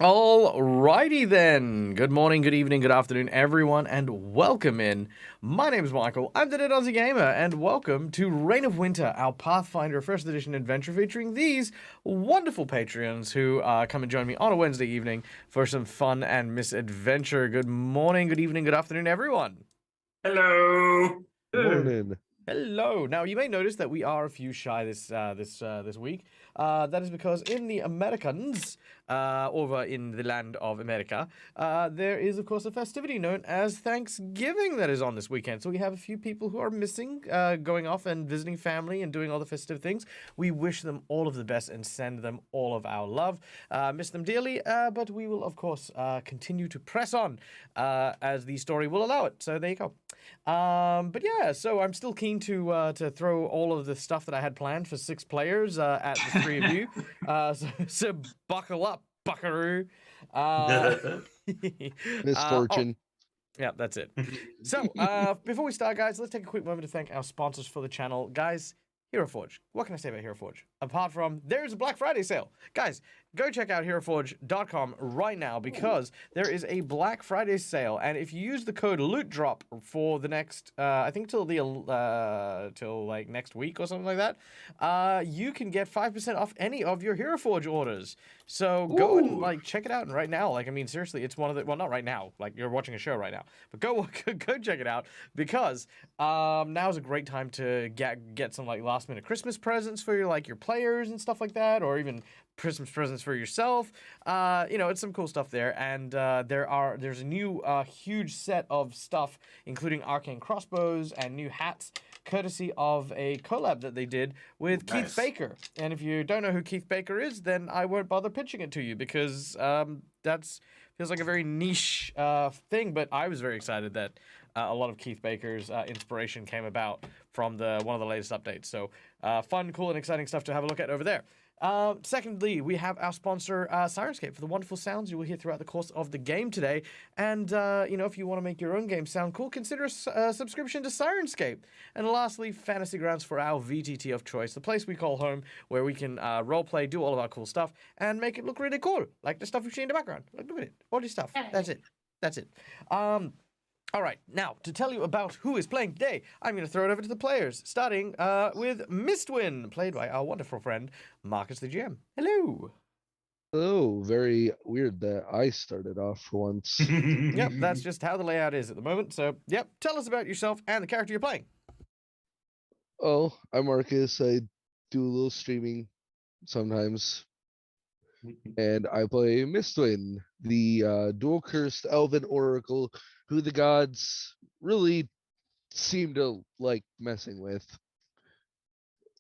Alrighty then. Good morning, good evening, good afternoon, everyone, and welcome in. My name is Michael. I'm the Aussie Gamer, and welcome to Reign of Winter, our Pathfinder First Edition adventure featuring these wonderful Patreons who come and join me on a Wednesday evening for some fun and misadventure. Good morning, good evening, good afternoon, everyone. Hello. Morning. Hello. Now you may notice that we are a few shy this week. That is because in the Americans, over in the land of America, there is of course a festivity known as Thanksgiving that is on this weekend. So we have a few people who are missing, going off and visiting family and doing all the festive things. We wish them all of the best and send them all of our love. Miss them dearly, but we will of course continue to press on as the story will allow it. So there you go. But yeah, so I'm still keen to throw all of the stuff that I had planned for 6 players at the 3 of you. So buckle up, buckaroo. Misfortune. Yeah, that's it. So before we start, guys, let's take a quick moment to thank our sponsors for the channel. Guys, Hero Forge. What can I say about Hero Forge? Apart from there's a Black Friday sale. Guys, go check out heroforge.com right now because there is a Black Friday sale, and if you use the code LOOTDROP for the next, I think till like next week or something like that, you can get 5% off any of your Hero Forge orders. So go and like check it out. And right now, like I mean, seriously, it's one of the not right now, like you're watching a show right now, but go check it out because now is a great time to get some like last minute Christmas presents for your players and stuff like that, or even Christmas presents for yourself. It's some cool stuff there, and there's a new huge set of stuff, including arcane crossbows and new hats, courtesy of a collab that they did with Keith Baker. And if you don't know who Keith Baker is, then I won't bother pitching it to you because that's feels like a very niche thing. But I was very excited that a lot of Keith Baker's inspiration came about from one of the latest updates. So fun, cool, and exciting stuff to have a look at over there. Secondly, we have our sponsor, Syrinscape, for the wonderful sounds you will hear throughout the course of the game today. And, if you want to make your own game sound cool, consider a subscription to Syrinscape. And lastly, Fantasy Grounds for our VTT of choice, the place we call home, where we can roleplay, do all of our cool stuff, and make it look really cool, like the stuff you see in the background. Like, look at it, all this stuff. That's it. All right, now, to tell you about who is playing today, I'm going to throw it over to the players, starting with Mistwin, played by our wonderful friend, Marcus the GM. Hello. Oh, very weird that I started off for once. Yep, that's just how the layout is at the moment. So, yep, tell us about yourself and the character you're playing. Oh, I'm Marcus. I do a little streaming sometimes. And I play Mistwin, the dual-cursed elven oracle who the gods really seem to like messing with.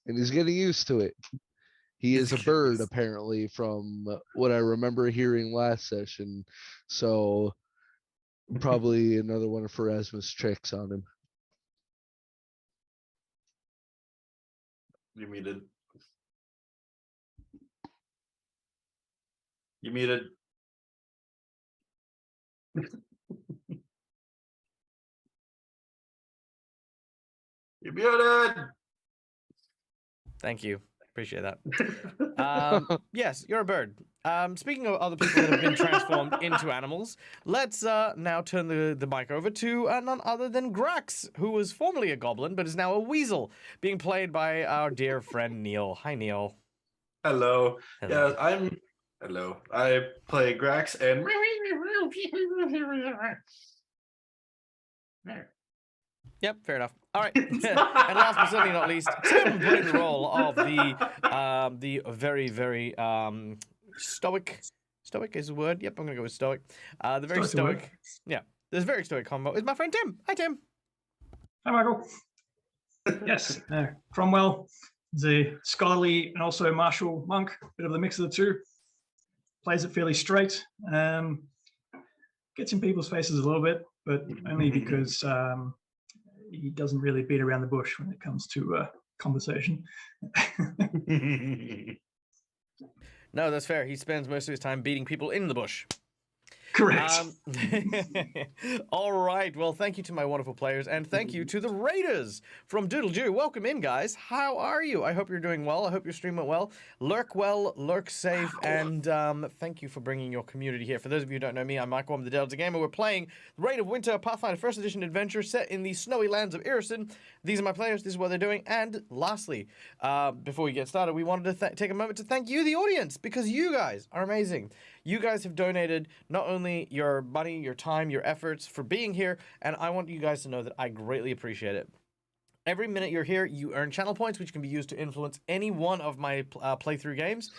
And he's getting used to it. He is a bird, apparently, from what I remember hearing last session. So probably another one of Pharasma's tricks on him. You're muted. You muted. You're muted. Thank you. Appreciate that. Yes, you're a bird. Speaking of other people that have been transformed into animals, let's now turn the mic over to none other than Grax, who was formerly a goblin but is now a weasel, being played by our dear friend Neil. Hi, Neil. Hello. Hello. I play Grax and Yep, fair enough. All right, and last but certainly not least, Tim playing the role of the very, very stoic. Stoic is the word. Yep, I'm gonna go with stoic. The very stoic. Yeah, this very stoic combo is my friend Tim. Hi, Tim. Hi, Michael. Yes, Cromwell is a scholarly and also a martial monk, bit of the mix of the two. Plays it fairly straight. Gets in people's faces a little bit, but only because he doesn't really beat around the bush when it comes to conversation. No, that's fair. He spends most of his time beating people in the bush. Correct. All right. Well, thank you to my wonderful players, and thank you to the Raiders from Doodle Doo. Welcome in, guys. How are you? I hope you're doing well. I hope your stream went well. Lurk safe, and thank you for bringing your community here. For those of you who don't know me, I'm Michael. I'm the Delta Gamer. We're playing Reign of Winter Pathfinder First Edition adventure set in the snowy lands of Irrisen. These are my players. This is what they're doing. And lastly, before we get started, we wanted to take a moment to thank you, the audience, because you guys are amazing. You guys have donated not only your money, your time, your efforts for being here, and I want you guys to know that I greatly appreciate it. Every minute you're here, you earn channel points, which can be used to influence any one of my playthrough games.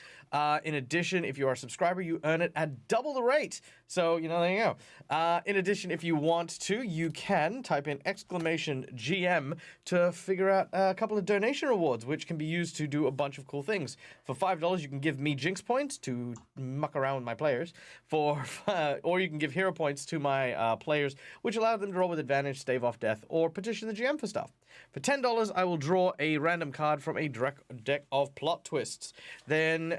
In addition, if you are a subscriber, you earn it at double the rate. So, you know, there you go. In addition, if you want to, you can type in !GM to figure out a couple of donation rewards, which can be used to do a bunch of cool things. For $5, you can give me Jinx points to muck around with my players. Or you can give hero points to my players, which allow them to roll with advantage, stave off death, or petition the GM for stuff. For $10, I will draw a random card from a deck of plot twists. Then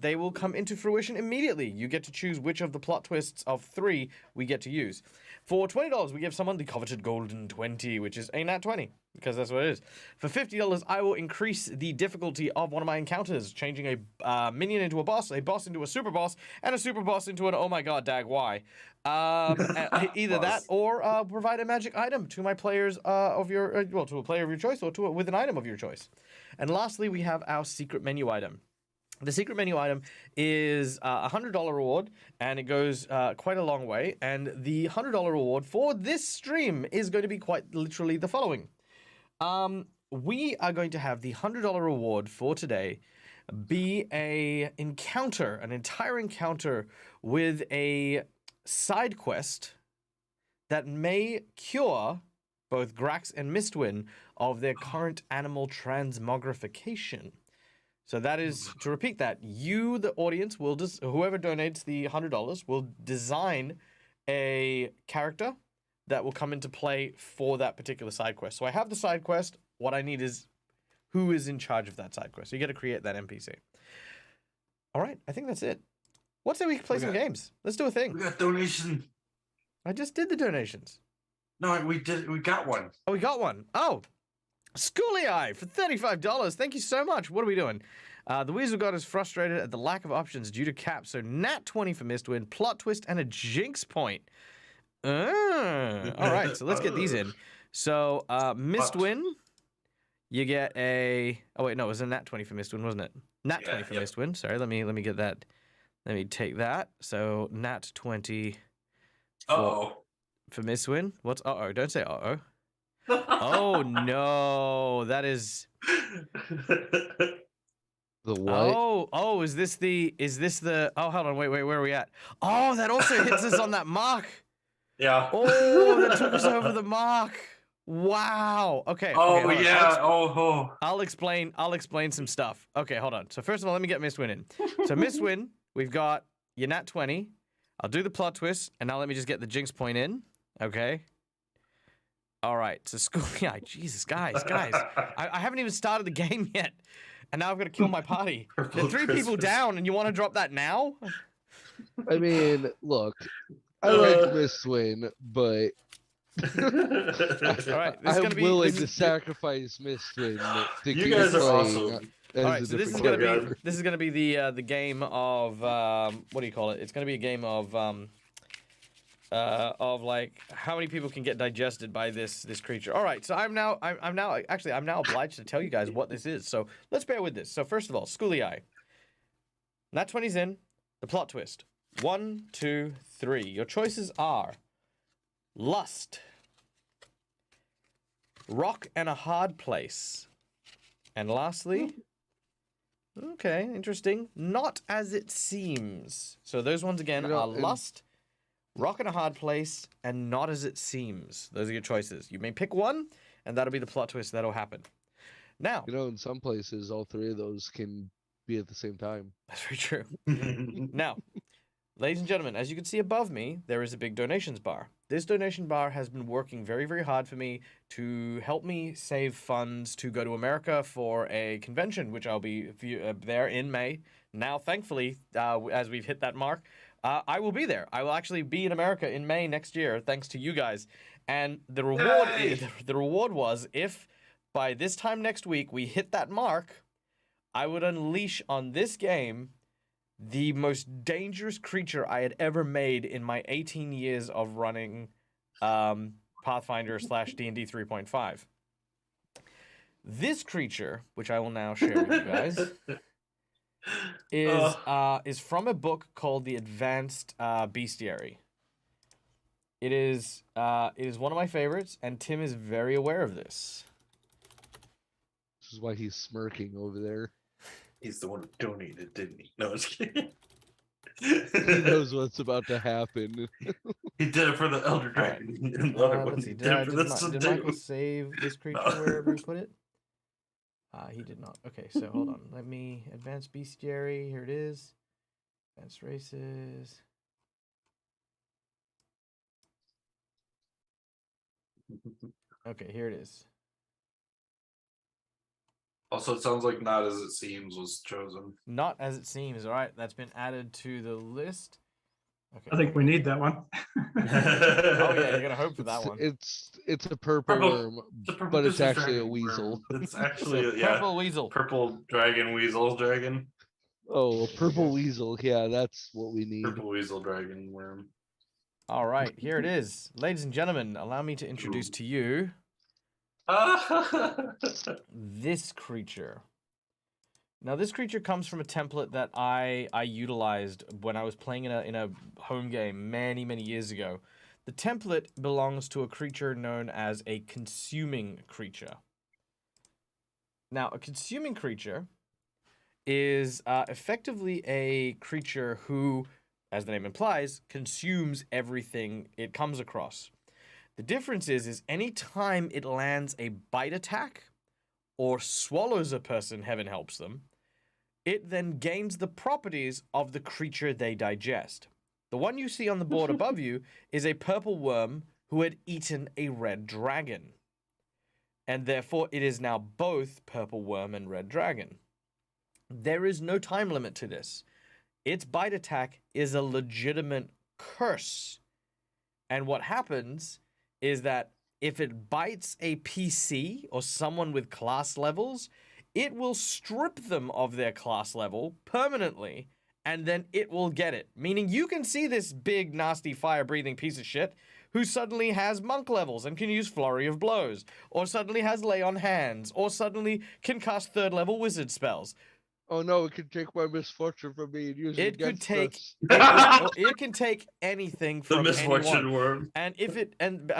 they will come into fruition immediately. You get to choose which of the plot twists of 3 we get to use. For $20, we give someone the coveted golden 20, which is a nat 20, because that's what it is. For $50, I will increase the difficulty of one of my encounters, changing a minion into a boss into a super boss, and a super boss into an oh my god, dag, why? Either that or provide a magic item to my players of your, to a player of your choice, or with an item of your choice. And lastly, we have our secret menu item. The secret menu item is a $100 reward, and it goes quite a long way. And the $100 reward for this stream is going to be quite literally the following. We are going to have the $100 reward for today be an entire encounter with a side quest that may cure both Grax and Mistwin of their current animal transmogrification. So that is, to repeat that, you, the audience, whoever donates the $100 will design a character that will come into play for that particular side quest. So I have the side quest. What I need is who is in charge of that side quest. So you got to create that NPC. All right, I think that's it. What's the week play some games? Let's do a thing. We got donation. I just did the donations. No, we did. We got one. Oh, we got one. Oh. Schooly Eye for $35. Thank you so much. What are we doing? The Weasel God is frustrated at the lack of options due to caps. So nat 20 for Mistwin, plot twist, and a Jinx point. All right, so let's get these in. So Mistwin, you get a. Oh wait, no, it was a nat 20 for Mistwin, wasn't it? Nat 20 for Mistwin. Sorry, let me get that. Let me take that. So nat 20. For Mistwin. What's Don't say Oh no, that is the what? Oh, is this the oh, hold on, wait, where are we at? Oh, that also hits us on that mark. Yeah. Oh, that took us over the mark. Wow. Okay. Okay, yeah. I'll explain some stuff. Okay, hold on. So first of all, let me get Mistwin in. So Mistwin, we've got your nat 20. I'll do the plot twist, and now let me just get the Jinx point in. Okay. All right, so Schooly Eye, Jesus, guys, I haven't even started the game yet, and now I've got to kill my party. There are 3 people down, and you want to drop that now? I mean, look, I like Mistwin, but all right, I'm willing to sacrifice Mistwin to you guys are awesome. All right, so this is gonna be the game of what do you call it? It's gonna be a game of like how many people can get digested by this creature. All right, so I'm now obliged to tell you guys what this is. So let's bear with this. So first of all, Schooly Eye. Nat 20's in. The plot twist. 1, 2, 3. Your choices are lust, rock and a hard place, and lastly, okay, interesting, not as it seems. So those ones again are lust, rock and a hard place, and not as it seems. Those are your choices. You may pick one, and that'll be the plot twist that'll happen. Now, in some places, all 3 of those can be at the same time. That's very true. Now, ladies and gentlemen, as you can see above me, there is a big donations bar. This donation bar has been working very, very hard for me to help me save funds to go to America for a convention, which I'll be there in May Now, thankfully, as we've hit that mark, I will be there. I will actually be in America in May next year, thanks to you guys. And the reward, the reward was if by this time next week we hit that mark, I would unleash on this game the most dangerous creature I had ever made in my 18 years of running Pathfinder / D&D 3.5. This creature, which I will now share with you guys, is from a book called The Advanced Bestiary. It is one of my favorites, and Tim is very aware of this. This is why he's smirking over there. He's the one who donated, didn't he? No, I was kidding. He knows what's about to happen. He did it for the Elder Dragon. Let's see. Did Michael save this creature wherever he put it? He did not. Okay, so hold on. Let me advance bestiary. Here it is. Advanced races. Okay, here it is. Also, it sounds like Not As It Seems was chosen. Not As It Seems. All right, that's been added to the list. Okay. I think we need that one. Oh yeah, you're gonna hope for that one. It's a purple worm, but it's actually a weasel. It's actually a Purple weasel. Purple dragon, weasel dragon. Oh, a purple weasel. Yeah, that's what we need. Purple weasel dragon worm. All right, here it is, ladies and gentlemen. Allow me to introduce to you this creature. Now, this creature comes from a template that I utilized when I was playing in a home game many years ago. The template belongs to a creature known as a consuming creature. Now, a consuming creature is effectively a creature who, as the name implies, consumes everything it comes across. The difference is any time it lands a bite attack or swallows a person, heaven helps them, it then gains the properties of the creature they digest. The one you see on the board above you is a purple worm who had eaten a red dragon. And therefore, it is now both purple worm and red dragon. There is no time limit to this. Its bite attack is a legitimate curse. And what happens is that if it bites a PC or someone with class levels, it will strip them of their class level permanently, and then it will get it. Meaning you can see this big, nasty, fire-breathing piece of shit who suddenly has monk levels and can use Flurry of Blows, or suddenly has Lay on Hands, or suddenly can cast third-level wizard spells. Oh no, it can take my misfortune from me and use it It against could us. take it can take anything The from misfortune anyone. worm. And if it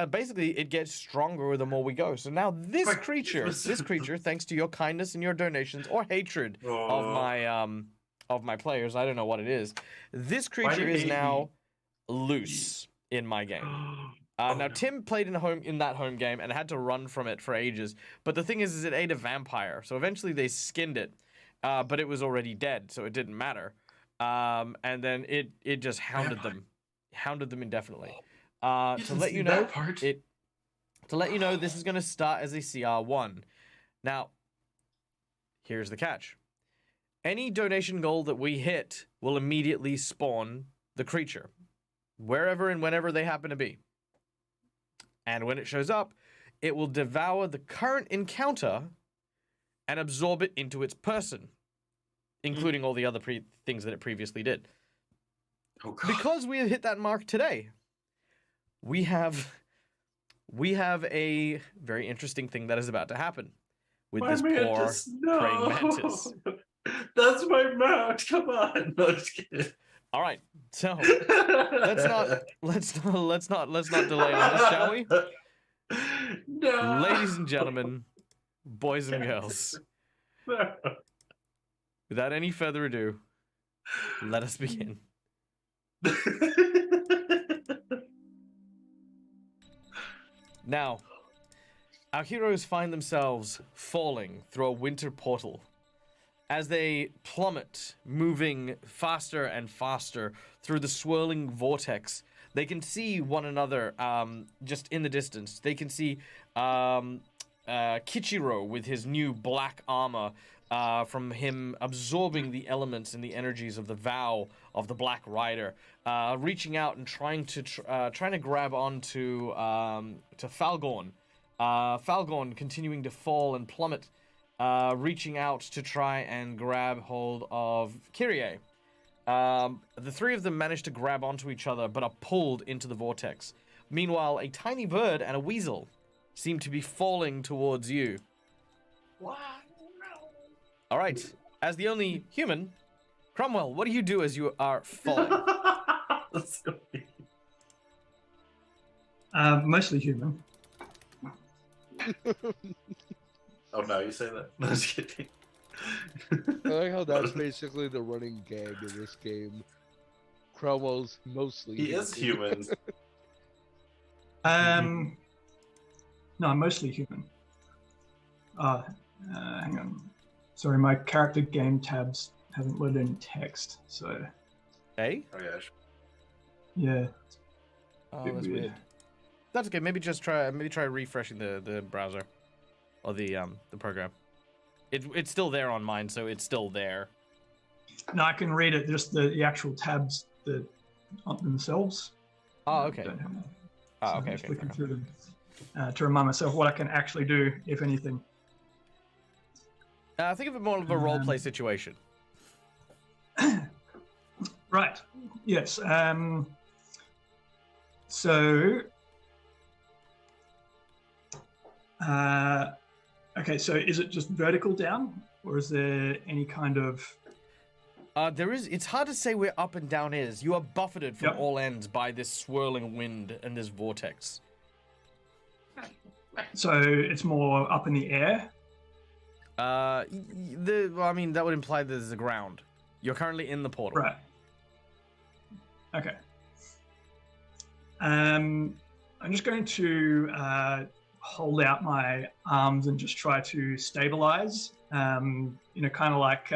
basically it gets stronger the more we go. So now this creature, thanks to your kindness and your donations or hatred of my players, I don't know what it is. This creature is now loose in my game. Now Tim played in that home game and had to run from it for ages. But the thing is it ate a vampire, so eventually they skinned it. But it was already dead, so it didn't matter. And then it just hounded them indefinitely. To let you know, this is going to start as a CR1. Now, here's the catch: any donation goal that we hit will immediately spawn the creature, wherever and whenever they happen to be. And when it shows up, it will devour the current encounter and absorb it into its person, including all the other things that it previously did. Oh, God. Because we have hit that mark today, we have a very interesting thing that is about to happen with this poor praying mantis. That's my mount. Come on. No, just kidding. All right, so let's not delay on this, shall we? No. Ladies and gentlemen, boys and girls, No. without any further ado, let us begin. Now, our heroes find themselves falling through a winter portal. As they plummet, moving faster and faster through the swirling vortex, they can see one another just in the distance. They can see Kichiro with his new black armor from him absorbing the elements and the energies of the vow of the Black Rider, reaching out and trying to grab onto to Falgorn. Falgorn continuing to fall and plummet, reaching out to try and grab hold of Kyrie. The three of them manage to grab onto each other, but are pulled into the vortex. Meanwhile, a tiny bird and a weasel seem to be falling towards you. Wow. All right. As the only human, Cromwell, what do you do as you are falling? That's so weird. Mostly human. Oh no, you say that? No, just kidding. I like how that's basically the running gag in this game. Cromwell's mostly He is human. No, I'm mostly human. Hang on. Sorry, my character game tabs haven't loaded any text, so Hey? Oh yeah. yeah. Oh, Bit that's weird. weird. That's okay. Maybe try refreshing the browser or the program. It's still there on mine, so it's still there. No, I can read it. Just the actual tabs that aren't themselves. Oh, okay. Don't have them. Oh, So I'm okay. just Okay. flicking Fair enough. through them to remind myself what I can actually do, if anything. Think of it more of a role play situation. Right. Yes. So. Okay. So, is it just vertical down, or is there any kind of? It's hard to say where up and down is. You are buffeted from Yep. all ends by this swirling wind and this vortex. So it's more up in the air. Well, I mean, that would imply there's a ground. You're currently in the portal. Right. Okay. I'm just going to hold out my arms and just try to stabilize. Kind of like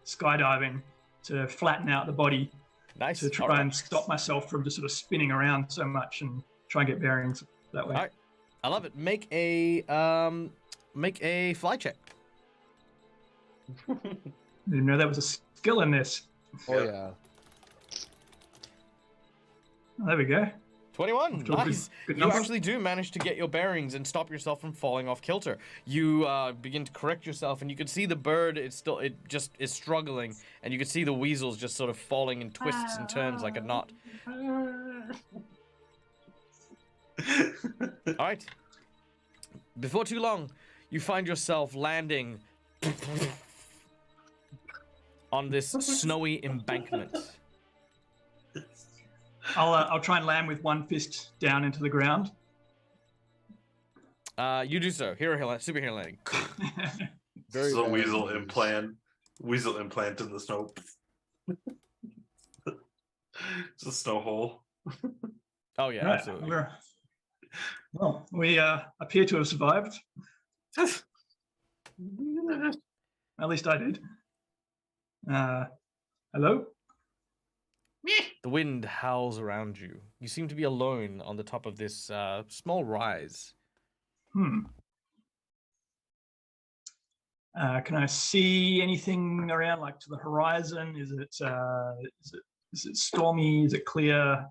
skydiving, to flatten out the body, Nice. to try All right. and stop myself from just sort of spinning around so much and try and get bearings that way. All right. I love it. Make a fly check. Didn't even know there was a skill in this. Oh Yeah. yeah. Oh, there we go. 21. Off to a good- Nice. good You number. actually do manage to get your bearings and stop yourself from falling off kilter. You begin to correct yourself, and you can see the bird. It just is struggling, and you can see the weasels just sort of falling in twists and turns like a knot. All right. Before too long, you find yourself landing on this snowy embankment. I'll try and land with one fist down into the ground. You do so. Superhero landing. Very It's a bad weasel news. implant. Weasel implant in the snow. It's a snow hole. Oh yeah, Right, absolutely. Well, we appear to have survived. At least I did. Hello? The wind howls around you. You seem to be alone on the top of this small rise. Can I see anything around, like to the horizon? Is it stormy? Is it clear?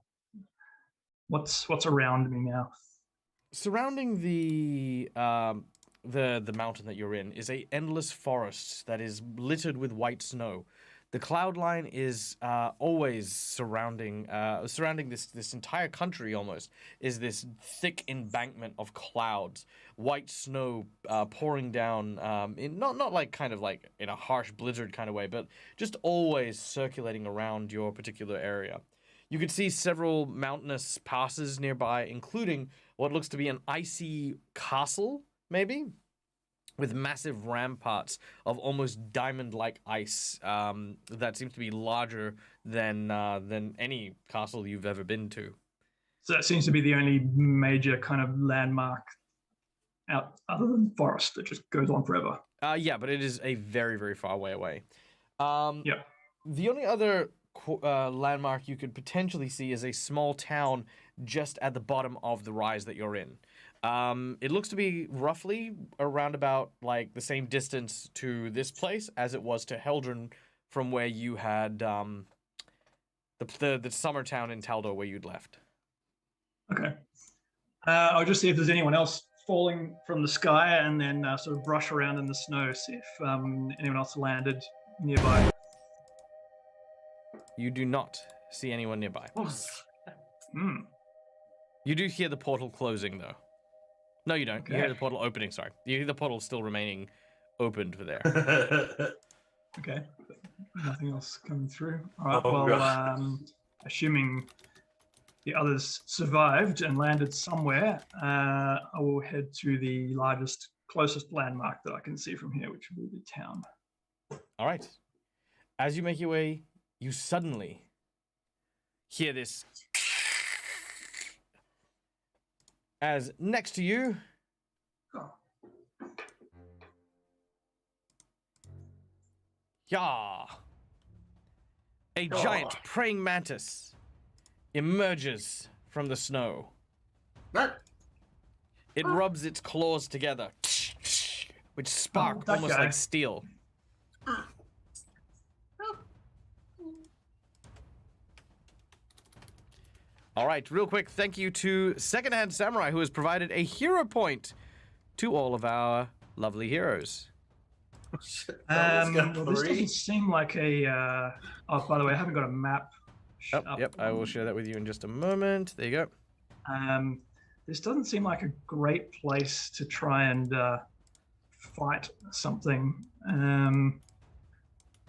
What's around me now? Surrounding the mountain that you're in is a endless forest that is littered with white snow. The cloud line is always surrounding this entire country. Almost is this thick embankment of clouds, white snow pouring down in not like kind of like in a harsh blizzard kind of way, but just always circulating around your particular area. You can see several mountainous passes nearby, including what looks to be an icy castle, maybe, with massive ramparts of almost diamond-like ice that seems to be larger than any castle you've ever been to. So that seems to be the only major kind of landmark out other than forest that just goes on forever. Yeah, but it is a very, very far way away. Yeah. The only other landmark you could potentially see is a small town just at the bottom of the rise that you're in. It looks to be roughly around about like the same distance to this place as it was to Heldren from where you had the summer town in Taldor where you'd left. Okay. I'll just see if there's anyone else falling from the sky, and then sort of brush around in the snow, see if anyone else landed nearby. You do not see anyone nearby. Hmm. You do hear the portal closing, though. No, you don't. You hear the portal opening, sorry. You hear the portal still remaining opened for there. Okay. Nothing else coming through. All right, assuming the others survived and landed somewhere, I will head to the closest landmark that I can see from here, which will be the town. All right. As you make your way, you suddenly hear this. As next to you, a giant praying mantis emerges from the snow. It rubs its claws together, which spark almost like steel. All right, real quick, thank you to Secondhand Samurai, who has provided a hero point to all of our lovely heroes. Well, this doesn't seem like a... oh, by the way, I haven't got a map. Yep, I will share that with you in just a moment. There you go. This doesn't seem like a great place to try and fight something.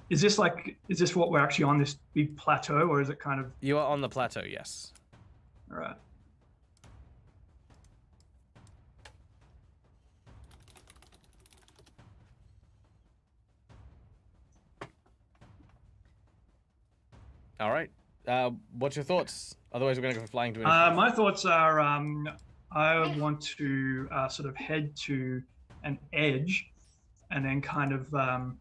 Is this what we're actually on, this big plateau, or is it kind of... You are on the plateau, yes. All right. All right. What's your thoughts? Otherwise, we're going to go flying to initiative. My thoughts are I want to sort of head to an edge and then kind of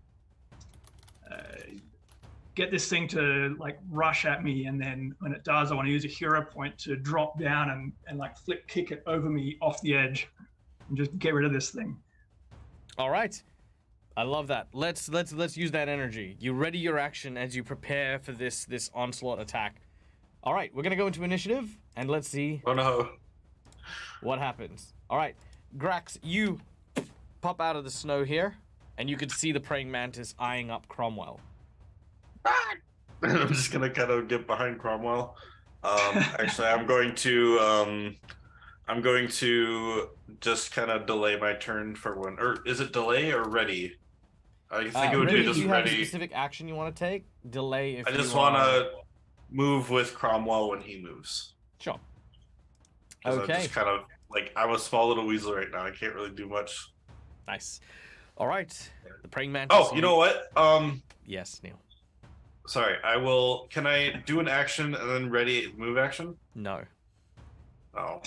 get this thing to like rush at me, and then when it does, I want to use a hero point to drop down and like flip kick it over me off the edge and just get rid of this thing. All right. I love that. Let's use that energy. You ready your action as you prepare for this onslaught attack. All right, we're gonna go into initiative and let's see. Oh no. What happens? All right, Grax, you pop out of the snow here, and you can see the praying mantis eyeing up Cromwell. I'm just gonna kind of get behind Cromwell. Actually, I'm going to just kind of delay my turn for one. Or is it delay or ready? I think it would be just you ready. Have a specific action you want to take? Delay if I just want to move with Cromwell when he moves. Sure. Okay. I'm just kind of like, I'm a small little weasel right now. I can't really do much. Nice. All right. The praying mantis. Oh, you know what? Yes, Neil. Sorry, can I do an action and then ready move action? No. Oh.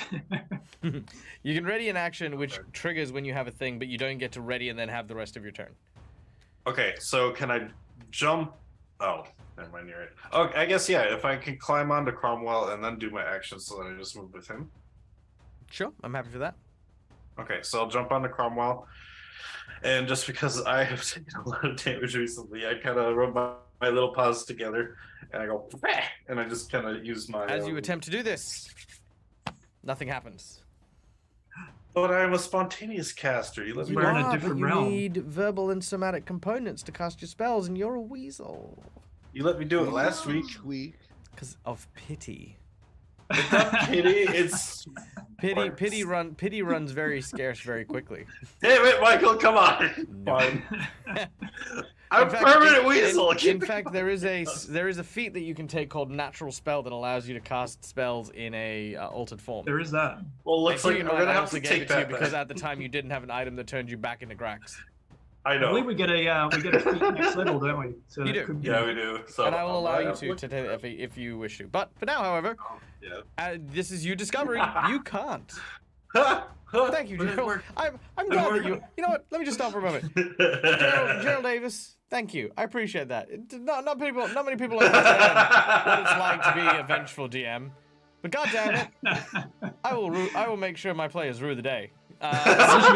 You can ready an action which triggers when you have a thing, but you don't get to ready and then have the rest of your turn. Okay, so can I jump? Oh, never mind, you're right. Oh, I guess, yeah, if I can climb onto Cromwell and then do my action so that I just move with him. Sure, I'm happy for that. Okay, so I'll jump onto Cromwell. And just because I have taken a lot of damage recently, I kind of rub my little paws together and I go, bah! And I just kind of use my... As you attempt to do this, nothing happens. But I'm a spontaneous caster. You let me We're in a different realm. You need verbal and somatic components to cast your spells, and you're a weasel. You let me do it last week. Because of pity. It's not pity, it's... Pity runs very scarce very quickly. Damn it, Michael, come on! No. Fine. I'm a permanent weasel. In fact, there is a feat that you can take called Natural Spell that allows you to cast spells in a altered form. There is that. Well, looks like I'm gonna have to take that because at the time you didn't have an item that turned you back into Grax. I know. I believe we get a feat next level, don't we? So you do. Yeah, we do. So, and I will allow you to take it if you wish to. But for now, however, this is you discovering you can't. Thank you, Gerald. I'm glad that you. You know what? Let me just stop for a moment. Gerald Davis. Thank you. I appreciate that. Not many people understand what it's like to be a vengeful GM. But god damn it, I will make sure my players rue the day. I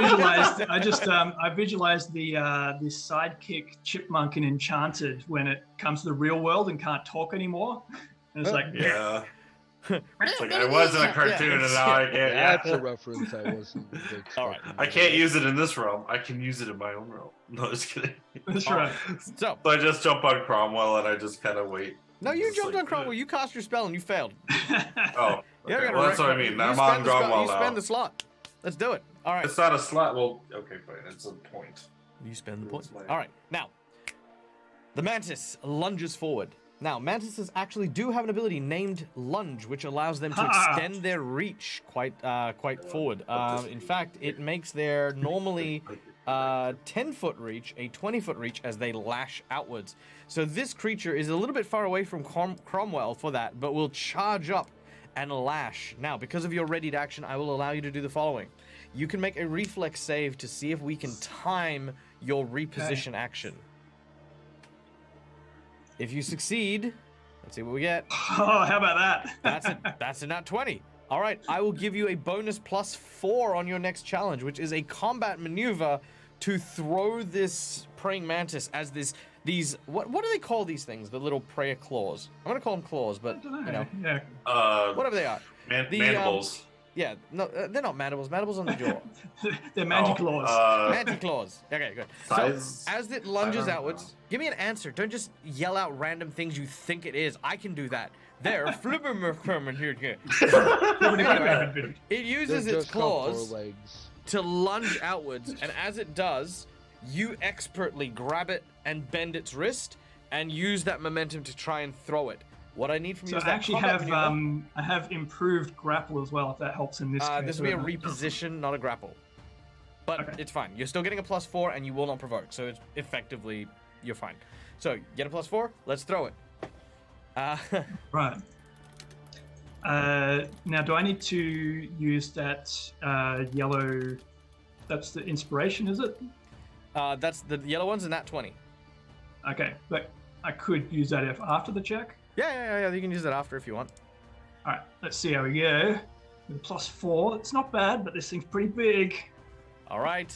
visualized the sidekick chipmunk in Enchanted when it comes to the real world and can't talk anymore. And it's like, Yeah. It's like I was in a cartoon and now I can't. That's Yeah. a reference I wasn't. All right. I can't use it in this realm. I can use it in my own realm. No, just kidding. that's right. So, So I just jump on Cromwell and I just kind of wait. no, you Just jumped like, on Cromwell. You cast your spell and you failed. Oh, You're okay. gonna Well, that's what I wreck- mean. you I'm spend on the spell- Cromwell You spend now. the slot. Let's do it. All right. It's not a slot. Well, okay, fine. It's a point. You spend the Rules point. my- All right. Now, the mantis lunges forward. Now, mantises actually do have an ability named lunge, which allows them to Ha! extend their reach quite forward. In fact, it makes their normally 10-foot reach a 20-foot reach as they lash outwards. So this creature is a little bit far away from Cromwell for that, but will charge up and lash. Now, because of your readied action, I will allow you to do the following. You can make a reflex save to see if we can time your reposition action. If you succeed, let's see what we get. Oh, how about that? That's a nat 20. All right, I will give you a bonus +4 on your next challenge, which is a combat maneuver to throw this praying mantis as these what do they call these things? The little prayer claws. I'm gonna call them claws, but I don't know. you know, Yeah. whatever they are. The, Mandibles. Yeah, no, they're not mandibles. Mandibles on the jaw. They're magic Oh, laws. Manticlaws. Okay, good. Size? So, as it lunges I don't outwards, know. give me an answer. Don't just yell out random things you think it is. I can do that. There, flibbermerkerman here. It uses They're its just called claws forelegs. to lunge outwards, and as it does, you expertly grab it and bend its wrist, and use that momentum to try and throw it. What I need from you So is I that actually combat have maneuver. I have improved grapple as well, if that helps in this case. This will be a reposition, not a grapple. But Okay. it's fine. You're still getting a +4, and you will not provoke. So it's effectively, you're fine. So get a +4. Let's throw it. Right. Now, do I need to use that yellow? That's the inspiration, is it? That's the yellow one's a nat 20. Okay, but I could use that if after the check. Yeah. You can use that after if you want. All right, let's see how we go. With a +4, it's not bad, but this thing's pretty big. All right.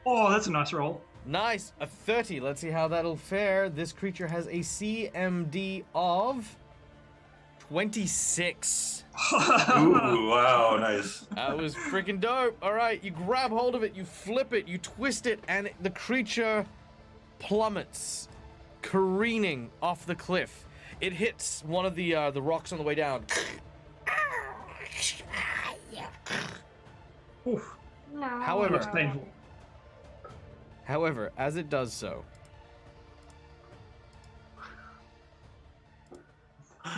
Oh, that's a nice roll. Nice. A 30. Let's see how that'll fare. This creature has a CMD of 26. Ooh, wow, nice. That was freaking dope. All right, you grab hold of it, you flip it, you twist it, and the creature plummets, careening off the cliff. It hits one of the rocks on the way down. Oof, However, looks painful. as it does so,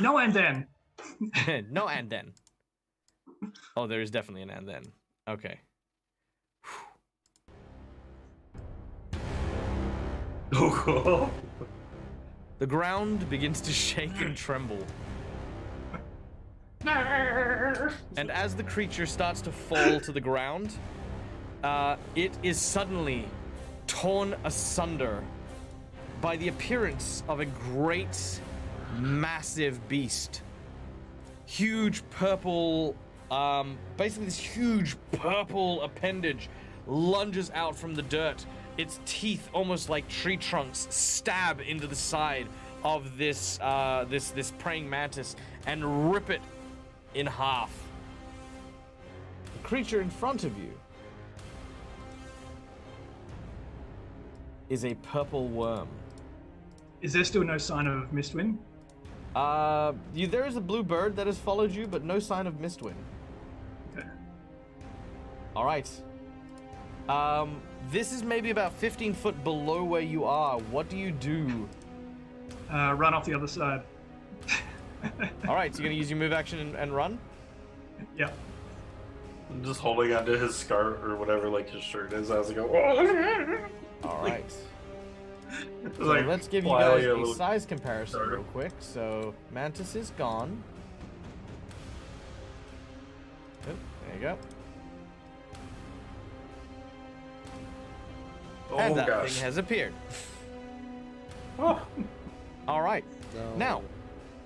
No, and then. no and then. Oh, there is definitely an and then. Okay. Oh, cool. The ground begins to shake and tremble. And as the creature starts to fall to the ground, it is suddenly torn asunder by the appearance of a great, massive beast. Huge purple, basically this huge purple appendage lunges out from the dirt. Its teeth, almost like tree trunks, stab into the side of this this praying mantis and rip it in half. The creature in front of you is a purple worm. Is there still no sign of Mistwind? There is a blue bird that has followed you, but no sign of Mistwind. Okay. All right. This is maybe about 15 foot below where you are. What do you do? Run off the other side. All right, so you're gonna use your move action and run? Yep. I'm just holding onto his scarf or whatever, like his shirt is as I go. All right. It's So like let's give you fly guys a a little- size comparison Sorry. real quick. So Mantis is gone. Oop, there you go. Oh And that gosh. thing has appeared. Oh. All right. No. Now,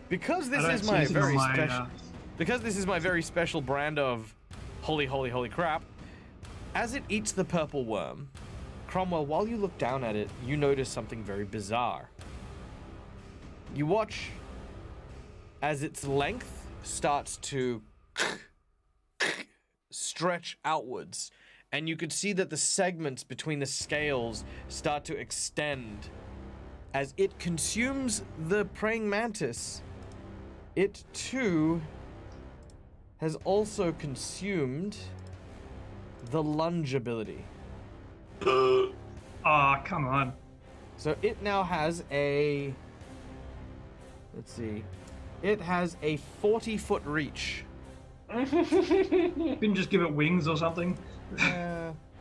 because this I don't is see my anything on very my, special. because this is my very special brand of holy crap, as it eats the purple worm, Cromwell, while you look down at it, you notice something very bizarre. You watch as its length starts to stretch outwards, and you could see that the segments between the scales start to extend. As it consumes the praying mantis, it too has also consumed the lunge ability. Oh, come on. So it now has a, let's see, it has a 40-foot reach. Couldn't just give it wings or something?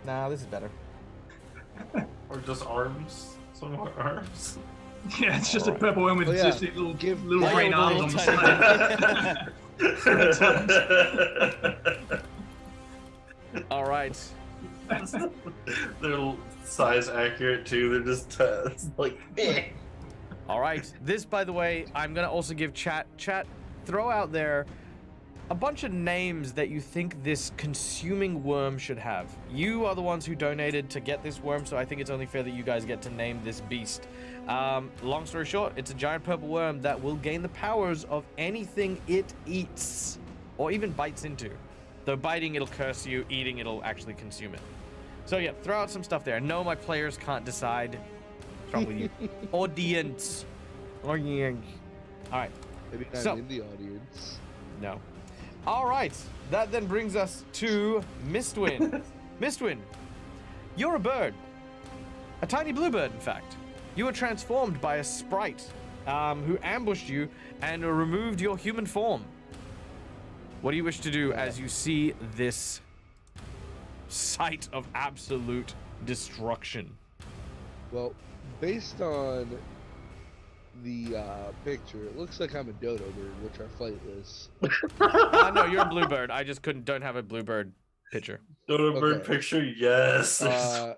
Nah, this is better. Or just arms. Some more arms. Yeah, it's just a purple one with just these little green arms on the side. All right. They're size accurate too. They're just like. All right. This, by the way, I'm gonna also give chat. Throw out there a bunch of names that you think this consuming worm should have. You are the ones who donated to get this worm, so I think it's only fair that you guys get to name this beast. Long story short, it's a giant purple worm that will gain the powers of anything it eats or even bites into. Though biting, it'll curse you. Eating, it'll actually consume it. So yeah, throw out some stuff there. No, my players can't decide. What's wrong with you? Audience. All right. Maybe I'm in the audience. No. All right. That then brings us to Mistwin. Mistwin, you're a bird. A tiny blue bird, in fact. You were transformed by a sprite who ambushed you and removed your human form. What do you wish to do as you see this sight of absolute destruction? Well, based on the picture, it looks like I'm a dodo bird, which are flightless. No, you're a bluebird. I just don't have a bluebird picture. Dodo bird picture, yes. I'm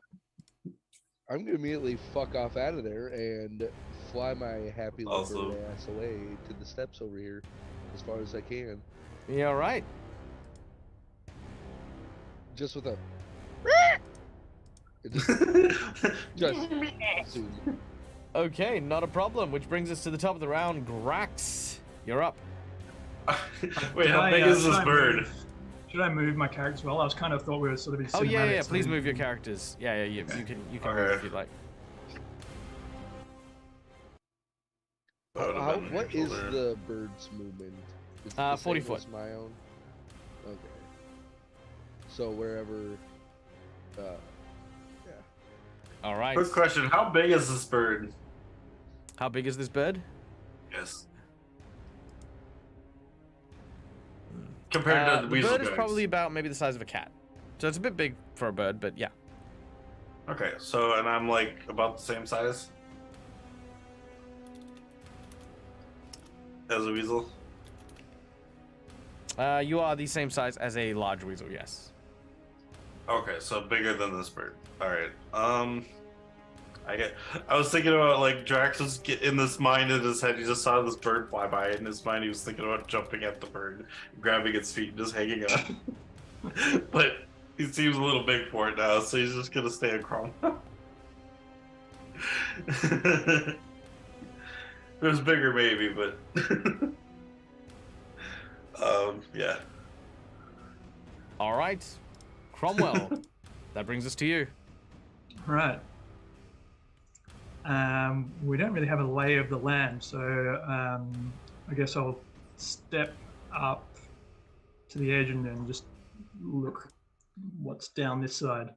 gonna immediately fuck off out of there and fly my happy little bird ass away to the steps over here as far as I can. Yeah, all right. Just with a just soon. Okay, not a problem. Which brings us to the top of the round. Grax, you're up. Wait, how big is this bird? Should I move my character as well? I was kind of thought we were sort of in Oh yeah. Please move your characters. Yeah. You can move if you'd like. What is the bird's movement? Is it 40 foot. My own. Okay. So wherever. Yeah. All right. Quick question: how big is this bird? How big is this bird? Yes. Compared to the weasel bird is guys. probably about maybe the size of a cat. So it's a bit big for a bird, but yeah. Okay, so and I'm like about the same size as a weasel. You are the same size as a large weasel, yes. Okay, so bigger than this bird. All right. I was thinking about like Drax was in this mind in his head. He just saw this bird fly by, and in his mind he was thinking about jumping at the bird, grabbing its feet, and just hanging on. But he seems a little big for it now, so he's just gonna stay in Chrome. If it was bigger, maybe, but yeah. All right, Cromwell. That brings us to you. Right. We don't really have a lay of the land, so I guess I'll step up to the edge and then just look what's down this side.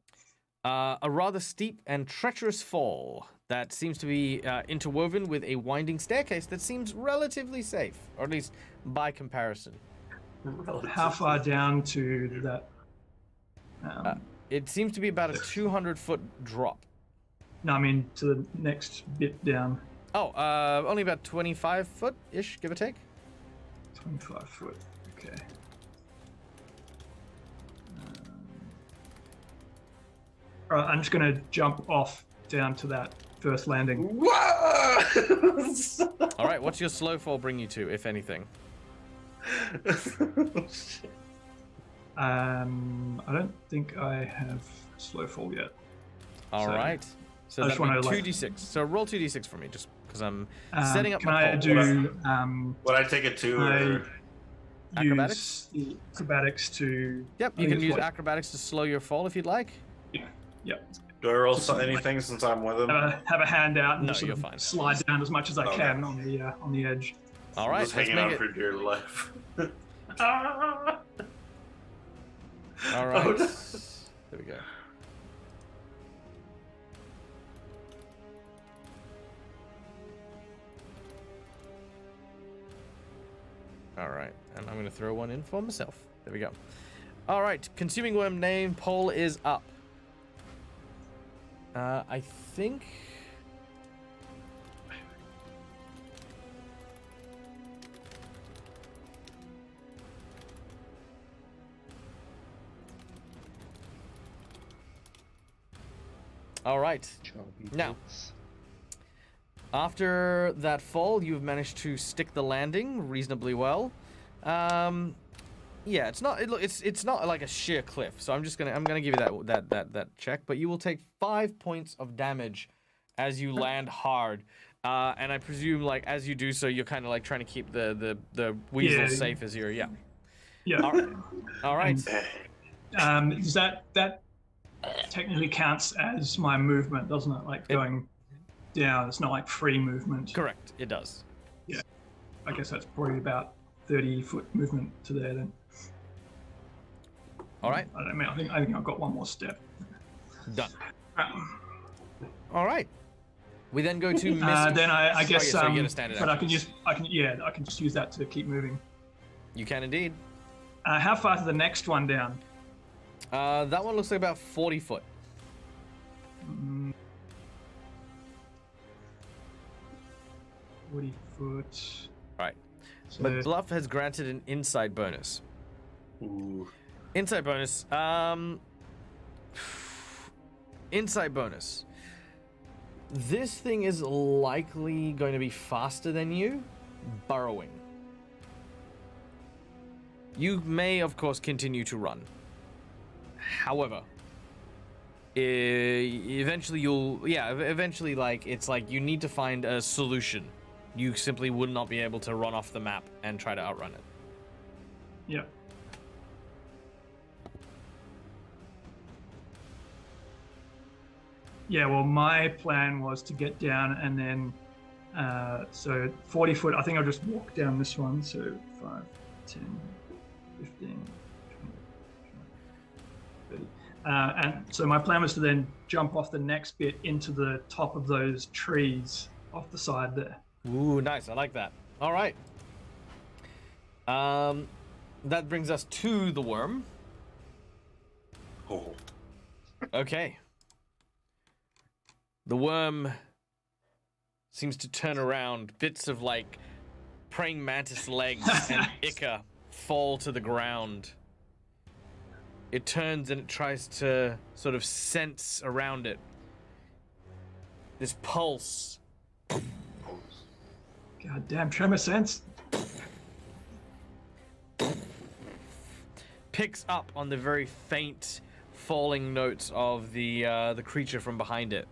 A rather steep and treacherous fall that seems to be interwoven with a winding staircase that seems relatively safe, or at least by comparison. How far down to that? It seems to be about a 200-foot drop. No, I mean to the next bit down. Oh, only about 25-foot-ish, give or take. 25 foot, okay. All right, I'm just going to jump off down to that first landing. Whoa! All right, what's your slow fall bring you to, if anything? I don't think I have slow fall yet. All right. So I that's just wanna, like- 2d6. So roll 2d6 for me, just because I'm setting up Can my I pole. do Would I take it too? I Or... Acrobatics? use the acrobatics to? Yep, I you think can it's use what- acrobatics to slow your fall if you'd like. Yep. Do I roll anything since I'm with him? Have a hand out and No, just sort you're of fine. slide down as much as I Okay. can on the edge. All right, Just let's hanging make on it. for dear life. All right. Oh, no. There we go. All right, and I'm going to throw one in for myself. There we go. All right, consuming worm name poll is up. I think. All right. Choppy Now. bits. After that fall, you've managed to stick the landing reasonably well. Yeah, it's not like a sheer cliff, so I'm gonna give you that check, but you will take 5 points of damage as you land hard. And I presume like as you do so, you're kind of like trying to keep the weasel Yeah. safe as you're Yeah. All right. Does that technically counts as my movement, doesn't it? Like going down. It's not like free movement. Correct. It does. I guess that's probably about 30-foot movement to there then. All right. I don't mean. I think I've got one more step. Done. All right. We then go to Miss. Then I guess. So you get a standard but action. I can just use that to keep moving. You can indeed. How far to the next one down? That one looks like about 40 foot. Mm, 40 foot. Right. So But Bluff has granted an insight bonus. Ooh. Insight bonus. Insight bonus. This thing is likely going to be faster than you, burrowing. You may, of course, continue to run. However, eventually eventually, like, it's like you need to find a solution. You simply would not be able to run off the map and try to outrun it. yeah. Yeah, well, my plan was to get down and then, so 40 foot, I think I'll just walk down this one. So 5, 10, 15, 20, 30. And so my plan was to then jump off the next bit into the top of those trees off the side there. Ooh, nice. I like that. All right. That brings us to the worm. Oh. Okay. The worm seems to turn around. Bits of like praying mantis legs and ichor fall to the ground. It turns and it tries to sort of sense around it. This pulse. God damn, tremor sense. Picks up on the very faint falling notes of the creature from behind it.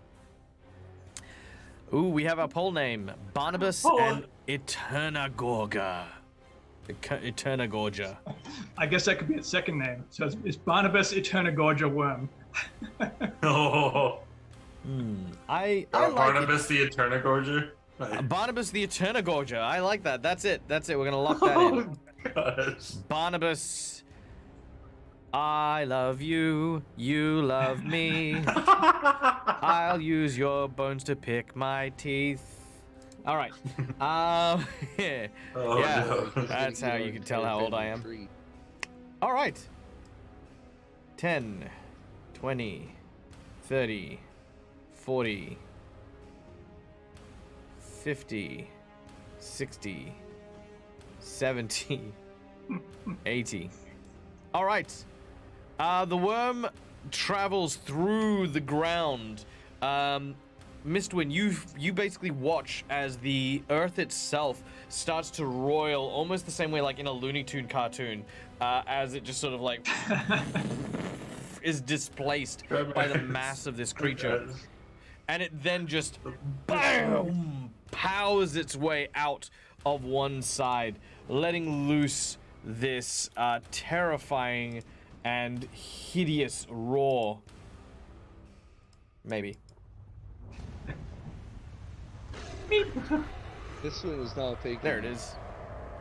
Ooh, we have our poll name: Barnabas and Eternagorga. Eternagorga. I guess that could be its second name. So it's Barnabas Eternagorgia Worm. Oh. I like Barnabas the Eternagorger. it. Barnabas the Eternagorga. I like that. That's it. That's it. We're gonna lock that in. Gosh. Barnabas, I love you. You love me. I'll use your bones to pick my teeth. All right. Yeah. Oh, Yeah. no. That's how you can tell how old I am. Tree. All right. 10, 20, 30, 40, 50, 60, 70, 80. All right. The worm travels through the ground, Mistwin, you basically watch as the Earth itself starts to roil almost the same way like in a Looney Tune cartoon, as it just sort of like is displaced by the mass of this creature. And it then just BAM! Pows its way out of one side, letting loose this terrifying and hideous roar. Maybe. This one is now taken. There it is.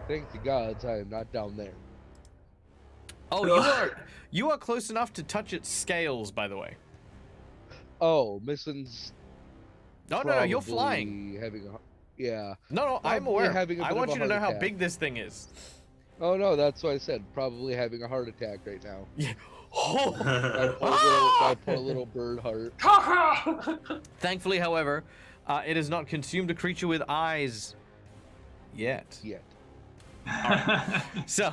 Thank the gods I am not down there. Oh, you are close enough to touch its scales, by the way. Oh, Misson's. No, you're flying. Having a, yeah. No, I'm aware. Having a I bit want of you a to know heart how attack. big this thing is. Oh no, that's what I said. Probably having a heart attack right now. Yeah. My poor little bird heart. Thankfully, however, it has not consumed a creature with eyes yet. So,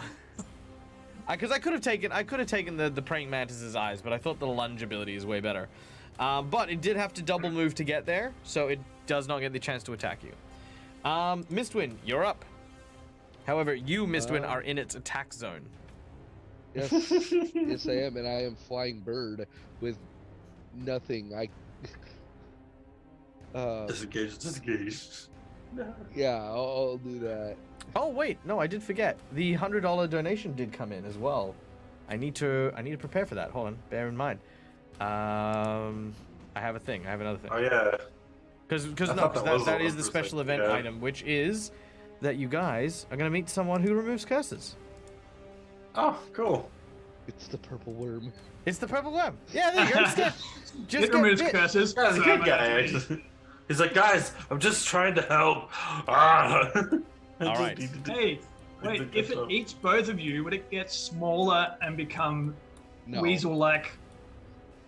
because I could have taken the praying mantis's eyes, but I thought the lunge ability is way better. But it did have to double move to get there, so it does not get the chance to attack you. Mistwin, you're up. However, you, Mistwin, are in its attack zone. Yes, yes, I am, and I am flying bird with nothing. Disengage. No. Yeah, I'll do that. Oh wait, no, I did forget. The $100 donation did come in as well. I need to prepare for that. Hold on, bear in mind. I have a thing. I have another thing. Oh yeah. Because thought that is the 1%, special event yeah. item, which is that you guys are gonna meet someone who removes curses. Oh, cool. It's the purple worm. It's the purple worm. Yeah, there you go. Just It removes bit. curses. Guy's a so good I'm guy. actually- He's like, guys, I'm just trying to help. Ah. All right. Hey, wait, if it eats both of you, would it get smaller and become No. weasel-like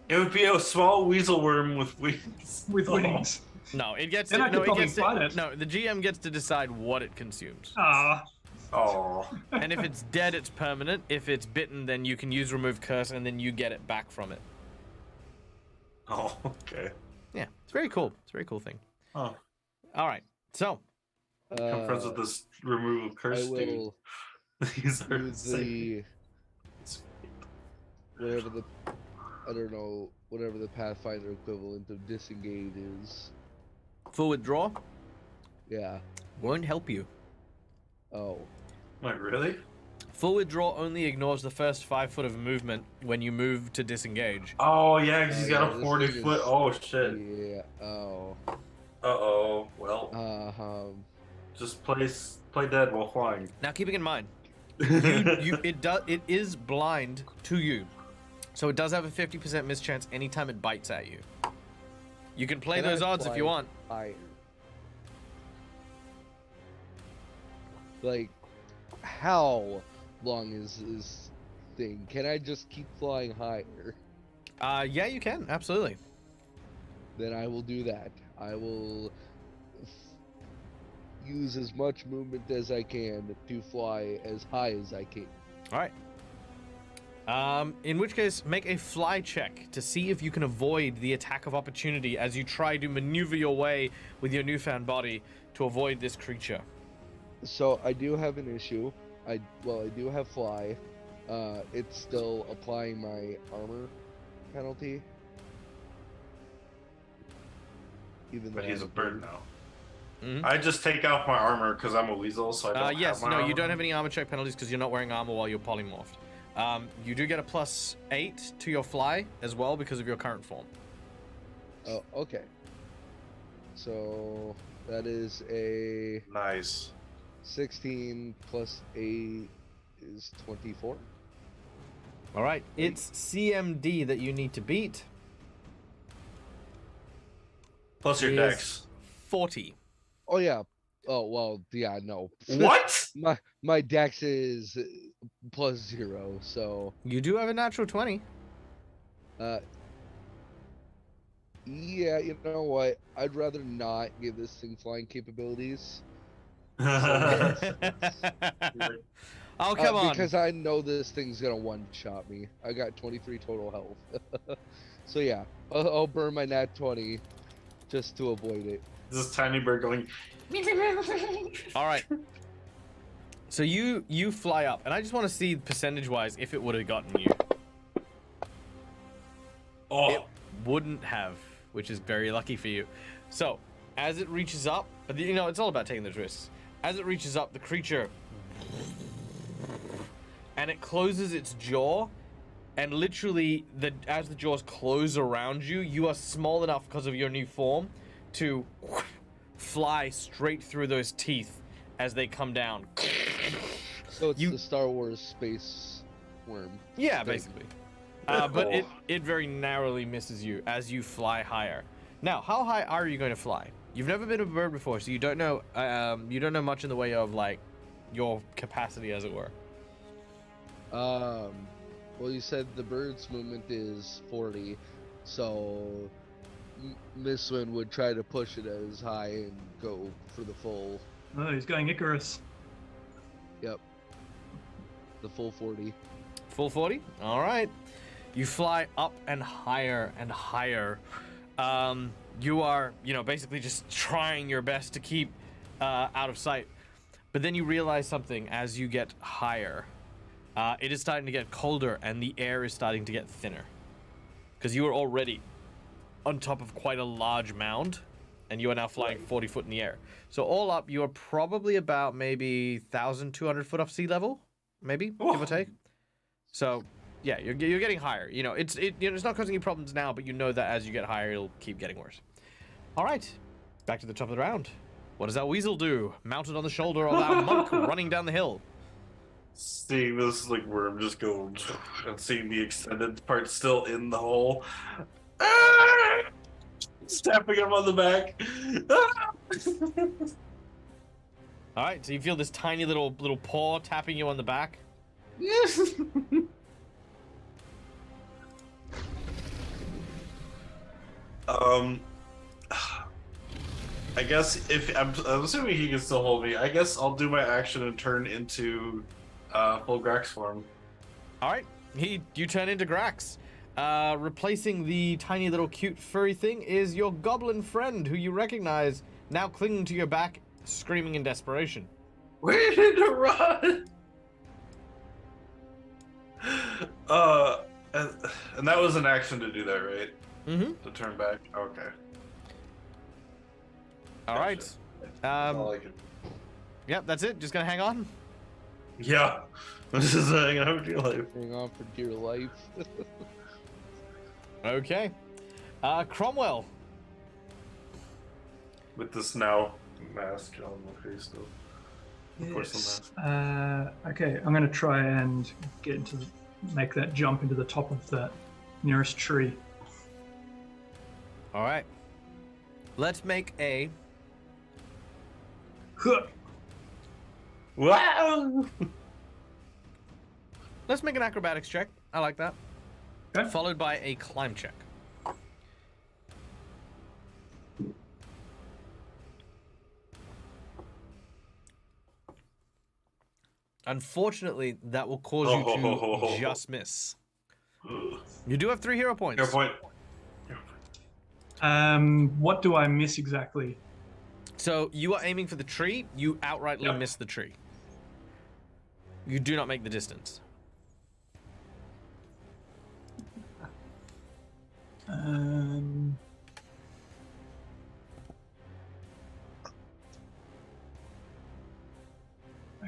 It would be a small weasel worm with wings. with wings? No, it gets. Then I could probably fight it. No, the GM gets to decide what it consumes. Ah, Oh. And if it's dead, it's permanent. If it's bitten, then you can use remove curse, and then you get it back from it. Oh, okay. Yeah, it's very cool. It's a very cool thing. Oh. All right, so I'm friends with this removal curse I will dude. These are use insane. whatever the I don't know whatever the Pathfinder equivalent of disengage is. full withdraw Yeah. won't help you. Oh. Wait, really? Full withdraw only ignores the first 5 foot of movement when you move to disengage. Oh, yeah, because he's Oh, got yeah, a this 40 thing foot. is- Oh, shit. Yeah. Oh. Uh-oh. Well, just play dead while flying. Now, keeping in mind, it is blind to you, so it does have a 50% mischance anytime it bites at you. You can play Can I those odds if you fly want. higher? Like, how long is this thing? Can I just keep flying higher? Yeah, you can absolutely. Then I will do that. I will use as much movement as I can to fly as high as I can. All right. In which case, make a fly check to see if you can avoid the attack of opportunity as you try to maneuver your way with your newfound body to avoid this creature. So I do have an issue. I do have fly. It's still applying my armor penalty. Even though But he's I'm a bird now. Mhm. I just take off my armor because I'm a weasel, so I don't Yes, have my no, you armor. don't have any armor check penalties because you're not wearing armor while you're polymorphed. You do get a +8 to your fly as well because of your current form. Oh, okay. So that is a Nice. 16 plus 8 is 24. All right, it's CMD that you need to beat. Plus your Is- dex. 40. Oh yeah. Oh well, yeah, no. What? My dex is +0, so You do have a natural 20. yeah, you know what? I'd rather not give this thing flying capabilities. Oh, come on. Because I know this thing's gonna one-shot me. I got 23 total health. So yeah, I'll burn my nat 20 just to avoid it. This tiny bird going. All right. So you fly up, and I just want to see percentage-wise if it would have gotten you. Oh. It wouldn't have, which is very lucky for you. So, as it reaches up, you know, it's all about taking those risks. As it reaches up, the creature, and it closes its jaw, and literally, as the jaws close around you, you are small enough because of your new form to fly straight through those teeth as they come down. So it's the Star Wars space worm. Yeah, basically. But it very narrowly misses you as you fly higher. Now, how high are you going to fly? You've never been a bird before, so you don't know much in the way of like your capacity, as it were. Well, you said the bird's movement is 40, so Miss Win would try to push it as high and go for the full. Oh, he's going Icarus. Yep. The full 40. Full 40? All right. You fly up and higher and higher. You are, basically just trying your best to keep out of sight. But then you realize something as you get higher. It is starting to get colder and the air is starting to get thinner. Because you are already on top of quite a large mound and you are now flying 40 foot in the air. So all up, you are probably about maybe 1,200 foot off sea level, maybe, give or take. So, yeah, you're getting higher. It's not causing you problems now, but you know that as you get higher, it'll keep getting worse. All right, back to the top of the round. What does our weasel do? Mounted on the shoulder of our monk running down the hill. Seeing this like worm just go and seeing the extended part still in the hole. Stabbing him on the back. All right, so you feel this tiny little paw tapping you on the back. I guess if I'm assuming he can still hold me, I guess I'll do my action and turn into full Grax form. All right, you turn into Grax. Replacing the tiny little cute furry thing is your goblin friend, who you recognize, now clinging to your back, screaming in desperation. Where did to run? And that was an action to do that, right? Mm-hmm. To turn back. Okay. All right. All I could... Yep, that's it. Just gonna hang on. Yeah. This is hanging on for dear life. Hang on for dear life. Okay. Cromwell. With this now mask on my face though. Of course the mask. Okay, I'm going to try and make that jump into the top of that nearest tree. All right. Let's make a... Huh. Wow! Let's make an acrobatics check. I like that. Okay. Followed by a climb check. Unfortunately, that will cause you to just miss. You do have 3 hero points. Hero point. What do I miss exactly? So you are aiming for the tree. You outrightly Yep. miss the tree. You do not make the distance.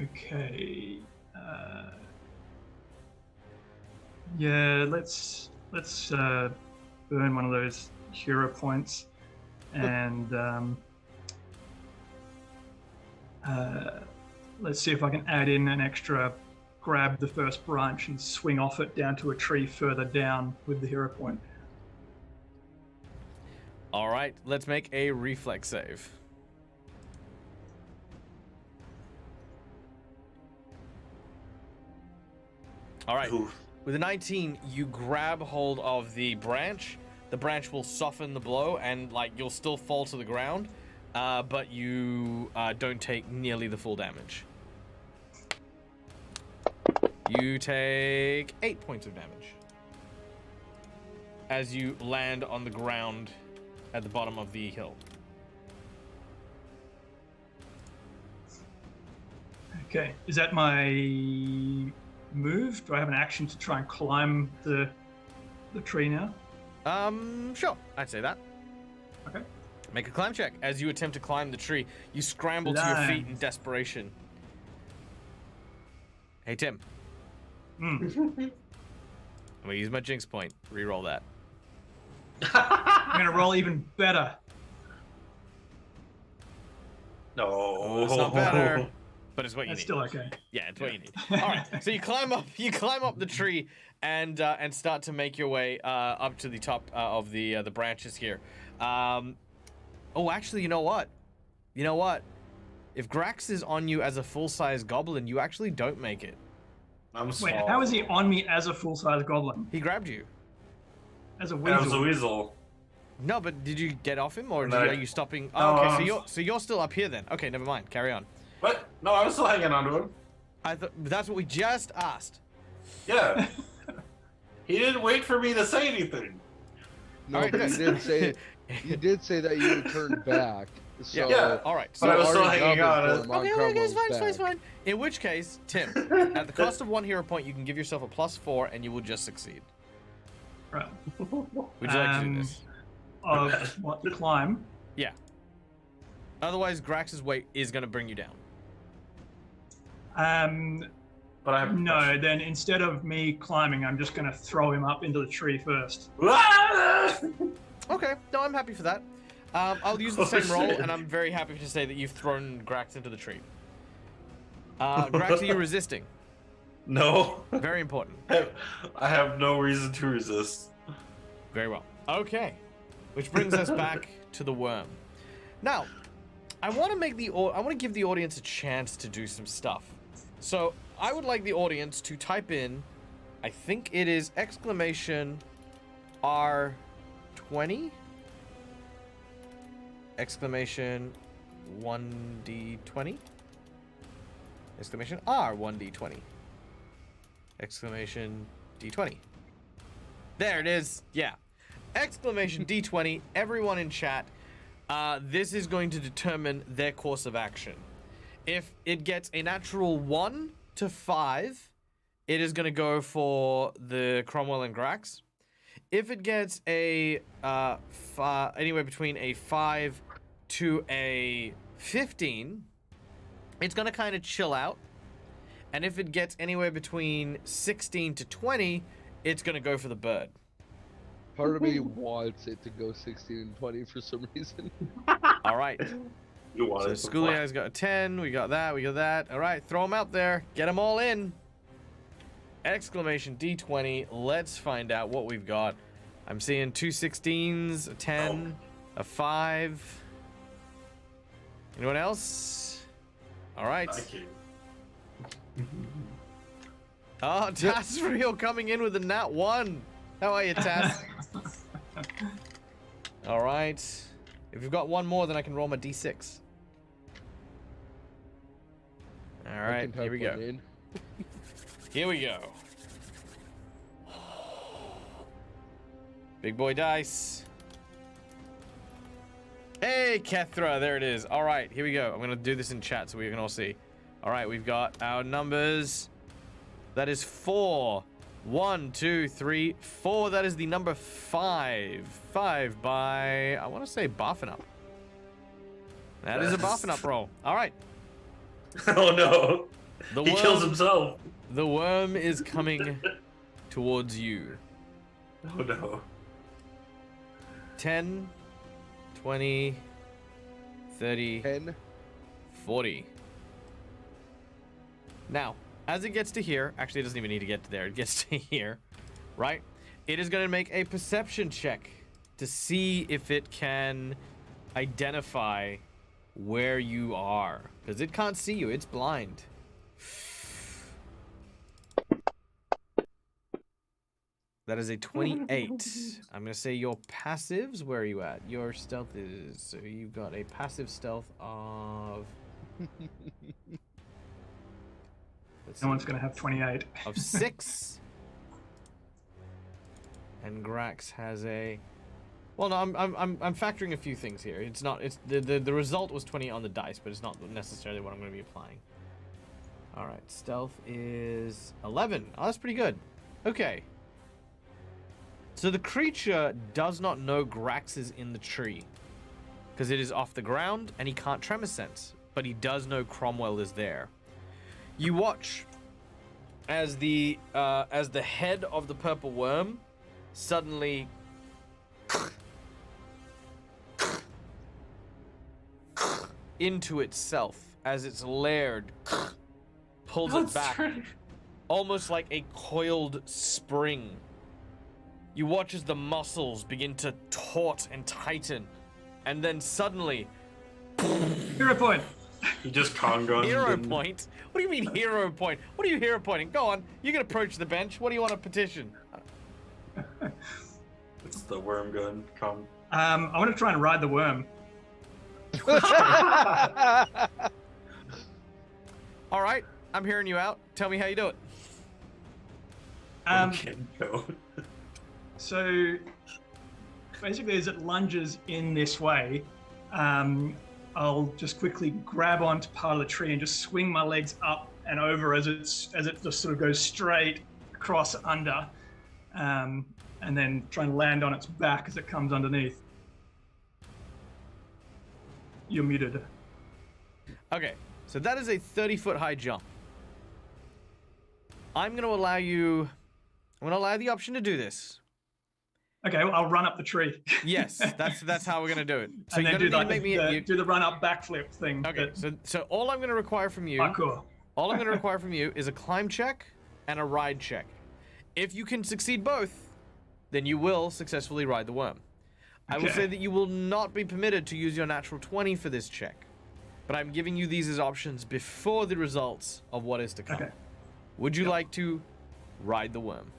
Okay. Yeah, let's burn one of those hero points, and let's see if I can add in an extra. Grab the first branch and swing off it down to a tree further down with the hero point. All right, let's make a reflex save. All right, Ooh. with a 19, you grab hold of the branch. The branch will soften the blow, and you'll still fall to the ground, but you don't take nearly the full damage. You take 8 points of damage as you land on the ground at the bottom of the hill. Okay. Is that my move? Do I have an action to try and climb the tree now? Sure. I'd say that. Okay. Make a climb check. As you attempt to climb the tree, you scramble to your feet in desperation. Hey, Tim. Hmm. I'm gonna use my jinx point. Reroll that. I'm gonna roll even better. No, Oh, it's not better, but it's what you That's need. still okay. Yeah, it's what you need. All right, so you climb up. You climb up the tree and start to make your way up to the top of the branches here. Oh, actually, you know what? You know what? If Grax is on you as a full-size goblin, you actually don't make it. I'm small. Wait, how is he on me as a full-size goblin? He grabbed you. As a I weasel? was a weasel. No, but did you get off him, or No. are you stopping? No, Oh, okay, so you're still up here then. Okay, never mind. Carry on. What? No, I was still hanging on to him. I thought that's what we just asked. Yeah. He didn't wait for me to say anything. No, Alright, but good. you did say that you returned back. So Yeah. All right. But I was still our hanging goblin on. form Okay, okay, Cromwell's it's fine, it's fine, it's back. fine. In which case, Tim, at the cost of 1 hero point, you can give yourself a +4, and you will just succeed. Right. Would you like to do this? Of what, the climb? Yeah. Otherwise, Grax's weight is going to bring you down. But I have No, then instead of me climbing, I'm just going to throw him up into the tree first. Ah! Okay, no, I'm happy for that. I'll use the Oh, same roll, shit. and I'm very happy to say that you've thrown Grax into the tree. Grax, are you resisting? No. Very important. I have no reason to resist. Very well. Okay, which brings us back to the worm. Now, I want to give the audience a chance to do some stuff. So I would like the audience to type in, I think it is exclamation R20, exclamation 1d20, exclamation R1d20, exclamation d20. There it is. Yeah. Exclamation D20, everyone in chat. This is going to determine their course of action. If it gets a natural 1 to 5, it is going to go for the Cromwell and Grax. If it gets a anywhere between a 5 to a 15, it's going to kind of chill out. And if it gets anywhere between 16 to 20, it's going to go for the bird. Part of me wants it to go 16 and 20 for some reason. All right. You want So it. Schoolia's got a 10. We got that. We got that. All right. Throw them out there. Get them all in. Exclamation D20. Let's find out what we've got. I'm seeing 2 16s, a 10, a 5. Anyone else? All right. Thank you. Oh, Tasriel coming in with a nat 1. How are you, Tas? All right. If you've got one more, then I can roll my D6. All right, here we go. Here we go. Big boy dice. Hey, Kethra, there it is. All right, here we go. I'm gonna do this in chat so we can all see. All right, we've got our numbers. That is 4. 1, 2, 3, 4. That is the number 5. 5 by, I want to say, Barfing Up. That is a Barfing Up roll. All right. Oh no. The He kills himself. The worm is coming towards you. Oh no. 10, 20, 30, 10. 40. Now, as it gets to here, actually it doesn't even need to get to there, it gets to here, right? It is going to make a perception check to see if it can identify where you are. Because it can't see you, it's blind. That is a 28. I'm going to say your passives, where are you at? Your stealth is, so you've got a passive stealth of... No one's going to have 28. Of 6. And Grax has a Well, no, I'm factoring a few things here. It's not. It's the result was 20 on the dice, but it's not necessarily what I'm going to be applying. All right, stealth is 11. Oh, that's pretty good. Okay. So the creature does not know Grax is in the tree because it is off the ground and he can't tremor sense, but he does know Cromwell is there. You watch as the head of the purple worm suddenly into itself as its laird pulls it back, almost like a coiled spring. You watch as the muscles begin to taut and tighten, and then suddenly, Hero point. He just Congo. hero point? What do you mean hero point? What are you hero pointing? Go on, you can approach the bench. What do you want to petition? It's the worm gun. Come. I want to try and ride the worm. All right, I'm hearing you out. Tell me how you do it. Okay, go. So basically, as it lunges in this way, I'll just quickly grab onto part of the tree and just swing my legs up and over as it just sort of goes straight across under, and then try and land on its back as it comes underneath. You're muted. Okay, so that is a 30-foot high jump. I'm going to allow you the option to do this. Okay, well, I'll run up the tree. Yes, that's how we're gonna do it. So And you're then gonna need to make me do the run up backflip thing. Okay, so all I'm gonna require from you, Parkour. all I'm gonna require from you is a climb check and a ride check. If you can succeed both, then you will successfully ride the worm. I will say that you will not be permitted to use your natural 20 for this check, but I'm giving you these as options before the results of what is to come. Okay. Would you like to ride the worm?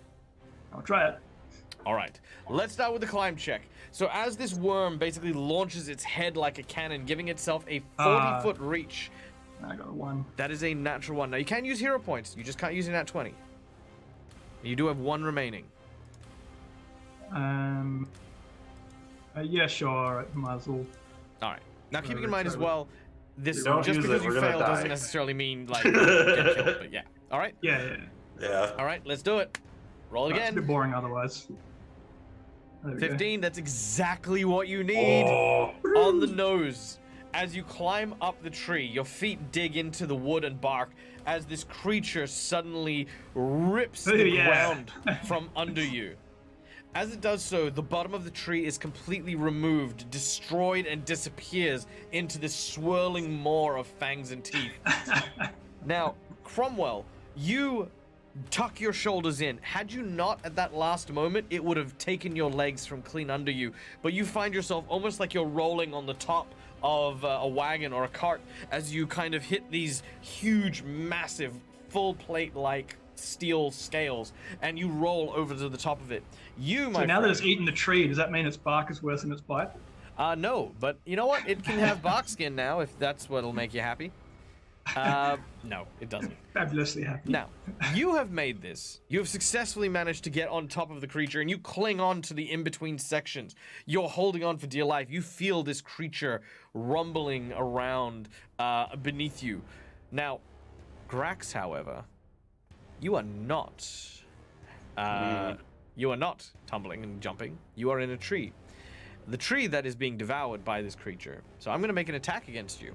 I'll try it. All right, let's start with the climb check. So as this worm basically launches its head like a cannon, giving itself a 40-foot reach. I got a 1. That is a natural 1. Now, you can use hero points. You just can't use a nat 20. You do have 1 remaining. Yeah, sure. Might as well. All right. Now, keeping in mind as well, this Don't just use because it, you we're gonna fail die. doesn't necessarily mean, like, get killed, but yeah. All right? Yeah. Yeah. All right, let's do it. Roll It's a again. bit boring otherwise. There we go. 15, that's exactly what you need. Oh. On the nose. As you climb up the tree, your feet dig into the wood and bark as this creature suddenly rips the ground from under you. As it does so, the bottom of the tree is completely removed, destroyed, and disappears into this swirling maw of fangs and teeth. Now, Cromwell, you tuck your shoulders in. Had you not at that last moment, it would have taken your legs from clean under you. But you find yourself almost like you're rolling on the top of a wagon or a cart as you kind of hit these huge, massive, full plate-like steel scales, and you roll over to the top of it. You, my So now friend, that it's eaten the tree, does that mean its bark is worse than its bite? no, but you know what? It can have bark skin now, if that's what'll make you happy. No, it doesn't. Fabulously happy. Now, you have made this. You have successfully managed to get on top of the creature, and you cling on to the in-between sections. You're holding on for dear life. You feel this creature rumbling around beneath you. Now, Grax, however, you are not. You are not tumbling and jumping. You are in a tree. The tree that is being devoured by this creature. So I'm going to make an attack against you.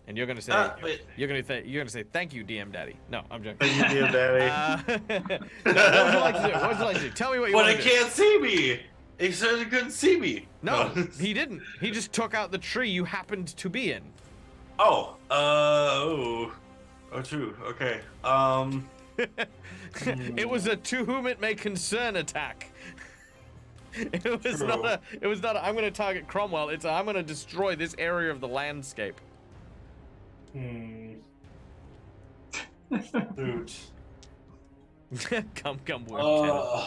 And you're gonna say, you're gonna say, thank you, DM Daddy. No, I'm joking. Thank you, DM Daddy. No, what would you like to do? What would you like to do? Tell me what you But want it to do. can't see me. He said he couldn't see me. No, he didn't. He just took out the tree you happened to be in. Oh, true. Okay. It was a to whom it may concern attack. It was True. not a. It was not. I'm gonna target Cromwell. It's. I'm gonna destroy this area of the landscape. Dude. come, worm.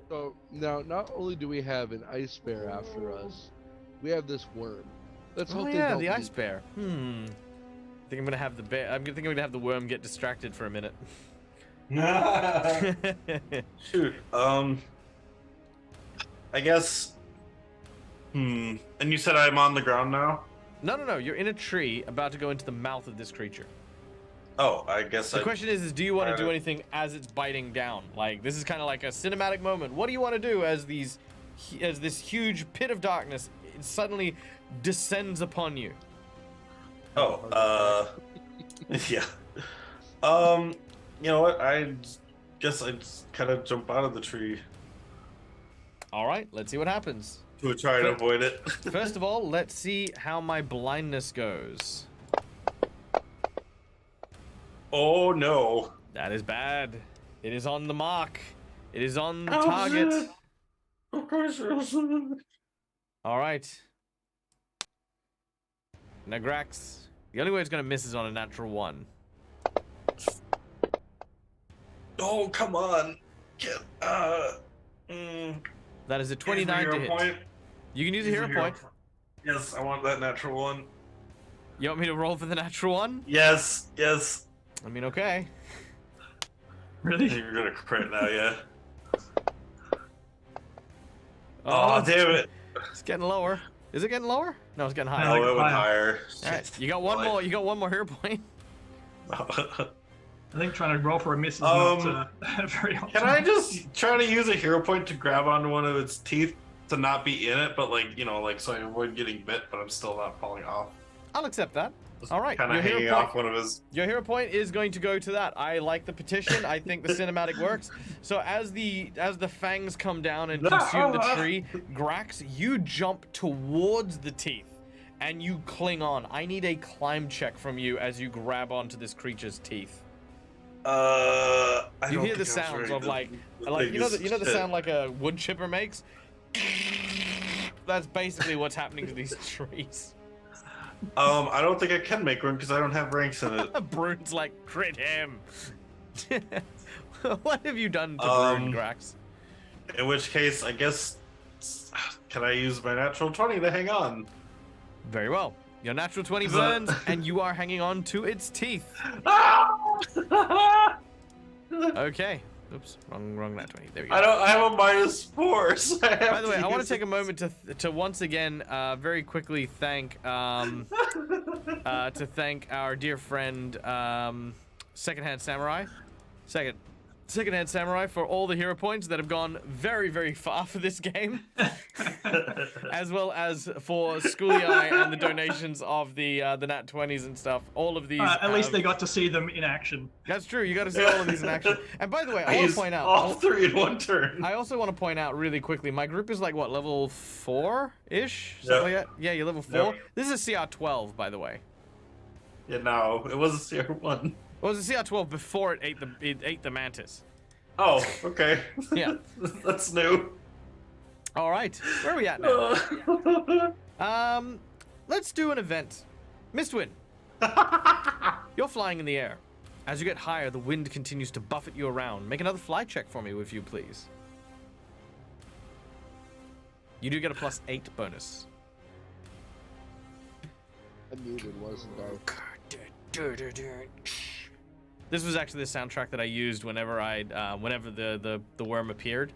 So now, not only do we have an ice bear after us, we have this worm. Let's Oh hope they yeah, don't the leave. ice bear. I think I'm gonna have the bear. I'm gonna have the worm get distracted for a minute. Shoot. I I guess. And you said I'm on the ground now? No. You're in a tree about to go into the mouth of this creature. Oh, I guess The question is do you want to do anything as it's biting down? Like, this is kind of like a cinematic moment. What do you want to do as this huge pit of darkness suddenly descends upon you? Oh, yeah. You know what? I guess I'd kind of jump out of the tree All right, let's see what happens. to try to avoid it. First of all, let's see how my blindness goes. Oh no. That is bad. It is on the mark. It is on the Oh, target. shit. Of course. All right. Now, Grax, the only way it's going to miss is on a natural 1. Oh, come on. Get, That is a 29 to hit. Point. You can use a hero point. Yes, I want that natural 1. You want me to roll for the natural 1? Yes. I mean, okay. Really? You're gonna crit now, yeah. Oh, Oh, damn it. It's getting lower. Is it getting lower? No, it's getting higher. No, like it went higher. higher. All right, you got one more. You got one more hero point. I think trying to roll for a miss is not very optimal. Can I just try to use a hero point to grab onto one of its teeth to not be in it, but like, you know, like so I avoid getting bit, but I'm still not falling off? I'll accept that. All right, Kind of hanging off one of his. Your hero point is going to go to that. I like the petition. I think the cinematic works. So as the fangs come down and consume the tree, Grax, you jump towards the teeth and you cling on. I need a climb check from you as you grab onto this creature's teeth. You hear the sounds of like you know the sound like a wood chipper makes. That's basically what's happening to these trees. I don't think I can make one because I don't have ranks in it. Brune's like, crit him. What have you done to Brune, Grax? In which case, I guess, can I use my natural 20 to hang on? Very well. Your natural 20 burns, and you are hanging on to its teeth. Okay. Oops, wrong nat 20. There we go. I have a -4, so I have By the way, I want to use take a moment to once again very quickly thank thank our dear friend Secondhand Samurai for all the hero points that have gone very, very far for this game, as well as for Schooly Eye and the donations of the nat 20s and stuff. All of these. At least they got to see them in action. That's true. You got to see all of these in action. And by the way, I want to used point out all 3 in one turn. I also want to point out really quickly, my group is like, what, level 4-ish? Something like that? Yeah, you're level 4. Yep. This is a CR12, by the way. Yeah, no, it was a CR1. Well, it was a CR12 before it ate the mantis. Oh, okay. Yeah. That's new. All right. Where are we at now? Let's do an event. Mistwin, you're flying in the air. As you get higher, the wind continues to buffet you around. Make another fly check for me, if you please. You do get a +8 bonus. I muted, wasn't I? This was actually the soundtrack that I used whenever whenever the worm appeared.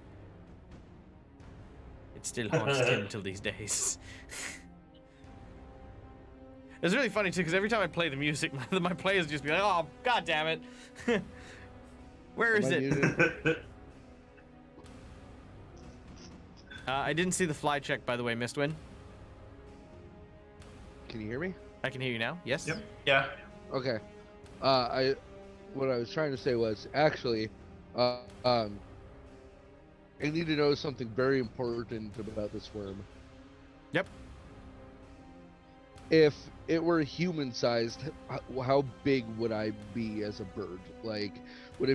It still haunts him till these days. It's really funny too, because every time I play the music, my players just be like, "Oh, god damn it, where is it?" I didn't see the fly check, by the way, Mistwin. Can you hear me? I can hear you now. Yes. Yep. Yeah. Okay. What I was trying to say was actually, I need to know something very important about this worm. Yep. If it were human-sized, how big would I be as a bird? Like, would I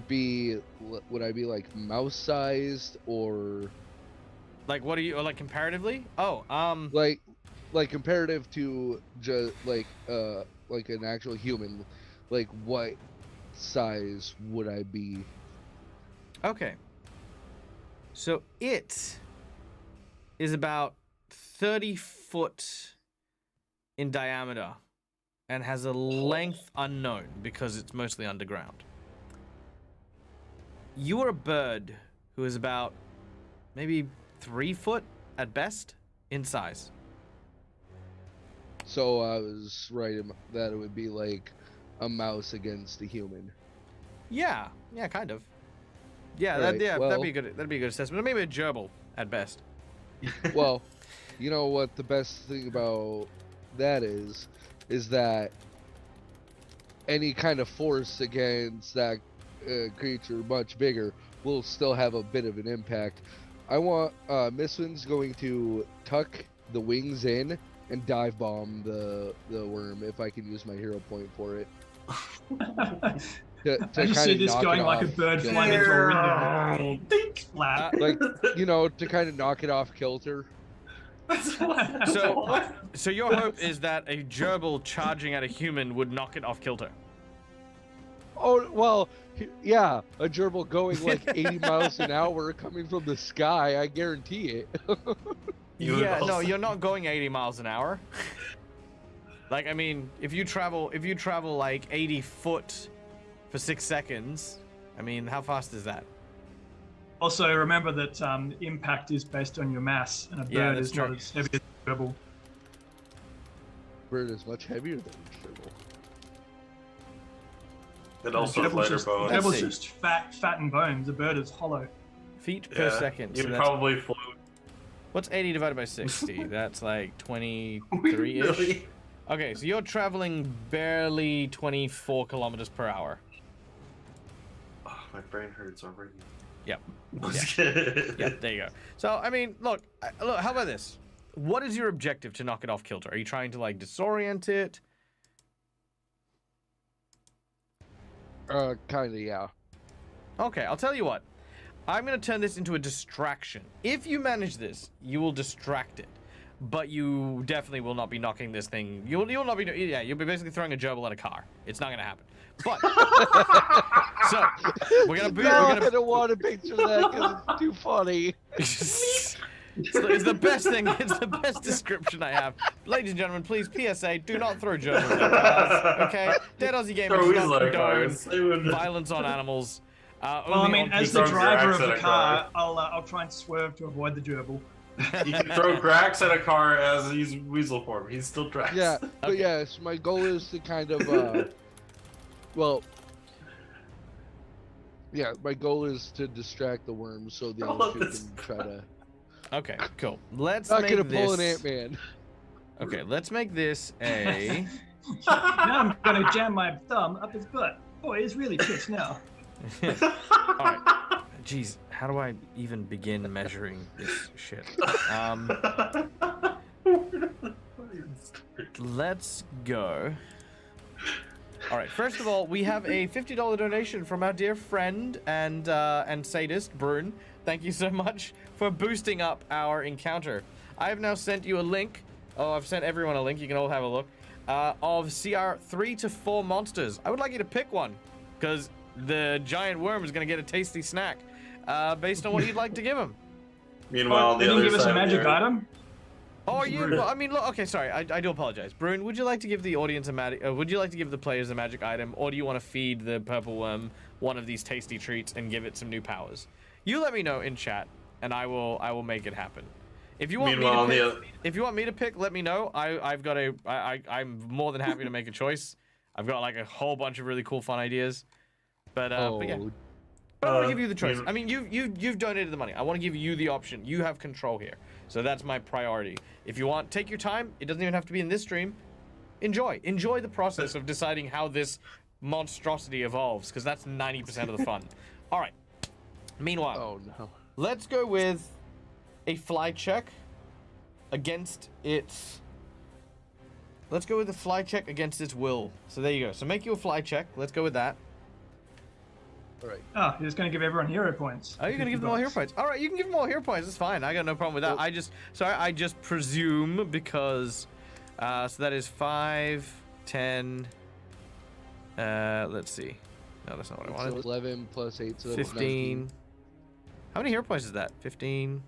be like mouse-sized or? Like, what are you like comparatively? Oh, like comparative to just like an actual human, like what size would I be? Okay. So it is about 30 foot in diameter and has a length unknown because it's mostly underground. You are a bird who is about maybe 3 foot at best in size. So I was right that it would be like a mouse against a human. Yeah, kind of. Yeah, Right, that'd well- be good. That'd be a good assessment. Or maybe a gerbil at best. Well, you know what the best thing about that is that any kind of force against that creature much bigger will still have a bit of an impact. I want Mistwind's going to tuck the wings in and dive bomb the worm if I can use my hero point for it. To I just see kinda this knock going it like a off bird kilter. flying into a window. Dink, slap. Like, you know, to kind of knock it off kilter. So your hope is that a gerbil charging at a human would knock it off kilter. Oh, well, yeah, a gerbil going like 80 miles an hour coming from the sky, I guarantee it. Yeah, no, you're not going 80 miles an hour. Like, I mean, if you travel like 80 foot for 6 seconds, I mean, how fast is that? Also, remember that impact is based on your mass, and a Yeah, bird that's is not true. as heavy as a gerbil. Bird is much heavier than a gerbil. It also has Gerbil's lighter just, bones. Let's gerbil's see. just fat and bones. A bird is hollow. Feet per second. So You'd that's, probably float. what's 80 divided by 60? That's like 23-ish. Really? Okay, so you're traveling barely 24 kilometers per hour. Oh, my brain hurts already. Yep. Yeah. Yeah, there you go. So, I mean, look, how about this? What is your objective to knock it off kilter? Are you trying to, like, disorient it? Kinda, yeah. Okay, I'll tell you what. I'm going to turn this into a distraction. If you manage this, you will distract it. But you definitely will not be knocking this thing. You'll not be, yeah, you'll be basically throwing a gerbil at a car. It's not going to happen. But, so, we're going to I don't want to picture that because it's too funny. it's the best thing. It's the best description I have. Ladies and gentlemen, please, PSA, do not throw gerbils at cars, okay? Dead Aussie Gaming Throw does not weasel at condone cars. They would- violence on animals. Well, I Only mean, on as the people. throw driver grax of at the a car, I'll try and swerve to avoid the gerbil. You can throw Grax at a car as he's weasel form. He's still Drax. Yeah, but Okay. yes, my goal is to kind of, well, yeah, my goal is to distract the worms so the Oh, other two that's can try to. Okay, cool. Let's Not make gonna this. pull an Ant-Man. Okay, let's make this a. Now I'm gonna jam my thumb up his butt. Boy, he's really pissed now. All right. Jeez, how do I even begin measuring this shit? Let's go. All right. First of all, we have a $50 donation from our dear friend and sadist Brune. Thank you so much for boosting up our encounter. I have now sent you a link. Oh, I've sent everyone a link. You can all have a look. Of CR 3 to 4 monsters. I would like you to pick one, because the giant worm is going to get a tasty snack based on what you'd like to give him. Meanwhile, on the Can you other give us side a of the magic earth- item? Oh, you? Rude. Well, I mean, look. Okay, sorry. I do apologize, Brune. Would you like to give the audience a magic? Would you like to give the players a magic item, or do you want to feed the purple worm one of these tasty treats and give it some new powers? You let me know in chat, and I will make it happen. If you want Meanwhile, on me the to other- pick, if you want me to pick, let me know. I'm more than happy to make a choice. I've got like a whole bunch of really cool, fun ideas. But yeah. Oh, But I want to give you the choice. mean- I mean, you've donated the money. I want to give you the option. You have control here. So that's my priority. If you want, take your time. It doesn't even have to be in this stream. Enjoy the process of deciding how this monstrosity evolves, because that's 90% of the fun. All right. Meanwhile, oh no. let's go with a fly check against its. Let's go with a fly check against its will. So there you go. So make you a fly check. Let's go with that. All right. Oh, you're just gonna give everyone hero points. Oh, you're gonna give them all hero points. All right, you can give them all hero points. It's fine. I got no problem with that. Well- I just presume because, so that is 5, 10. Let's see. No, that's not what I So wanted. 11 plus 8, so that's 15. How many hero points is that? 15,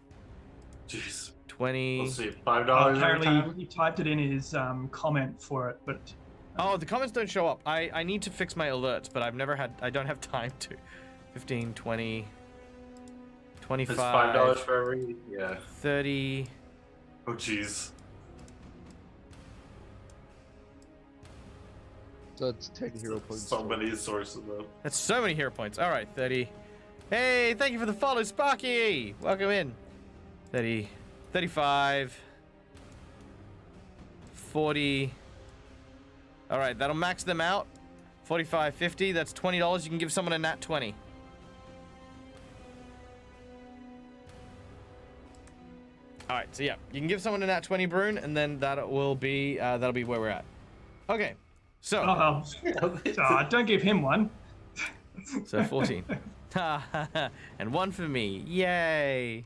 Jeez. 20. Let's see. $5 every Apparently, time. he typed it in his comment for it, but Oh, the comments don't show up. I need to fix my alerts, but I don't have time to. 15, 20, 25. It's $5 for every. Yeah. 30. Oh jeez. So it's 10 hero points. So many sources though. That's so many hero points. All right, 30. Hey, thank you for the follow, Sparky. Welcome in. 30, 35, 40. All right, that'll max them out. 45, 50. That's $20. You can give someone a nat 20. All right, so yeah, you can give someone a nat 20, Brune, and then that'll be where we're at. Okay, so. Don't give him one. So 14. And one for me. Yay.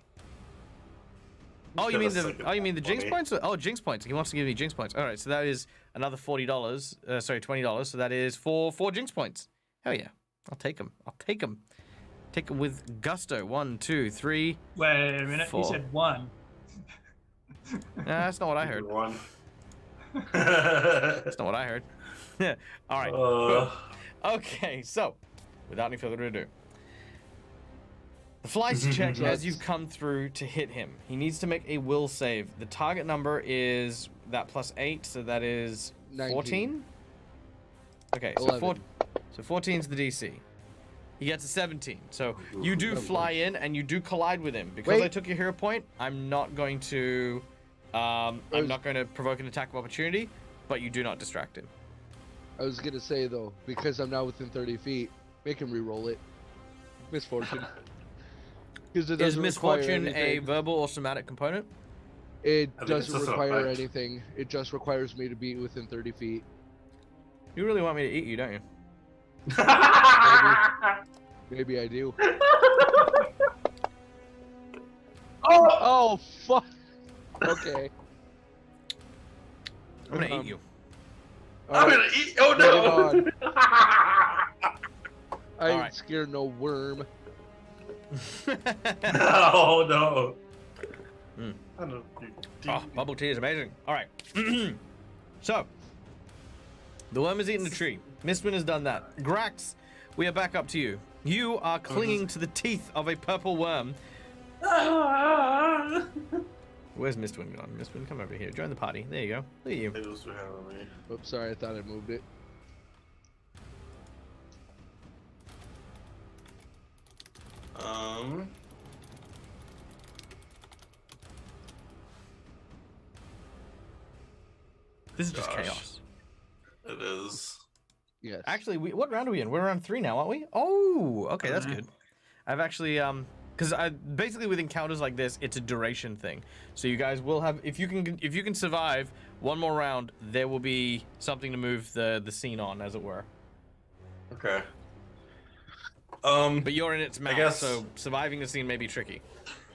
Oh, you mean the Jinx points? Oh, Jinx points. He wants to give me Jinx points. All right, so that is another $40. Sorry, $20. So that is four Jinx points. Hell yeah. I'll take them. Take them with gusto. 1, 2, 3. Wait a minute. 4. You said one. Nah, that's not what I heard. One. That's not what I heard. All right. Cool. Okay, so without any further ado, the flies check as you've come through to hit him. He needs to make a will save. The target number is that +8, so that is 14. Okay, so 14 is the DC. He gets a 17. So you do fly in and you do collide with him. Because I took your hero point, I'm not going to provoke an attack of opportunity, but you do not distract him. I was gonna say though, because I'm now within 30 feet, make him re-roll it. Misfortune. Is misfortune a verbal or somatic component? It doesn't require anything. It just requires me to be within 30 feet. You really want me to eat you, don't you? Maybe I do. Oh! Oh, fuck! Okay. I'm gonna eat you. I'm gonna eat. Oh no! I ain't scared no worm. Oh no! Oh, bubble tea is amazing. All right. So, the worm has eaten the tree. Mistwin has done that. Grax, we are back up to you. You are clinging to the teeth of a purple worm. Where's Mistwin gone? Mistwin, come over here. Join the party. There you go. Look at you. Oops, sorry, I thought I moved it. This is just chaos. It is. Yes. Actually, what round are we in? We're around 3 now, aren't we? Oh, okay, that's good. I've actually, because basically with encounters like this, it's a duration thing. So you guys will have, if you can survive one more round, there will be something to move the scene on, as it were. Okay. But you're in its mouth, I guess... so surviving the scene may be tricky.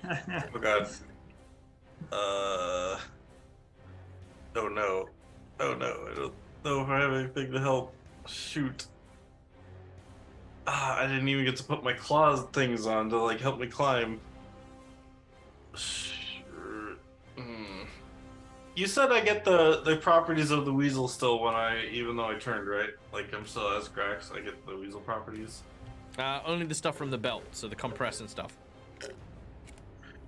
Oh god. Oh no. Oh no, I don't know if I have anything to help. Shoot. I didn't even get to put my claws things on to like help me climb. Sure. You said I get the properties of the weasel still even though I turned, right? Like I'm still as Grax, I get the weasel properties. Only the stuff from the belt, so the compress and stuff.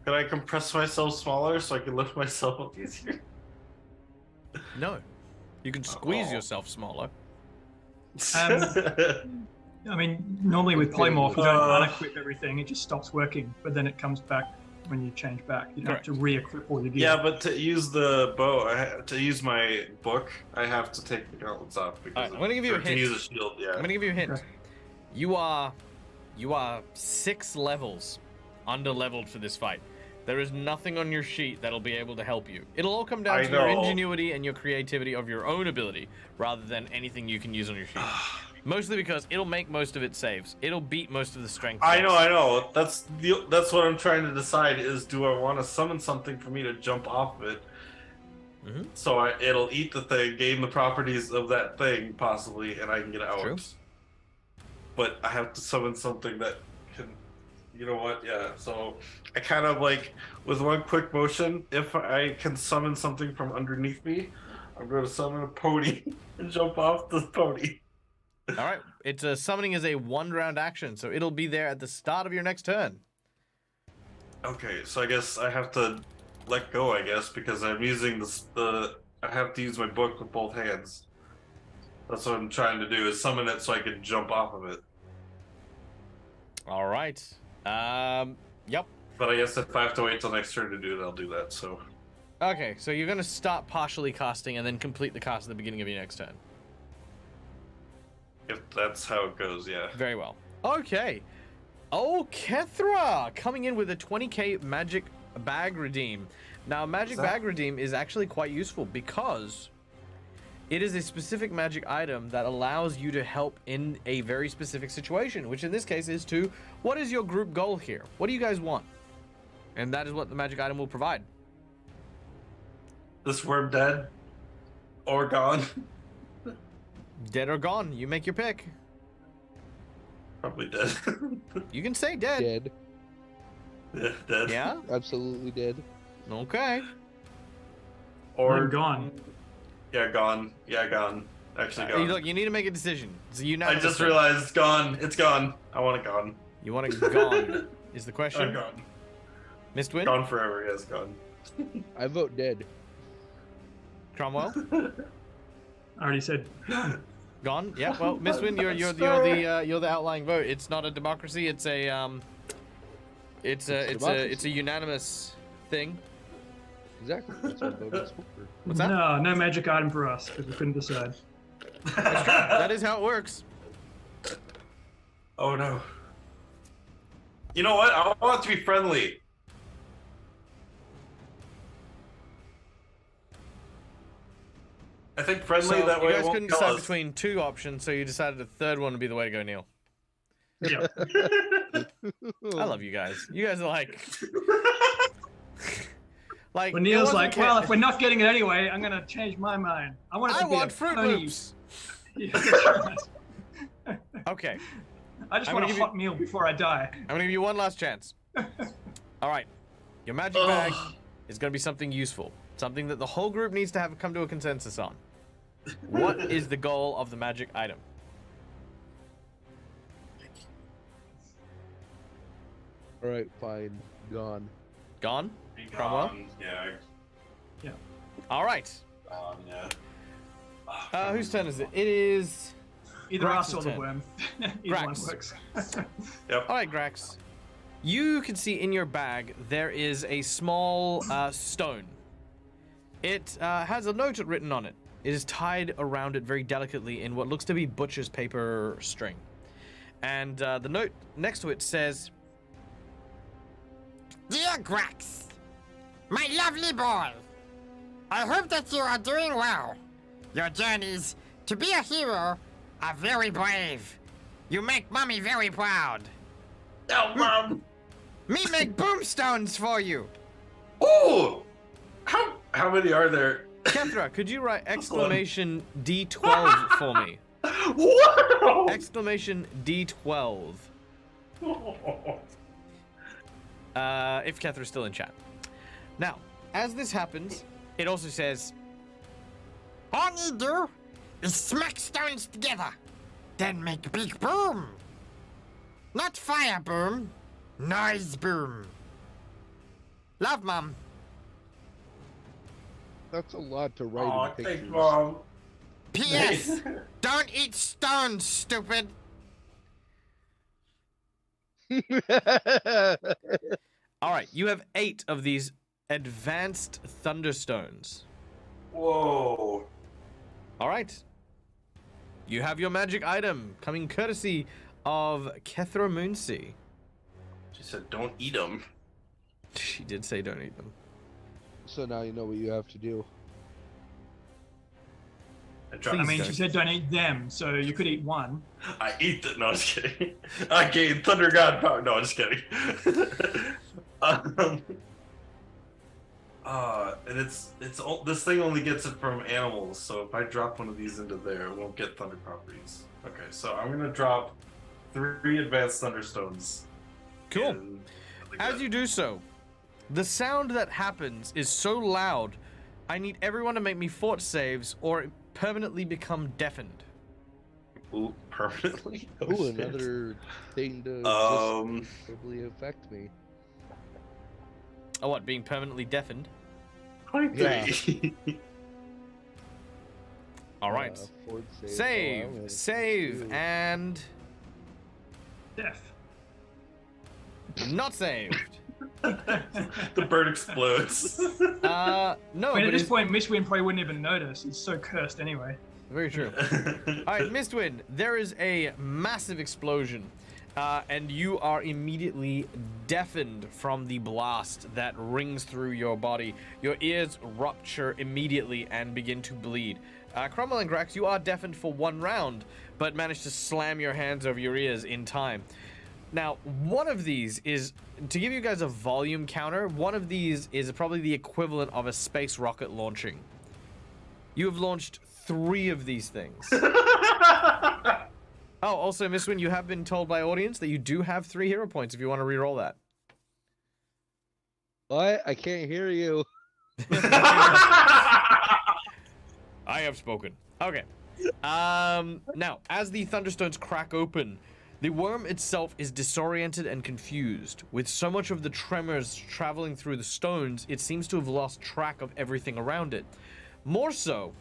Can I compress myself smaller so I can lift myself up easier? No. You can squeeze yourself smaller. I mean, normally with polymorph, you don't unequip everything. It just stops working, but then it comes back when you change back. You don't have to re-equip all your gear. Yeah, but to use the bow, to use my book, I have to take the gauntlets off. Because I'm going to give you a hint. To use a shield, yeah. I'm going to give you a hint. Okay. You are 6 levels under-leveled for this fight. There is nothing on your sheet that'll be able to help you. It'll all come down to your ingenuity and your creativity of your own ability, rather than anything you can use on your sheet. Mostly because it'll make most of its saves. It'll beat most of the strength. I know. That's what I'm trying to decide is, do I want to summon something for me to jump off of it? So it'll eat the thing, gain the properties of that thing, possibly, and I can get out. True. But I have to summon something that can... You know what? Yeah, so I kind of like, with one quick motion, if I can summon something from underneath me, I'm going to summon a pony and jump off the pony. All right. It's summoning is a 1-round action, so it'll be there at the start of your next turn. Okay, so I guess I have to let go, I guess, because I'm using I have to use my book with both hands. That's what I'm trying to do, is summon it so I can jump off of it. All right. Yep. But I guess if I have to wait till next turn to do it, I'll do that, so... Okay, so you're going to start partially casting and then complete the cast at the beginning of your next turn. If that's how it goes, yeah. Very well. Okay. Oh, Kethra coming in with a 20k magic bag redeem. Now, magic bag redeem is actually quite useful because it is a specific magic item that allows you to help in a very specific situation, which in this case is to, what is your group goal here? What do you guys want? And that is what the magic item will provide. This worm dead? Or gone? Dead or gone, you make your pick. Probably dead. You can say dead. Dead. Yeah, dead. Yeah? Absolutely dead. Okay. Or I'm gone. Yeah, gone. Yeah, gone. Actually gone. Look, you need to make a decision. So I just realized it's gone. It's gone. I want it gone. You want it gone, is the question. I'm gone. Mistwin? Gone forever, yes, gone. I vote dead. Cromwell? I already said. Gone? Yeah. Well, Mistwin, you're the outlying vote. It's not a democracy. It's a it's a unanimous thing. Exactly. That's what vote is for. What's that? No magic item for us because we couldn't decide. That is how it works. Oh no. You know what? I want it to be friendly. I think friendly, So that way you it guys won't couldn't kill decide us. between two options, so you decided the third one would be the way to go, Neil. Yeah. I love you guys. You guys are like, like. When it Neil's wasn't like, ca- well, if we're not getting it anyway, I'm gonna change my mind. I want it to I be want a Fruit pony. Loops. Yeah, that's right. Okay, I just I'm want gonna a give hot meal before I die. I'm gonna give you one last chance. All right, your magic bag is gonna be something useful, something that the whole group needs to have come to a consensus on. What is the goal of the magic item? All right, fine. Gone. Gone? Be Cromwell? gone. Yeah, All right. gone, yeah. Whose turn is it? It is. Either us Grax's or the turn. worm. Either one Grax. works. Yep. All right, Grax. You can see in your bag there is a small stone. It has a note written on it. It is tied around it very delicately in what looks to be butcher's paper string. And the note next to it says, Dear Grax, my lovely boy, I hope that you are doing well. Your journeys to be a hero are very brave. You make Mommy very proud. Oh, Mom! Me make boomstones for you. Oh! How many are there? Kethra, could you write exclamation D12 for me? Wow! Exclamation D12. If Kethra's still in chat. Now, as this happens, it also says, All you do is smack stones together, then make big boom. Not fire boom, noise boom. Love, Mom. That's a lot to write Oh, in pictures. thanks, Mom. P.S. Don't eat stones, stupid. all right, you have 8 of these advanced thunderstones. Whoa. All right. You have your magic item coming courtesy of Kethra Moonsea. She said, don't eat them. She did say don't eat them. So now you know what you have to do. I Please mean, don't. she said don't eat them, so you could eat one. I eat them. No, just kidding. I gained Thunder God power. No, just kidding. And this thing only gets it from animals, so if I drop one of these into there, it won't get thunder properties. Okay, so I'm gonna drop 3 advanced thunderstones. Cool. in- As you do so, the sound that happens is so loud, I need everyone to make me fort saves or permanently become deafened. Ooh, permanently? Oh, Ooh, shit. another thing to Um, just probably affect me. Oh, what? Being permanently deafened? 23. All right. Ford Save, Oh, save, and Death. not saved. The bird explodes. No, I mean, but at this it's point, Mishwin probably wouldn't even notice. He's so cursed anyway. very true. All right, Mistwind, there is a massive explosion, and you are immediately deafened from the blast that rings through your body. Your ears rupture immediately and begin to bleed. Cromwell and Grax, you are deafened for 1 round, but managed to slam your hands over your ears in time. Now, one of these is, to give you guys a volume counter, one of these is probably the equivalent of a space rocket launching. You have launched 3 of these things. Oh, also, Miss Wynn, you have been told by audience that you do have 3 hero points if you want to reroll that. What? I can't hear you. I have spoken. Okay. Now, as the thunderstones crack open, the worm itself is disoriented and confused. With so much of the tremors traveling through the stones, it seems to have lost track of everything around it. More so,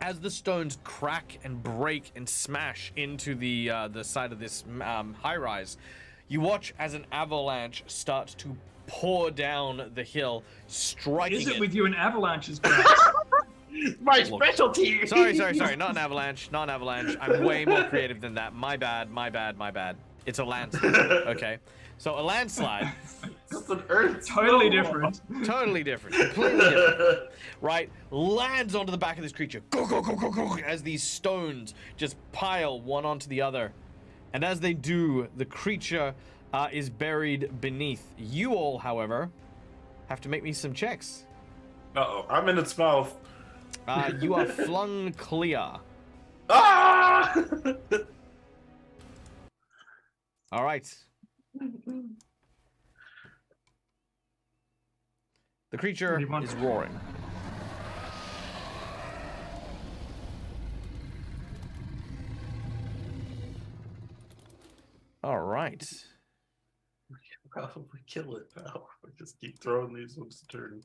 as the stones crack and break and smash into the side of this high-rise, you watch as an avalanche starts to pour down the hill, striking Is it it. with you in avalanches, Grax? My specialty. Sorry. Not an avalanche. Not an avalanche. I'm way more creative than that. My bad. It's a landslide. Okay. So a landslide. It's an earth. Totally different. Totally different. Completely different. Right? Lands onto the back of this creature. Go, go, go, go, go. As these stones just pile one onto the other. And as they do, the creature is buried beneath. You all, however, have to make me some checks. Uh-oh, I'm in its mouth. You are flung clear. Ah! All right. The creature What do you want? is roaring. All right. Probably kill it now. I just keep throwing these ones to turn.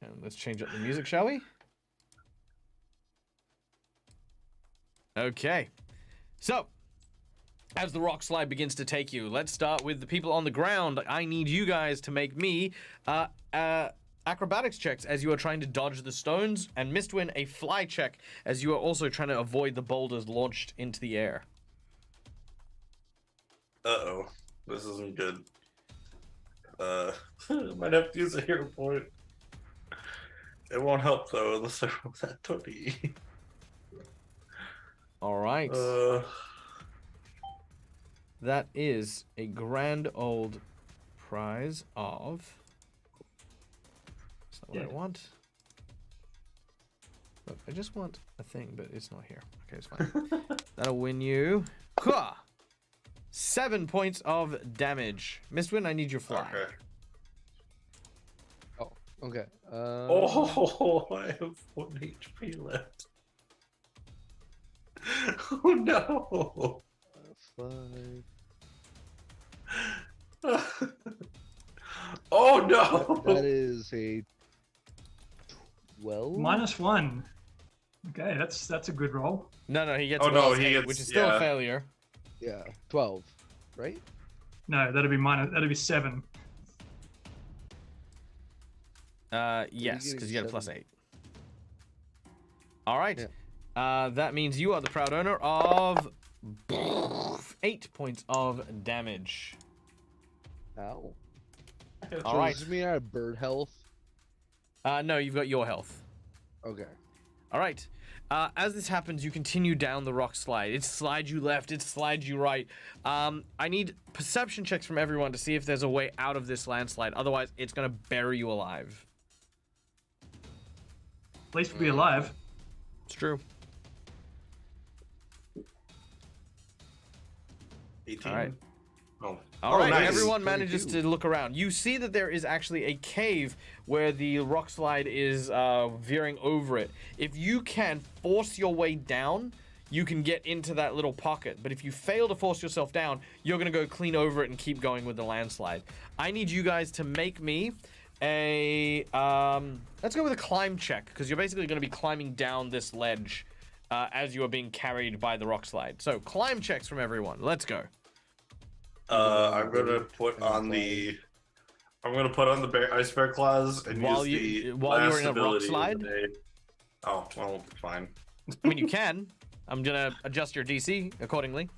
And let's change up the music, shall we? Okay. So, as the rock slide begins to take you, let's start with the people on the ground. I need you guys to make me acrobatics checks as you are trying to dodge the stones, and Mistwin a fly check as you are also trying to avoid the boulders launched into the air. Uh-oh, this isn't good. Might have to use a hero point. It won't help though unless I roll that 20. All right. That is a grand old prize of... That's not what I Yeah. want. Look, I just want a thing, but it's not here. Okay, it's fine. That'll win you 7 points of damage. Mistwin, I need your fly. Okay. Oh, okay. Oh, I have 1 HP left. Oh no! 5. Oh no! That is a 12. -1. Okay, that's a good roll. No, he gets Oh, no, plus he 8, gets- which is still yeah. a failure. Yeah, 12. Right? No, that'd be 7. Yes, getting because you get a plus 7? 8. All right. Yeah. That means you are the proud owner of 8 points of damage. Ow. All right. Does this mean I have bird health? No, you've got your health. Okay. All right. As this happens, you continue down the rock slide. It slides you left, it slides you right. I need perception checks from everyone to see if there's a way out of this landslide. Otherwise, it's going to bury you alive. At least we'll be alive. It's true. 18. All right. Oh. All right, nice. everyone manages 22. to look around. You see that there is actually a cave where the rock slide is veering over it. If you can force your way down, you can get into that little pocket. But if you fail to force yourself down, you're going to go clean over it and keep going with the landslide. I need you guys to make me a... let's go with a climb check, because you're basically going to be climbing down this ledge as you are being carried by the rock slide. So, climb checks from everyone. Let's go. I'm gonna put on the ice bear claws and While use the while you're last in a rock ability of slide? the day. Oh well, fine. I mean, you can. I'm gonna adjust your DC accordingly.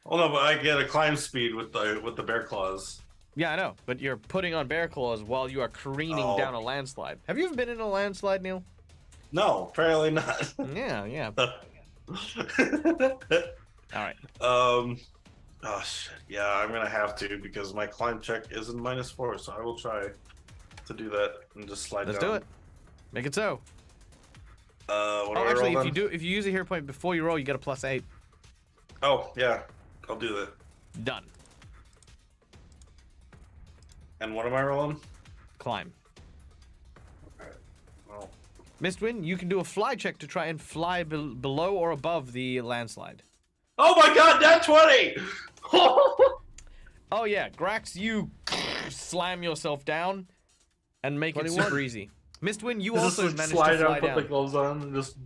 Well, no, but I get a climb speed with the bear claws. Yeah, I know, but you're putting on bear claws while you are careening down a landslide. Have you ever been in a landslide, Neil? No, apparently not. Yeah. All right. Oh shit. Yeah, I'm gonna have to because my climb check is in -4, so I will try to do that and just slide Let's down. do it. Make it so. What do I Actually, roll if you use a hero point before you roll, you get a +8. Oh yeah, I'll do that. Done. And what am I rolling? Climb. Okay. Well, Mistwin, you can do a fly check to try and fly below or above the landslide. oh my god, that 20! Oh yeah, Grax, you slam yourself down and make 21. It super easy. Mistwin, you also just managed slide to fly down, put down. the gloves on, and just.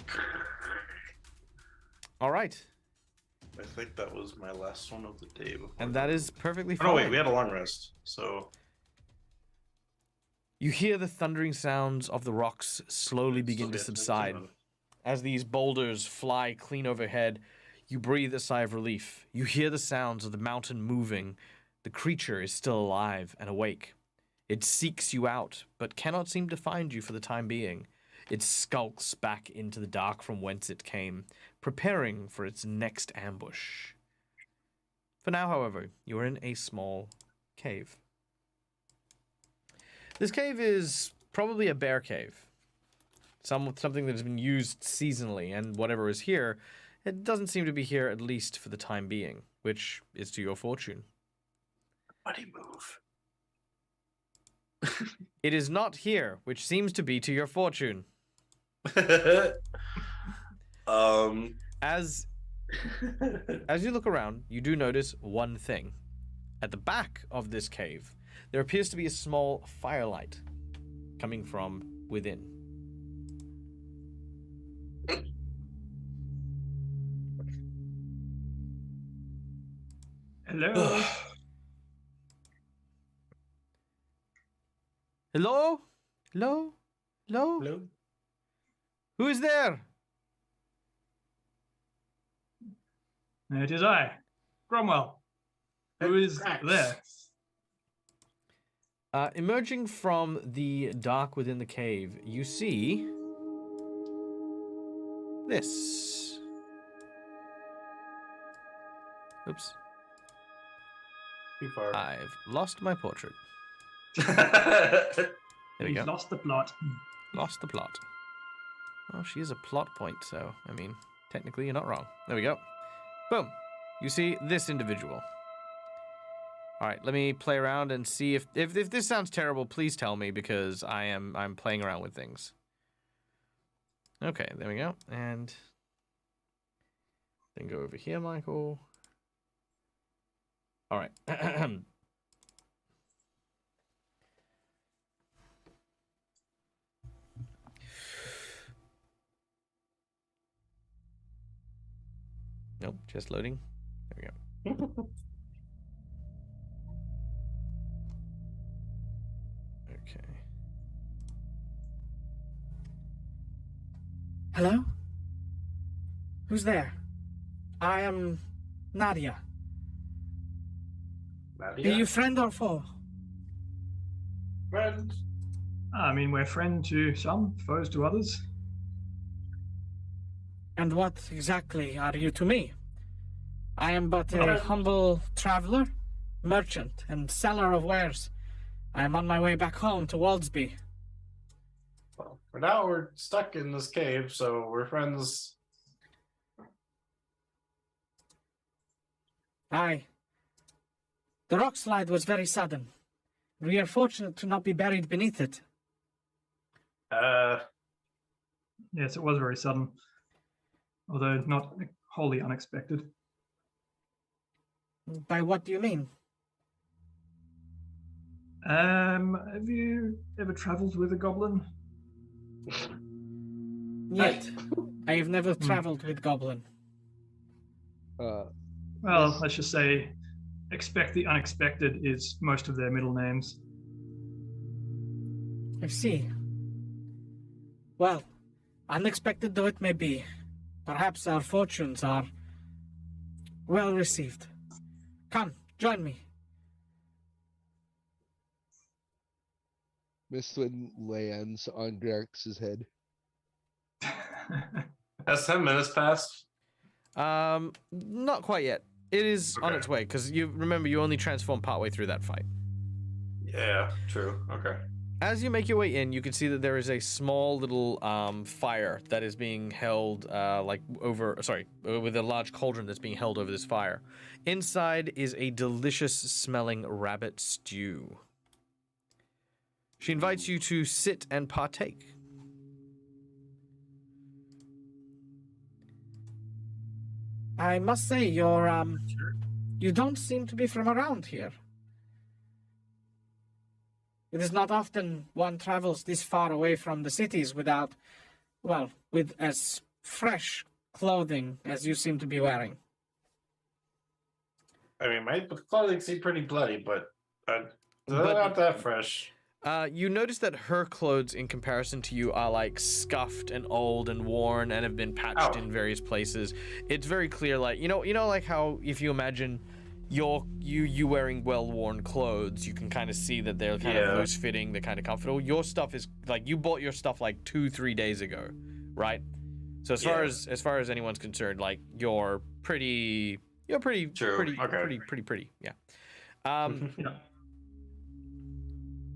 All right. I think that was my last one of the day. And that is perfectly fine. Oh no, wait, we had a long rest, so. You hear the thundering sounds of the rocks slowly begin to subside. As these boulders fly clean overhead, you breathe a sigh of relief. You hear the sounds of the mountain moving. The creature is still alive and awake. It seeks you out, but cannot seem to find you for the time being. It skulks back into the dark from whence it came, preparing for its next ambush. For now, however, you are in a small cave. This cave is probably a bear cave. Something that has been used seasonally, and whatever is here, it doesn't seem to be here at least for the time being, which is to your fortune. Buddy move. It is not here, which seems to be to your fortune. As you look around, you do notice one thing. At the back of this cave, there appears to be a small firelight coming from within. Hello. Hello? Hello? Hello? Hello? Who is there? It is I, Cromwell. Who is there? Emerging from the dark within the cave, you see this. Oops. Too far. I've lost my portrait. There we He's go. lost the plot. Lost the plot. Well, she is a plot point, so, I mean, technically you're not wrong. There we go. Boom. You see this individual. All right, let me play around and see if this sounds terrible, please tell me, because I'm playing around with things. Okay, there we go. And then go over here, Michael. All right. Nope, just loading. There we go. Okay. Hello? Who's there? I am Nadia. Nadia? Are you friend or foe? Friend? I mean, we're friend to some, foes to others. And what exactly are you to me? I am but a humble traveler, merchant, and seller of wares. I am on my way back home to Waldsby. Well, for now we're stuck in this cave, so we're friends. Aye. The rock slide was very sudden. We are fortunate to not be buried beneath it. Yes, it was very sudden. Although not wholly unexpected. By what do you mean? Have you ever travelled with a goblin? Yet, I have never traveled with goblin. Well, Yes. let's just say, expect the unexpected is most of their middle names. I see. Well, unexpected though it may be, perhaps our fortunes are well received. Come, join me. Mistwin lands on Grex's head. Has 10 minutes passed? Not quite yet. It is on Okay. its way, because you remember you only transformed partway through that fight. Yeah, true. Okay. As you make your way in, you can see that there is a small little fire that is being held, with a large cauldron that's being held over this fire. Inside is a delicious-smelling rabbit stew. She invites you to sit and partake. I must say, you don't seem to be from around here. It is not often one travels this far away from the cities without, well, with as fresh clothing as you seem to be wearing. I mean, my clothing seemed pretty bloody, but they're not that fresh. You notice that her clothes, in comparison to you, are like scuffed and old and worn and have been patched in various places. It's very clear, like you know, like how if you imagine you wearing well-worn clothes, you can kind of see that they're kind of loose-fitting, they're kind of comfortable. Your stuff is like you bought your stuff like 2-3 days ago, right? So as far as anyone's concerned, like you're pretty, True. pretty, Okay. pretty, yeah.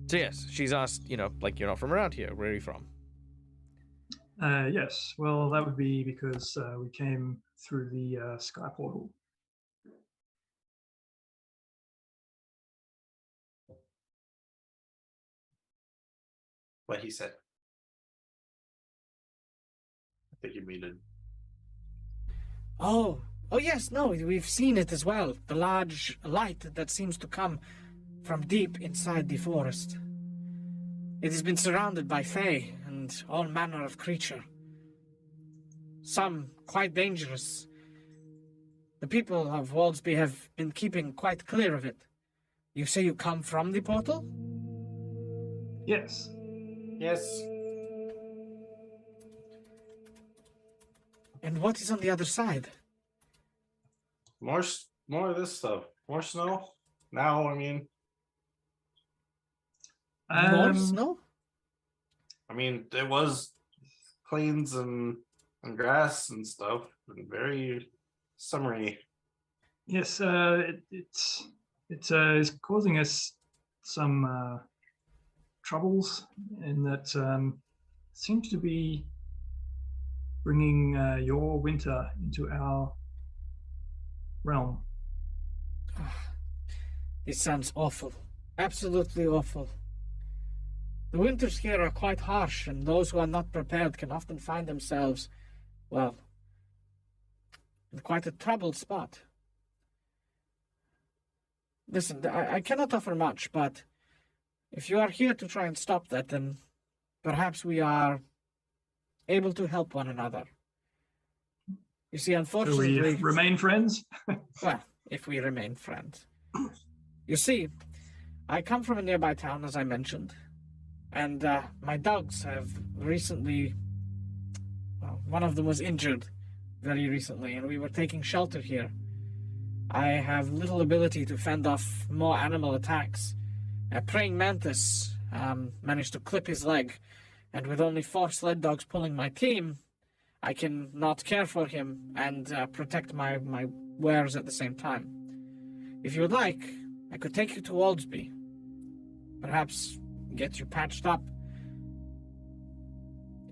So yes, she's asked, like you're not from around here. Where are you from? Yes, well, that would be because we came through the sky portal. What he said. I think you muted. Oh yes, no, we've seen it as well. The large light that seems to come from deep inside the forest. It has been surrounded by fae and all manner of creature. Some quite dangerous. The people of Waldsby have been keeping quite clear of it. You say you come from the portal? Yes. Yes. And what is on the other side? More of this stuff. More snow. Now, I mean, More snow? I mean, it was plains and grass and stuff, and very summery. Yes, it's causing us some troubles, in that seems to be bringing your winter into our realm. This sounds awful. Absolutely awful. The winters here are quite harsh, and those who are not prepared can often find themselves, well, in quite a troubled spot. Listen, I cannot offer much, but if you are here to try and stop that, then perhaps we are able to help one another. You see, Do unfortunately... we remain friends? Well, if we remain friends. You see, I come from a nearby town, as I mentioned, and my dogs have recently... Well, one of them was injured very recently, and we were taking shelter here. I have little ability to fend off more animal attacks. A praying mantis managed to clip his leg, and with only 4 sled dogs pulling my team, I can not care for him and protect my wares at the same time. If you would like, I could take you to Waldsby. Perhaps get you patched up.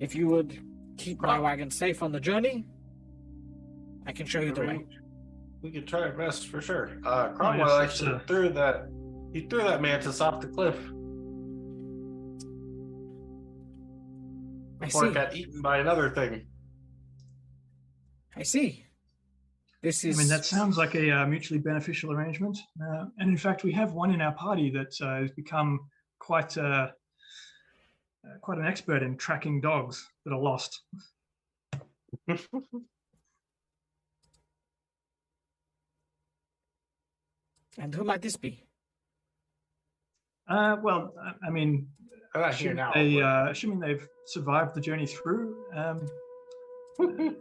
If you would keep my wagon safe on the journey, I can show you the way. We could try our best for sure. yes, Cromwell that's, actually threw that mantis off the cliff I before it see. got eaten by another thing. I see. This I is. mean, that sounds like a mutually beneficial arrangement. And in fact, we have one in our party that has become quite quite an expert in tracking dogs that are lost. And who might this be? Well, I mean, I'm not here now. assuming they've survived the journey through, we're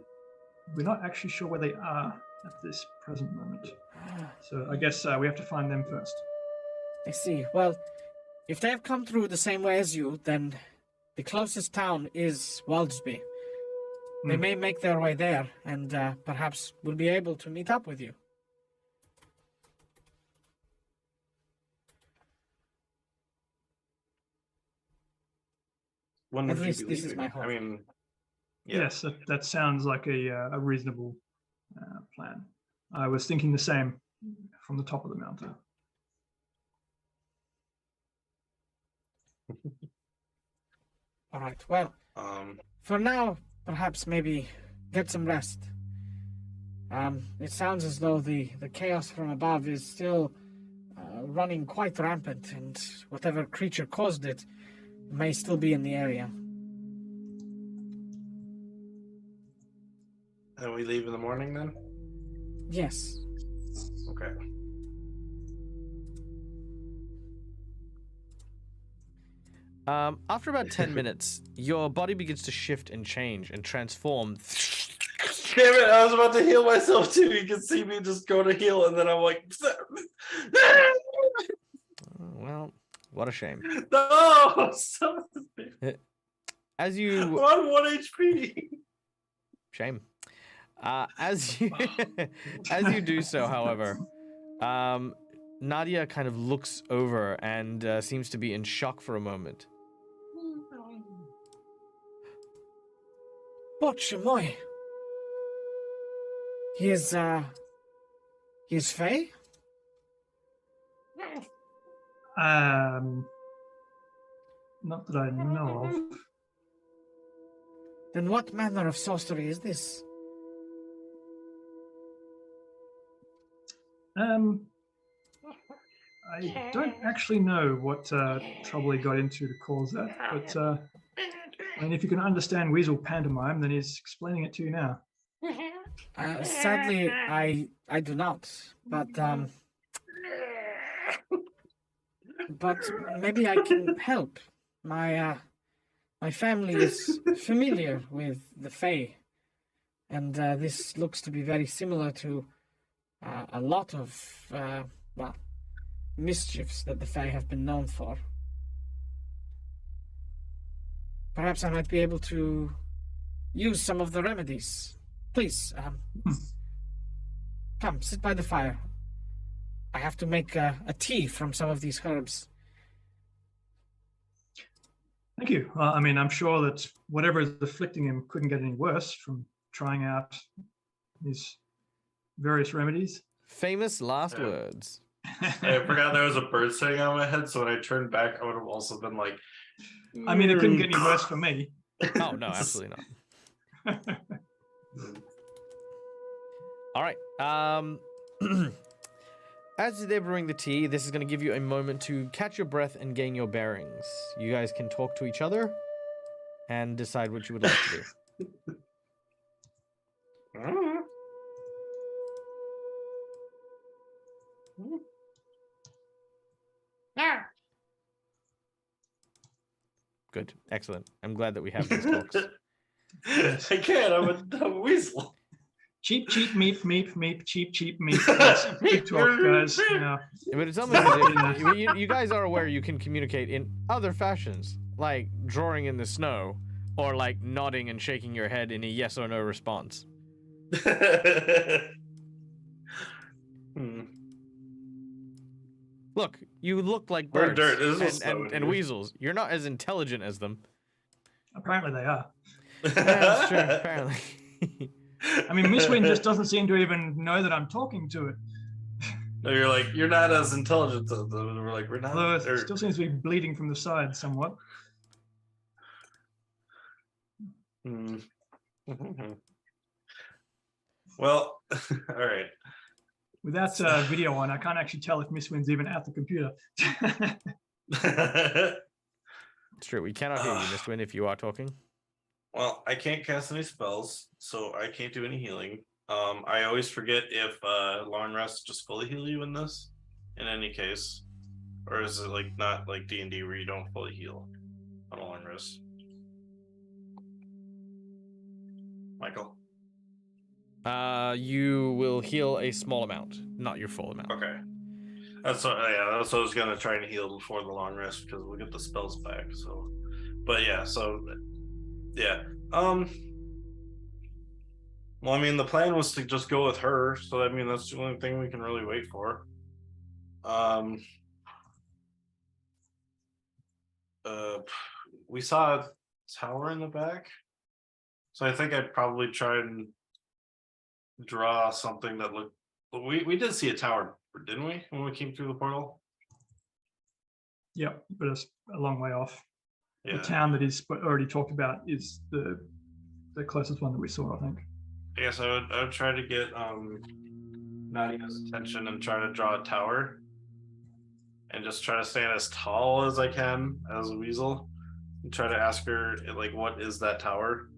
not actually sure where they are at this present moment. So I guess we have to find them first. I see. Well, if they have come through the same way as you, then the closest town is Waldsby. They may make their way there, and perhaps we'll be able to meet up with you. When At would you least be this is leaving? my hope. I mean, yeah. Yes, that sounds like a reasonable plan. I was thinking the same from the top of the mountain. All right. Well, for now, perhaps maybe get some rest. It sounds as though the chaos from above is still running quite rampant, and whatever creature caused it may still be in the area. And we leave in the morning then? Yes. Okay. After about 10 minutes, your body begins to shift and change and transform. Damn it, I was about to heal myself too. You can see me just go to heal, and then I'm like, Well, what a shame. no! Stop this. As I'm you... on 1 HP. Shame. As you as you do so, however, Nadia kind of looks over and seems to be in shock for a moment. Botcha moi. He is Fae? Not that I know of. Then what manner of sorcery is this? I don't actually know what trouble he got into to cause that, but I mean, if you can understand weasel pantomime, then he's explaining it to you now. Sadly, I do not. But maybe I can help. My family is familiar with the Fae, and this looks to be very similar to a lot of mischiefs that the Fae have been known for. Perhaps I might be able to use some of the remedies. Please, come, sit by the fire. I have to make a tea from some of these herbs. Thank you. I mean, I'm sure that whatever is afflicting him couldn't get any worse from trying out these various remedies. Famous last words. I forgot there was a bird sitting on my head, so when I turned back, I would have also been like, I mean, it couldn't get any worse for me. Oh, no, absolutely not. All right. As they're brewing the tea, this is going to give you a moment to catch your breath and gain your bearings. You guys can talk to each other and decide what you would like to do. Good. Excellent. I'm glad that we have these talks. I can't. I'm a weasel. Cheap, meep, cheap, meep. That's big talk, guys. Yeah. But it's almost as if you guys are aware you can communicate in other fashions, like drawing in the snow, or like nodding and shaking your head in a yes or no response. Look, you look like birds and weasels. You're not as intelligent as them. Apparently they are. Yeah, that's true, apparently. I mean, Miss Wynn just doesn't seem to even know that I'm talking to it. No, you're like, you're not as intelligent as them. We're like, we're not. Although it still seems to be bleeding from the side somewhat. Well, all right. Without video on, I can't actually tell if Miss Wynn's even at the computer. It's true. We cannot hear you, Mr. Wynn, if you are talking. Well, I can't cast any spells, so I can't do any healing. I always forget if long rest just fully heal you in this, in any case, or is it like not like D&D where you don't fully heal on a long rest? Michael. You will heal a small amount, not your full amount. Okay. That's what I was gonna try and heal before the long rest because we'll get the spells back. So, but yeah, Well, I mean, the plan was to just go with her, so I mean that's the only thing we can really wait for. We saw a tower in the back, so I think I'd probably try and draw something that looked. We did see a tower, didn't we, when we came through the portal? Yep, but it's a long way off. Yeah. The town that is already talked about is the closest one that we saw, I think. I guess I would try to get Nadia's attention and try to draw a tower, and just try to stand as tall as I can as a weasel, and try to ask her like, what is that tower?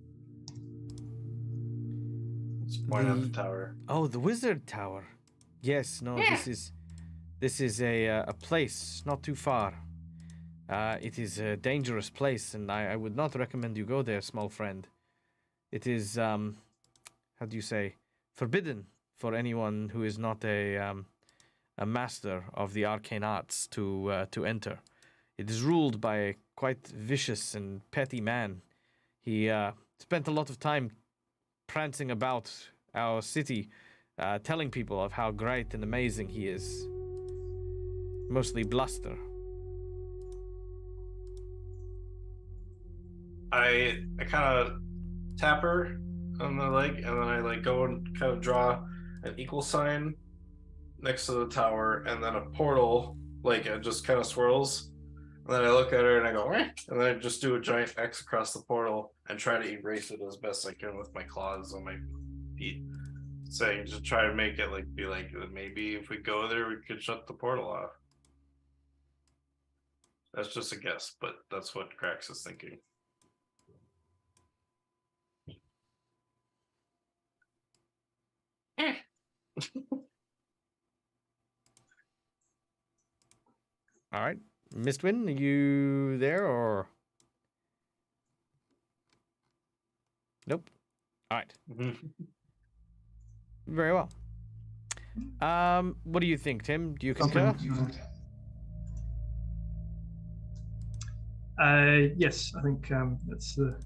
Let's point out the tower. Oh, the wizard tower. Yes, no, this is a place not too far. It is a dangerous place, and I would not recommend you go there, small friend. It is how do you say, forbidden for anyone who is not a master of the arcane arts to enter. It is ruled by a quite vicious and petty man. He spent a lot of time prancing about our city, telling people of how great and amazing he is. Mostly bluster. I kind of tap her on the leg, and then I like go and kind of draw an equal sign next to the tower, and then a portal, like it just kind of swirls. And then I look at her and I go, eh, and then I just do a giant X across the portal and try to erase it as best I can with my claws on my feet, saying to try to make it like be like maybe if we go there we could shut the portal off. That's just a guess, but that's what Krax is thinking. All right. Mistwin, are you there or? Nope. All right. Very well. What do you think, Tim? Do you concur? Yes, I think that's the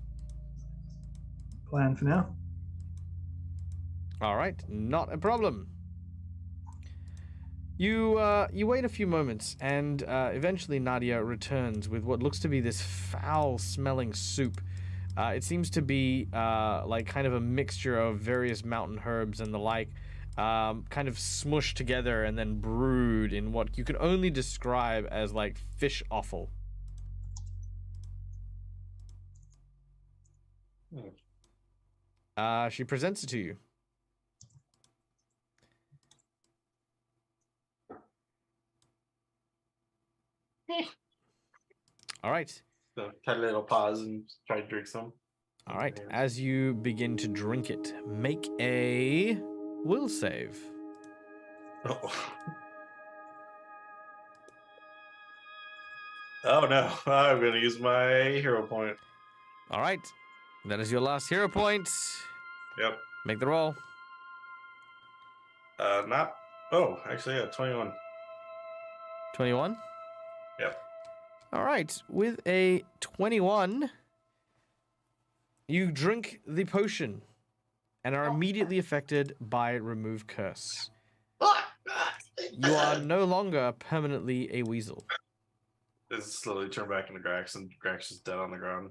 plan for now. All right, not a problem. You wait a few moments, and eventually Nadia returns with what looks to be this foul-smelling soup. It seems to be like kind of a mixture of various mountain herbs and the like, kind of smushed together and then brewed in what you can only describe as like fish offal. She presents it to you. All right. So cut a little pause and try to drink some. All right. As you begin to drink it, make a will save. Oh. Oh no! I'm gonna use my hero point. All right. That is your last hero point. Yep. Make the roll. Not. Oh, actually, yeah, 21. 21. Yep. All right. With a 21, you drink the potion and are immediately affected by remove curse. You are no longer permanently a weasel. It's slowly turned back into Grax, and Grax is dead on the ground.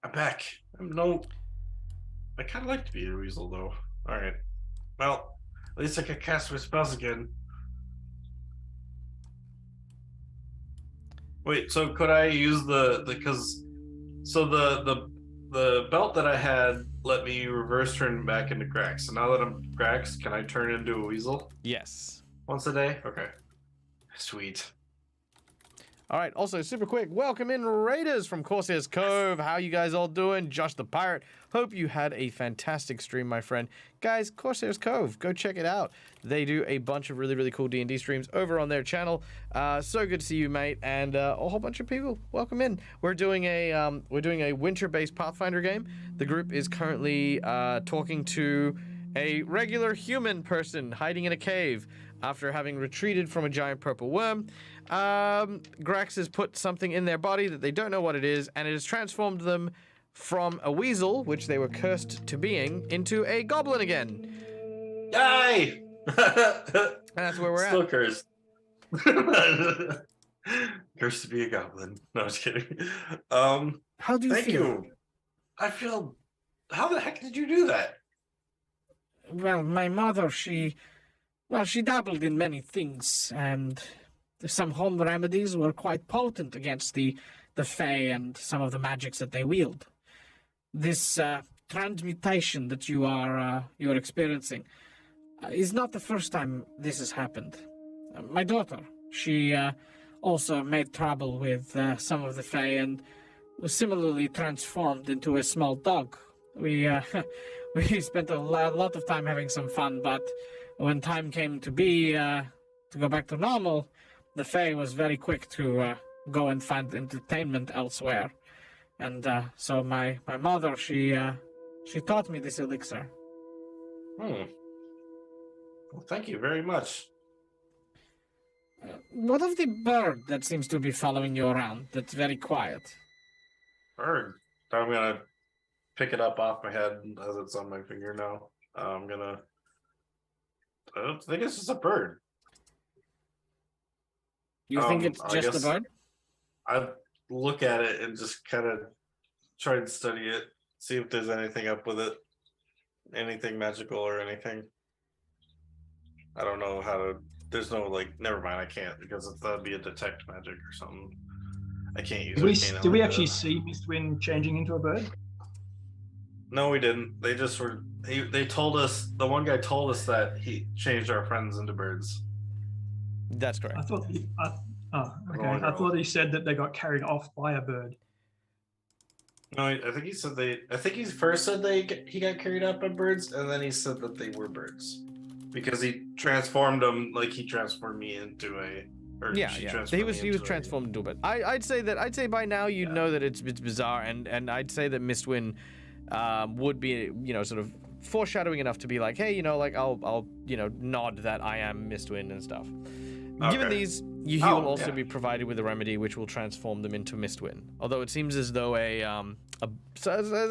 I'm back. I kind of like to be a weasel, though. All right. Well, at least I can cast my spells again. Wait, so could I use the the belt that I had let me reverse turn back into Grax. So now that I'm Grax, can I turn into a weasel Yes. once a day? Okay. Sweet. All right. Also, super quick, welcome in Raiders from Corsair's Cove. How you guys all doing? Josh the Pirate. Hope you had a fantastic stream, my friend. Guys, Corsair's Cove, go check it out. They do a bunch of really, really cool D&D streams over on their channel. So good to see you, mate, and a whole bunch of people. Welcome in. We're doing a winter-based Pathfinder game. The group is currently talking to a regular human person hiding in a cave after having retreated from a giant purple worm. Grax has put something in their body that they don't know what it is, and it has transformed them from a weasel, which they were cursed to being, into a goblin again. Yay! And that's where we're Still at. cursed. Cursed to be a goblin. No, I was kidding. How do you Thank feel? you. I feel. How the heck did you do that? Well, my mother, she dabbled in many things, and some home remedies were quite potent against the Fae and some of the magics that they wield. This transmutation that you are experiencing is not the first time this has happened. My daughter, she also made trouble with some of the Fae and was similarly transformed into a small dog. We spent a lot of time having some fun, but when time came to go back to normal, the Fae was very quick to go and find entertainment elsewhere. And so my mother, she taught me this elixir. Well, thank you very much. What of the bird that seems to be following you around, that's very quiet? Bird. I'm gonna pick it up off my head as it's on my finger now. I'm gonna. I think it's just a bird. You think it's I just a guess- bird? I look at it and just kind of try and study it, see if there's anything up with it, anything magical or anything. I don't know how to. There's no never mind. I can't because that'd be a detect magic or something. I can't use. Did we actually see Mistwind changing into a bird? No, we didn't. They just were. They told us. The one guy told us that he changed our friends into birds. That's correct. I thought. Okay. Wrong I girl. thought he said that they got carried off by a bird. No, I think he said they. I think he first said he got carried out by birds, and then he said that they were birds because he transformed them like he transformed me into a. Or Yeah, she yeah. transformed He me was into a- transformed into a bird. I'd say by now you'd know that it's bizarre, and I'd say that Mistwind would be sort of foreshadowing enough to be like, hey, I'll nod that I am Mistwind and stuff. Given Okay. these, he will also be provided with a remedy which will transform them into Mistwind. Although it seems as though a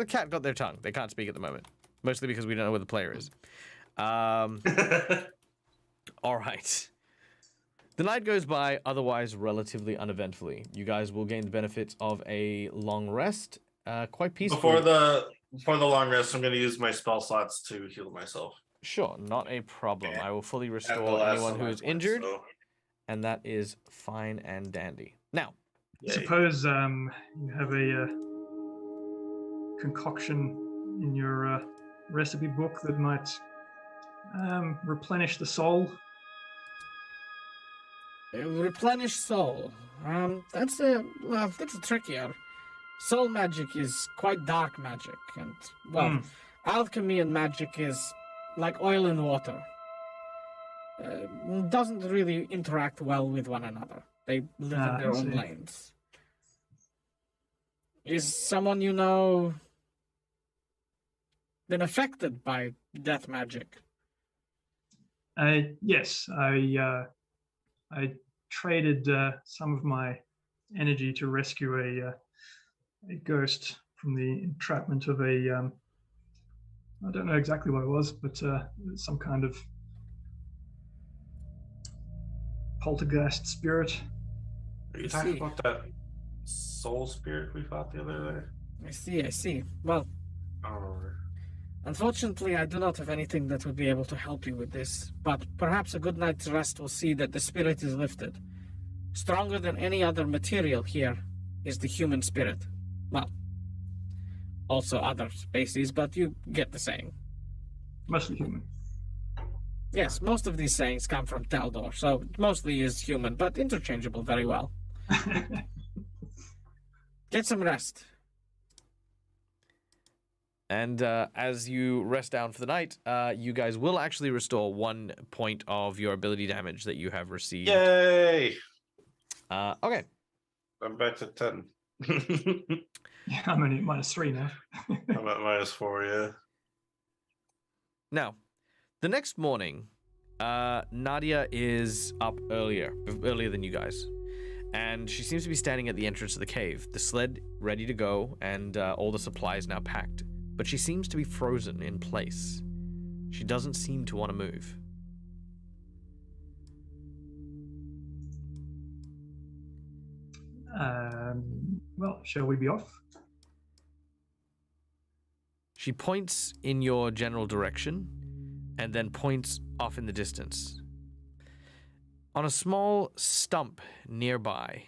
cat got their tongue. They can't speak at the moment, mostly because we don't know where the player is. All right. The night goes by otherwise relatively uneventfully. You guys will gain the benefits of a long rest, quite peacefully. Before the long rest, I'm going to use my spell slots to heal myself. Sure, not a problem. Yeah. I will fully At the restore last anyone of who my is points, injured, so, and that is fine and dandy. Now, yay. Suppose you have a concoction in your recipe book that might replenish the soul. Replenish soul. That's a trickier. Soul magic is quite dark magic, and alchemy and magic is like oil and water. Doesn't really interact well with one another. They live in their own lanes. Is someone you know been affected by death magic? Yes, I traded some of my energy to rescue a ghost from the entrapment of a I don't know exactly what it was, but some kind of poltergeist spirit. Are you I talking see. about that soul spirit we fought the other day? I see. Well, I don't remember. unfortunately, I do not have anything that would be able to help you with this, but perhaps a good night's rest will see that the spirit is lifted. Stronger than any other material here is the human spirit. Well, also other species, but you get the saying. Mostly human. Yes, most of these sayings come from Taldor, so it mostly is human, but interchangeable very well. Get some rest. And as you rest down for the night, you guys will actually restore 1 point of your ability damage that you have received. Yay! Okay. I'm back to 10. Yeah, I'm only at -3 now. I'm at -4, yeah. Now, the next morning, Nadia is up earlier than you guys. And she seems to be standing at the entrance of the cave, the sled ready to go, and all the supplies now packed. But she seems to be frozen in place. She doesn't seem to want to move. Well, shall we be off? She points in your general direction and then points off in the distance. On a small stump nearby,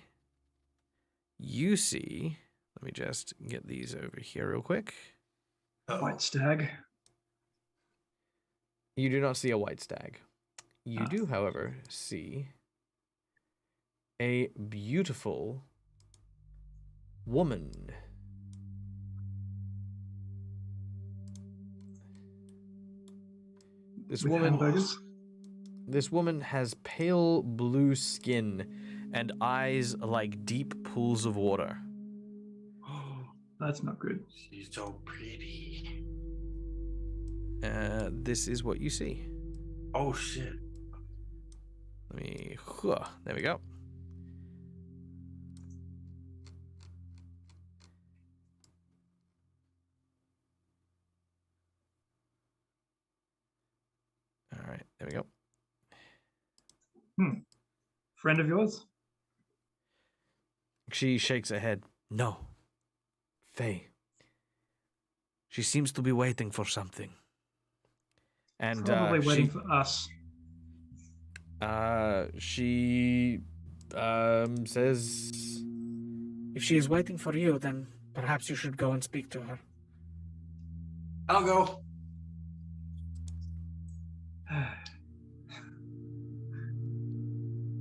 you see... Let me just get these over here real quick. White stag. You do not see a white stag. You do, however, see a beautiful woman. This With woman, hamburgers? this woman has pale blue skin and eyes like deep pools of water. That's not good. She's so pretty. This is what you see. Oh shit. Let me... There we go. All right, there we go. Friend of yours? She shakes her head. No. Faye. She seems to be waiting for something. And Probably waiting for us. She says, If she is waiting for you, then perhaps you should go and speak to her. I'll go.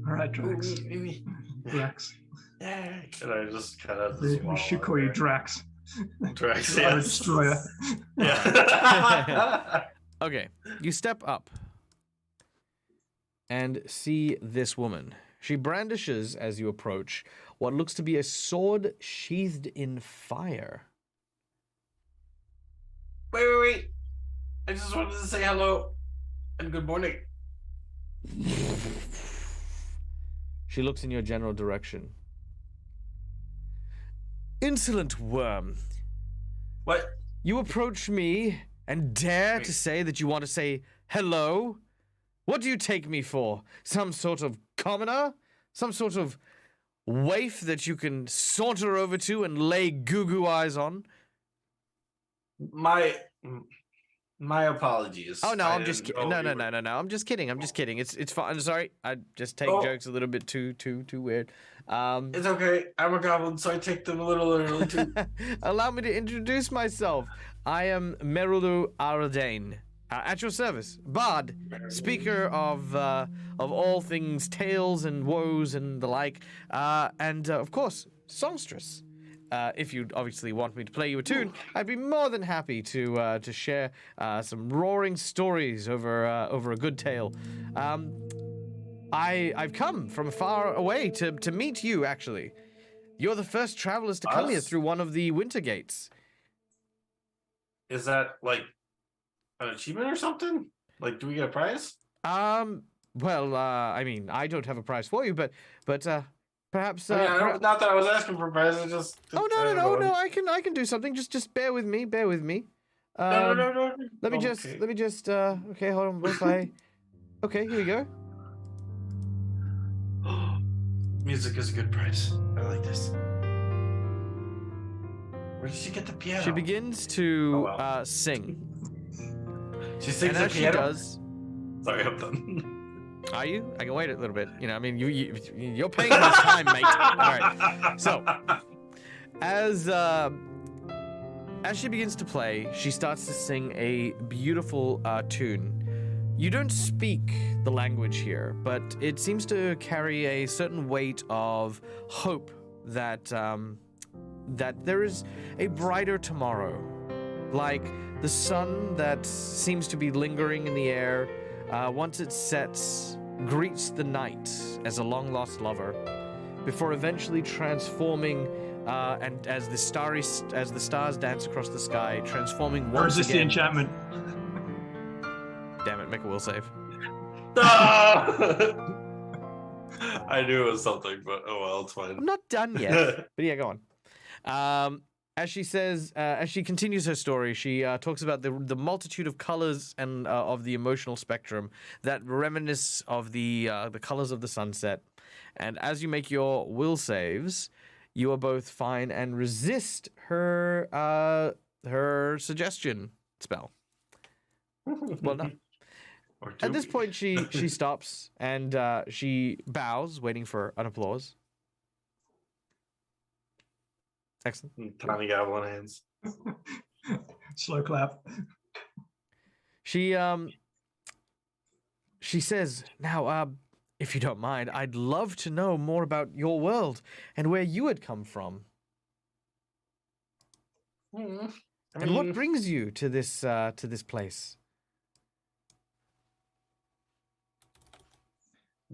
All right, Drax. Me. Drax. Yeah. And I just kind of. We should call you Drax. Drax. Our Yes. destroyer. Yeah. okay, you step up and see this woman. She brandishes, as you approach, what looks to be a sword sheathed in fire. Wait. I just wanted to say hello and good morning. She looks in your general direction. Insolent worm. What? You approach me and dare to say that you want to say hello? What do you take me for? Some sort of commoner? Some sort of waif that you can saunter over to and lay goo-goo eyes on? My apologies. Oh no, I I'm just didn't kidding. know No. you were- I'm just kidding. It's fine. I'm sorry. I just take Oh. jokes a little bit too weird. It's okay. I'm a goblin, so I take them a little early too. Allow me to introduce myself. I am Merulu Aradane, at your service, bard, speaker of all things tales and woes and the like, and of course songstress. If you'd obviously want me to play you a tune, I'd be more than happy to share some roaring stories over a good tale. I've come from far away to meet you. Actually, you're the first travelers to come here Us? through one of the winter gates. Is that like an achievement or something? Like, do we get a prize? Well, I mean, I don't have a prize for you, but perhaps. I mean, not that I was asking for prizes, just. Oh no! I can do something. Just bear with me. Bear with me. No. Let me just. Okay, hold on. What if I? Okay, here we go. Music is a good price. I like this. Where did she get the piano? She begins to Oh, wow. sing, She sings and the as she piano. does, Sorry, I'm done. are you? I can wait a little bit. You know, I mean, you're paying for this time, mate. All right. So, as As she begins to play, she starts to sing a beautiful tune. You don't speak the language here, but it seems to carry a certain weight of hope that that there is a brighter tomorrow, like the sun that seems to be lingering in the air. Once it sets, greets the night as a long-lost lover, before eventually transforming, and as the stars dance across the sky, transforming once Resist the again. enchantment. Damn it! Make a will save. I knew it was something, but oh well, it's fine. I'm not done yet, but yeah, go on. As she says, as she continues her story, she talks about the multitude of colors and of the emotional spectrum that reminisce of the colors of the sunset. And as you make your will saves, you are both fine and resist her her suggestion spell. Well done. At this point, she stops and she bows, waiting for an applause. Excellent. Tiny gavel in hands. Slow clap. She says, "Now, if you don't mind, I'd love to know more about your world and where you had come from, and what brings you to this place."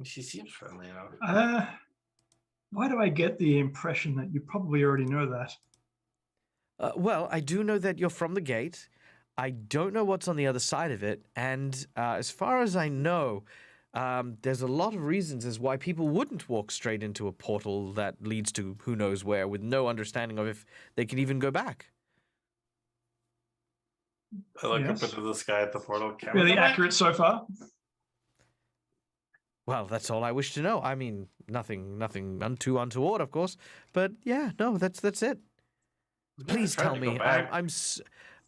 She seems friendly enough. Why do I get the impression that you probably already know that? Well, I do know that you're from the gate. I don't know what's on the other side of it, and as far as I know, there's a lot of reasons as why people wouldn't walk straight into a portal that leads to who knows where, with no understanding of if they can even go back. I look Yes. up into the sky at the portal. Can Really we go back? accurate so far. Well, that's all I wish to know. I mean, nothing too untoward, of course. But yeah, no, that's it. Please Tried tell to go me. back.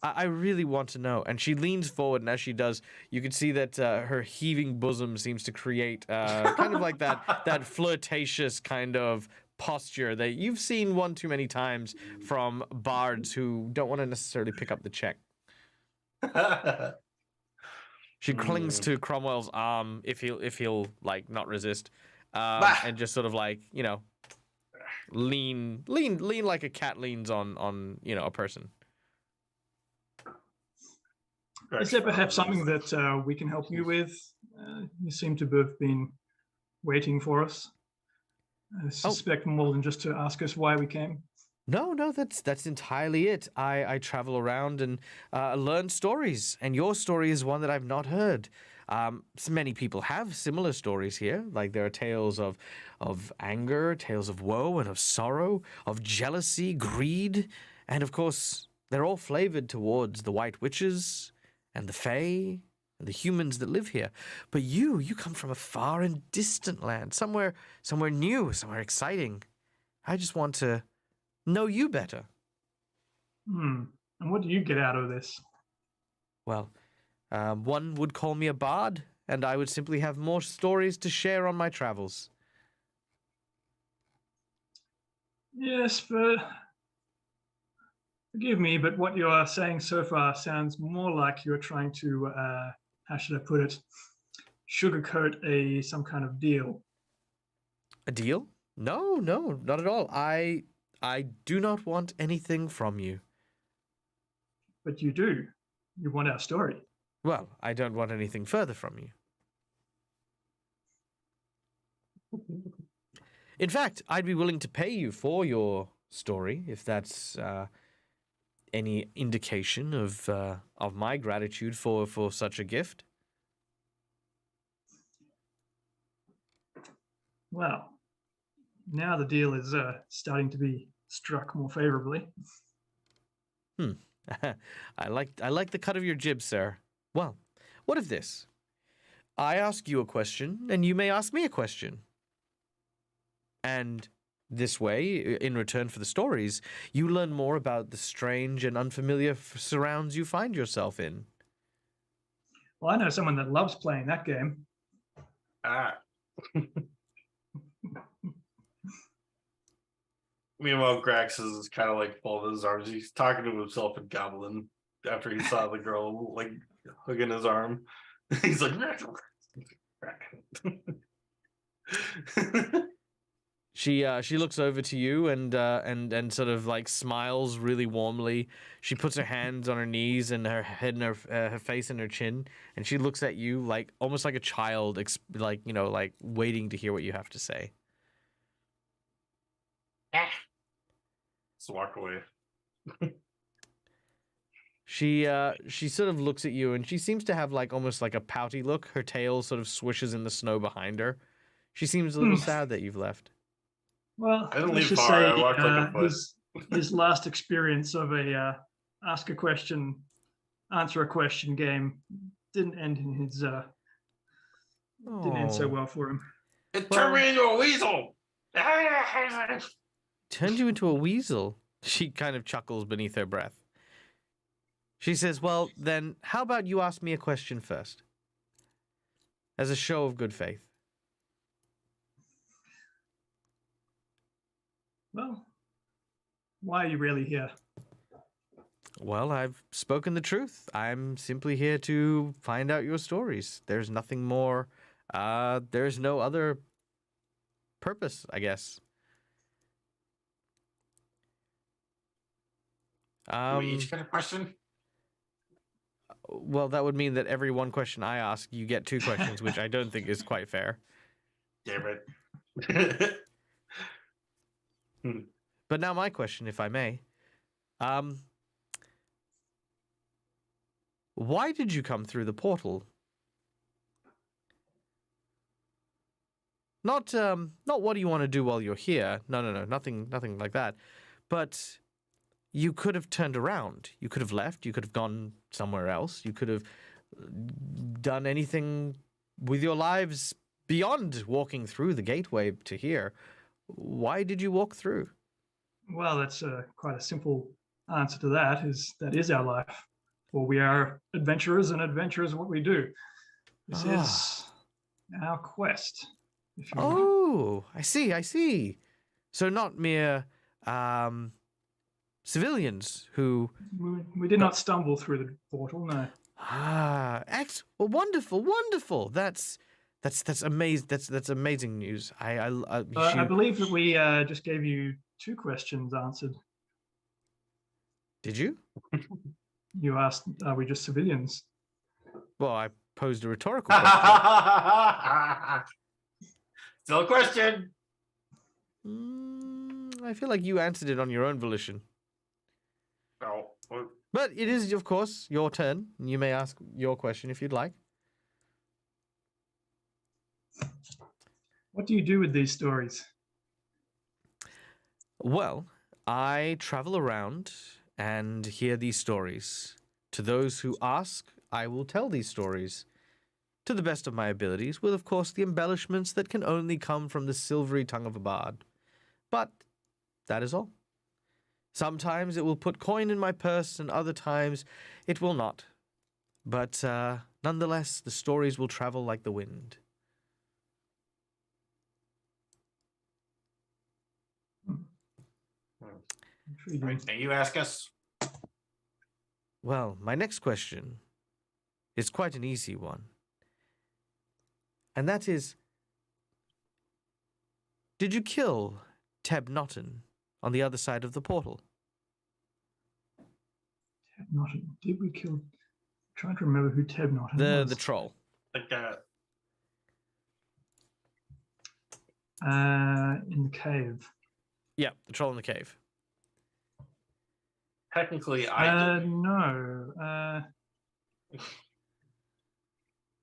I really want to know. And she leans forward, and as she does, you can see that her heaving bosom seems to create kind of like that flirtatious kind of posture that you've seen one too many times from bards who don't want to necessarily pick up the check. She clings to Cromwell's arm if he'll like not resist, and just sort of like, you know, lean like a cat leans on you know, a person. Is there perhaps something that we can help you with? You seem to have been waiting for us. I suspect more than just to ask us why we came. No, that's entirely it. I travel around and learn stories, and your story is one that I've not heard. So many people have similar stories here. Like there are tales of anger, tales of woe and of sorrow, of jealousy, greed, and of course they're all flavored towards the white witches and the fae and the humans that live here. But you come from a far and distant land, somewhere new, somewhere exciting. I just want to know you better. And what do you get out of this? Well, one would call me a bard, and I would simply have more stories to share on my travels. Yes, but forgive me, but what you are saying so far sounds more like you're trying to, how should I put it, sugarcoat some kind of deal. A deal? No, not at all. I do not want anything from you. But you do. You want our story. Well, I don't want anything further from you. In fact, I'd be willing to pay you for your story, if that's any indication of my gratitude for such a gift. Well, now the deal is starting to be struck more favorably. I like the cut of your jib, sir. Well, what if this? I ask you a question, and you may ask me a question. And this way, in return for the stories, you learn more about the strange and unfamiliar surrounds you find yourself in. Well, I know someone that loves playing that game. Meanwhile, Grax is kind of like folded his arms. He's talking to himself in Goblin after he saw the girl like hugging his arm. He's like, She looks over to you and sort of like smiles really warmly. She puts her hands on her knees and her head and her face and her chin, and she looks at you like almost like a child, like like waiting to hear what you have to say. Just walk away. She sort of looks at you and she seems to have like almost like a pouty look. Her tail sort of swishes in the snow behind her. She seems a little sad that you've left. Well, I didn't let's leave just far. say I walked like a foot. his last experience of a ask a question, answer a question game didn't end in his didn't end so well for him. It turned me into a weasel. Turned you into a weasel. She kind of chuckles beneath her breath. She says, well, then how about you ask me a question first? As a show of good faith. Well, why are you really here? Well, I've spoken the truth. I'm simply here to find out your stories. There's nothing more. There's no other purpose, I guess. We each get a question? Well, that would mean that every one question I ask, you get two questions, which I don't think is quite fair. Damn it. But now my question, if I may. Why did you come through the portal? Not what do you want to do while you're here. No, nothing like that. But you could have turned around. You could have left. You could have gone somewhere else. You could have done anything with your lives beyond walking through the gateway to here. Why did you walk through? Well, that's quite a simple answer to that. That is our life. For we are adventurers, and adventurers are what we do. This is our quest. If you Oh, I see. So not mere civilians who... We did not stumble through the portal, no. Well, wonderful. That's amazing. That's amazing news. I believe that we just gave you 2 questions answered. Did you? You asked, are we just civilians? Well, I posed a rhetorical question. Still a question. I feel like you answered it on your own volition. No. But it is, of course, your turn. You may ask your question if you'd like. What do you do with these stories? Well, I travel around and hear these stories. To those who ask, I will tell these stories. To the best of my abilities, with, of course, the embellishments that can only come from the silvery tongue of a bard. But that is all. Sometimes it will put coin in my purse, and other times it will not. But nonetheless, the stories will travel like the wind. Right, now you ask us. Well, my next question is quite an easy one. And that is, did you kill Teb Notton on the other side of the portal? Teb Notton. Did we kill... I'm trying to remember who Teb Notton was. The troll. Like in the cave. Yeah, the troll in the cave. technically, I did. No.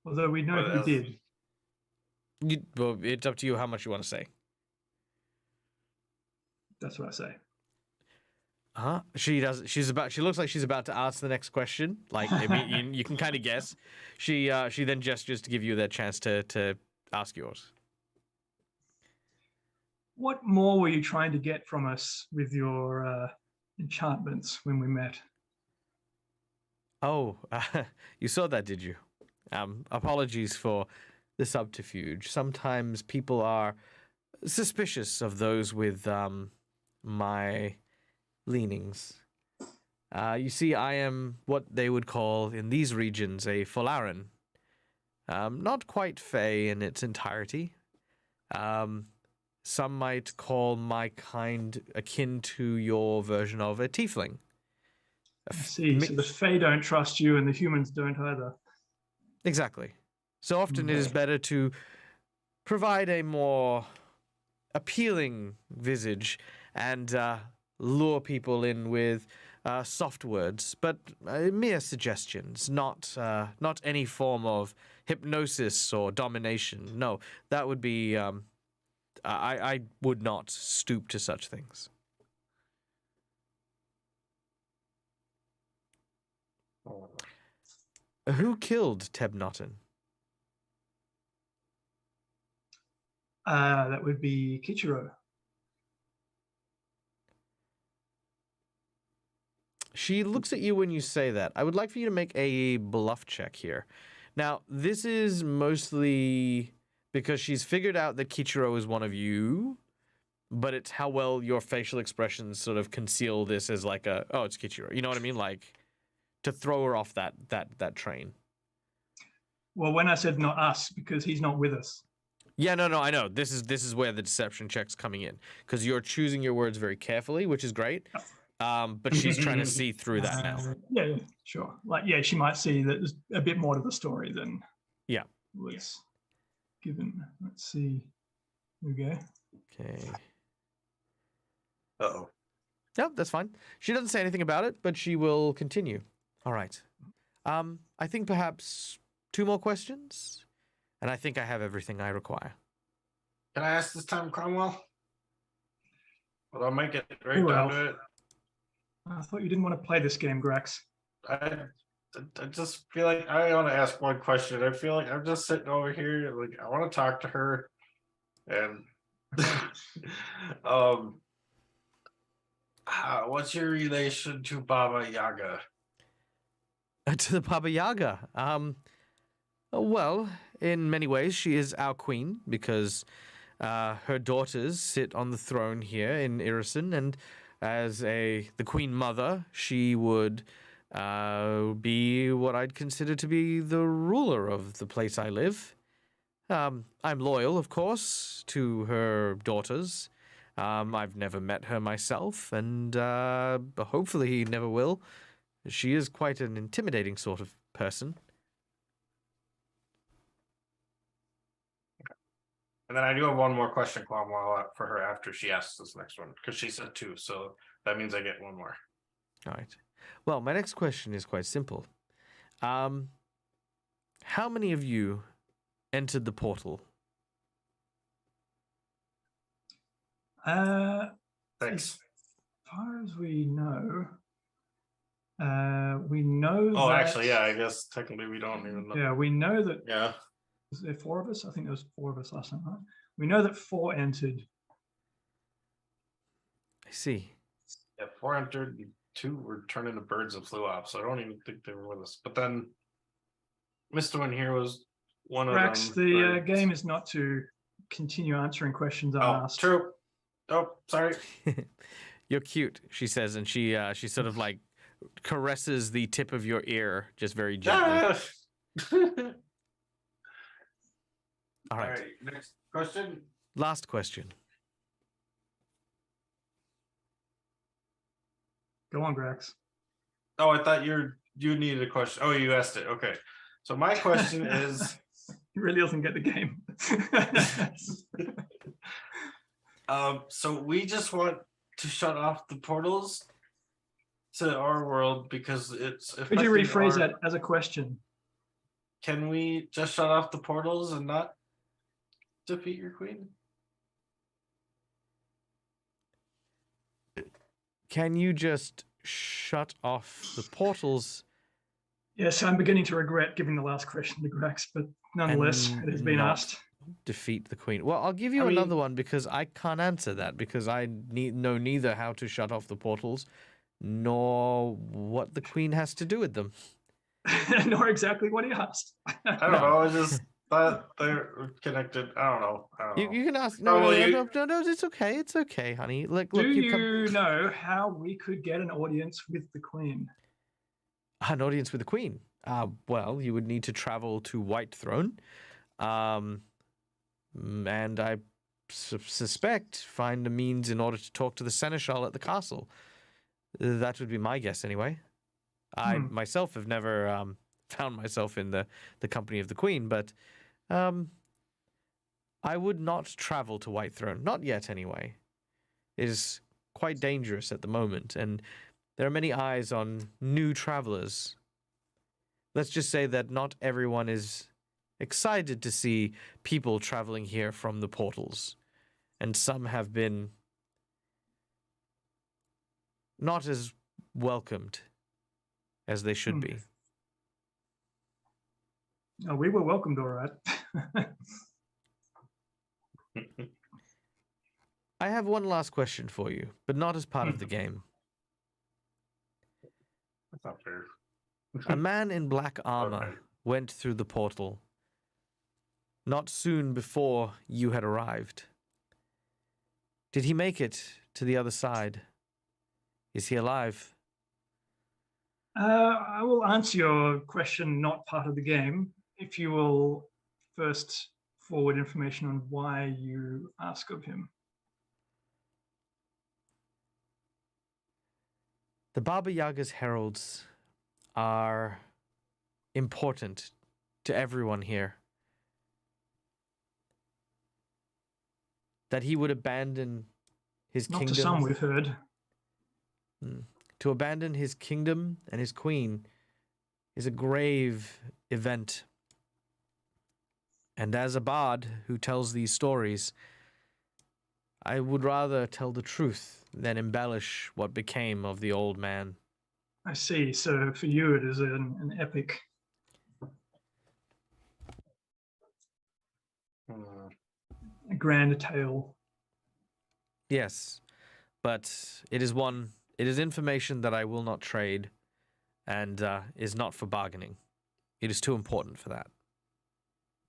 Although we know who did. Well, it's up to you how much you want to say. That's what I say. She does. She looks like she's about to ask the next question. Like, I mean, you can kind of guess. She then gestures to give you that chance to ask yours. What more were you trying to get from us with your enchantments when we met? Oh, you saw that, did you? Apologies for the subterfuge. Sometimes people are suspicious of those with my leanings. You see, I am what they would call in these regions a Folarin. Not quite Fey in its entirety. Some might call my kind akin to your version of a tiefling. I see. So the Fae don't trust you and the humans don't either. Exactly. So often it is better to provide a more appealing visage and lure people in with soft words, but mere suggestions, not any form of hypnosis or domination. No, that would be... I would not stoop to such things. Who killed Tebnotten? That would be Kichiro. She looks at you when you say that. I would like for you to make a bluff check here. Now, this is mostly because she's figured out that Kichiro is one of you, but it's how well your facial expressions sort of conceal this as like a, oh, it's Kichiro. You know what I mean? Like, to throw her off that train. Well, when I said not us, because he's not with us. Yeah, no, I know. This is where the deception check's coming in, because you're choosing your words very carefully, which is great. But she's trying to see through that now. Yeah, sure. Like, yeah, she might see that there's a bit more to the story than was given. Let's see. Here we go. Okay. Uh-oh. Yep, that's fine. She doesn't say anything about it, but she will continue. All right. I think perhaps 2 more questions, and I think I have everything I require. Can I ask this time, Cromwell? Well, I'll make it right Who down else? to it. I thought you didn't want to play this game, Grax. I just feel like I want to ask one question. I feel like I'm just sitting over here, like I want to talk to her, and what's your relation to Baba Yaga? To the Baba Yaga. Well, in many ways, she is our queen because her daughters sit on the throne here in Irrisen, and as the queen mother, she would be what I'd consider to be the ruler of the place I live. I'm loyal, of course, to her daughters. I've never met her myself, and hopefully never will. She is quite an intimidating sort of person. And then I do have one more question, Cromwell, for her after she asks this next one, because she said 2, so that means I get one more. All right. Well, my next question is quite simple. How many of you entered the portal? Thanks. As far as we know Oh, that, actually, yeah, I guess technically we don't even know. Yeah, we know that. Yeah. Was there 4 of us? I think there was 4 of us last time, right? We know that 4 entered. I see. Yeah, 4 entered, 2 were turned into birds and flew off, so I don't even think they were with us. But then Mr. One here was one of Rex, them. the game is not to continue answering questions unasked. True. Oh, sorry. You're cute, she says, and she sort of like caresses the tip of your ear just very gently. All right. Next question. Last question. Go on, Grax. Oh, I thought you needed a question. Oh, you asked it. Okay. So my question is, He really doesn't get the game. so we just want to shut off the portals to our world because it's. Could you rephrase that as a question? Can we just shut off the portals and not defeat your queen? Can you just shut off the portals? Yes, I'm beginning to regret giving the last question to Grax, but nonetheless, And it has been not asked. Defeat the queen. Well, I'll give you another one because I can't answer that because I know neither how to shut off the portals nor what the queen has to do with them. Nor exactly what he asked. I don't know. thought they're connected. I don't know. You can ask. No, Probably- no. It's okay. It's okay, honey. Look, Do you you know how we could get an audience with the Queen? an audience with the Queen. Well, you would need to travel to White Throne, and I suspect find a means in order to talk to the Seneschal at the castle. That would be my guess, anyway. I myself have never found myself in the company of the Queen, but I would not travel to White Throne, not yet, anyway. It is quite dangerous at the moment, and there are many eyes on new travelers. Let's just say that not everyone is excited to see people traveling here from the portals, and some have been not as welcomed as they should be. Oh, we were welcomed, all right. I have one last question for you, but not as part of the game. That's not fair. A man in black armor Okay. went through the portal not soon before you had arrived. Did he make it to the other side? Is he alive? I will answer your question, not part of the game, if you will first forward information on why you ask of him. The Baba Yaga's heralds are important to everyone here. That he would abandon his Not kingdom. to some, we've heard. To abandon his kingdom and his queen is a grave event. And as a bard who tells these stories, I would rather tell the truth than embellish what became of the old man. I see. So for you, it is an epic. A grand tale. Yes, but it is information that I will not trade and is not for bargaining. It is too important for that.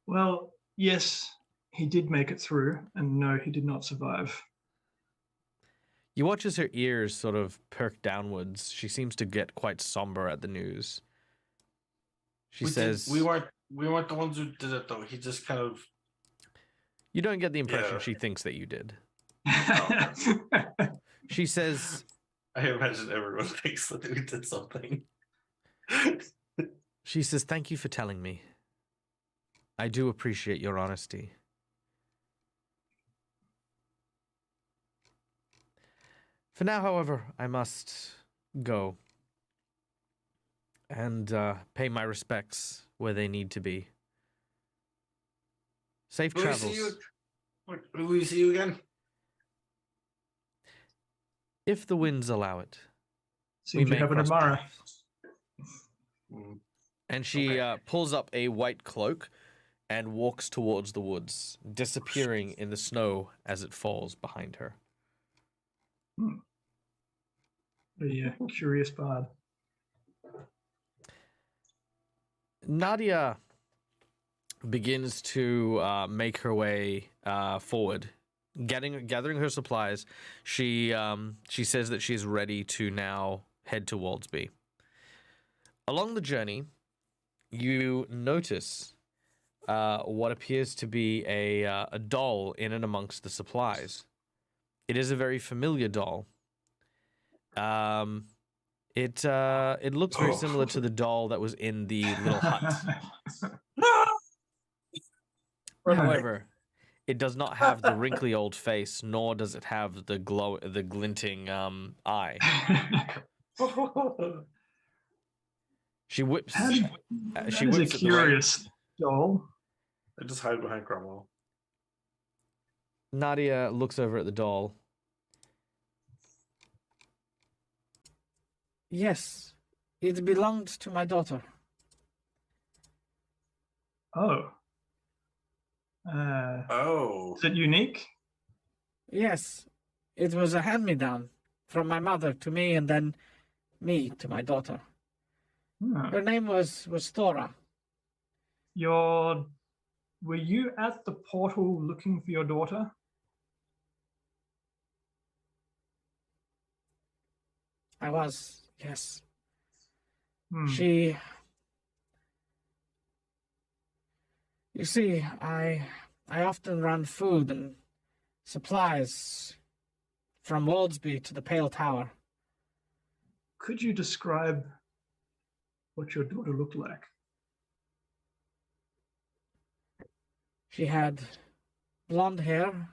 Well, yes, he did make it through, and no, he did not survive. You watch as her ears sort of perk downwards. She seems to get quite somber at the news. She says, we weren't the ones who did it, though. He just kind of... You don't get the impression Yeah. she thinks that you did. Oh. She says, I imagine everyone thinks that we did something. she says, thank you for telling me. I do appreciate your honesty. For now, however, I must go and pay my respects where they need to be. Safe Will we travels. see you? Will we see you again? If the winds allow it. Seems may you have an cross admirer. paths. Mm. And she Okay. pulls up a white cloak and walks towards the woods, disappearing in the snow as it falls behind her. The curious bard. Nadia begins to make her way forward, gathering her supplies. She says that she's ready to now head to Waldsby. Along the journey, you notice what appears to be a doll in and amongst the supplies. It is a very familiar doll. It looks very similar to the doll that was in the little hut. However, it does not have the wrinkly old face, nor does it have the glinting eye. She whips. How did- She that is a whips it the way- curious doll. I just hide behind Cromwell. Nadia looks over at the doll. Yes, it belonged to my daughter. Oh. Oh. Is it unique? Yes, it was a hand-me-down from my mother to me and then me to my daughter. Hmm. Her name was Thora. Your were you at the portal looking for your daughter? I was, yes. Hmm. She... You see, I often run food and supplies from Woldsby to the Pale Tower. Could you describe what your daughter looked like? She had blonde hair,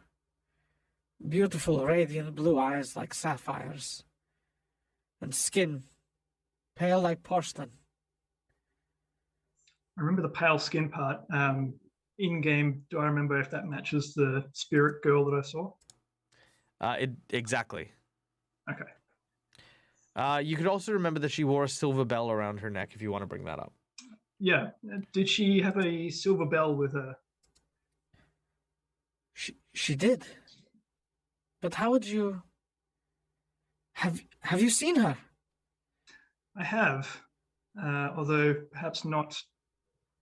beautiful radiant blue eyes like sapphires, and skin pale like porcelain. I remember the pale skin part. In game, do I remember if that matches the spirit girl that I saw? Exactly. Okay. You could also remember that she wore a silver bell around her neck if you want to bring that up. Yeah. Did she have a silver bell with her? She did. But how would you... Have you seen her? I have, although perhaps not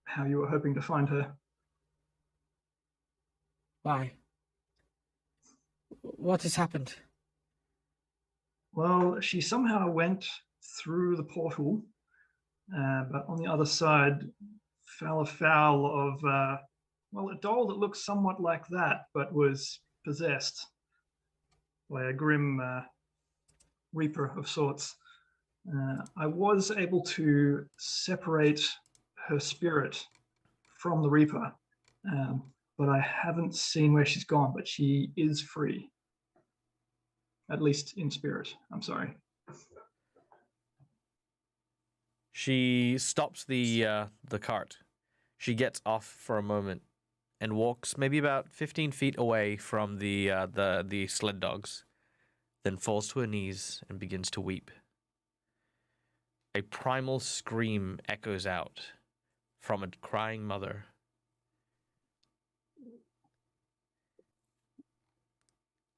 how you were hoping to find her. Why? What has happened? Well, she somehow went through the portal, but on the other side fell afoul of, well, a doll that looked somewhat like that, but was possessed by a grim reaper of sorts. I was able to separate her spirit from the reaper, but I haven't seen where she's gone, but she is free. At least in spirit, I'm sorry. She stops the cart. She gets off for a moment and walks maybe about 15 feet away from the sled dogs, then falls to her knees and begins to weep. A primal scream echoes out from a crying mother.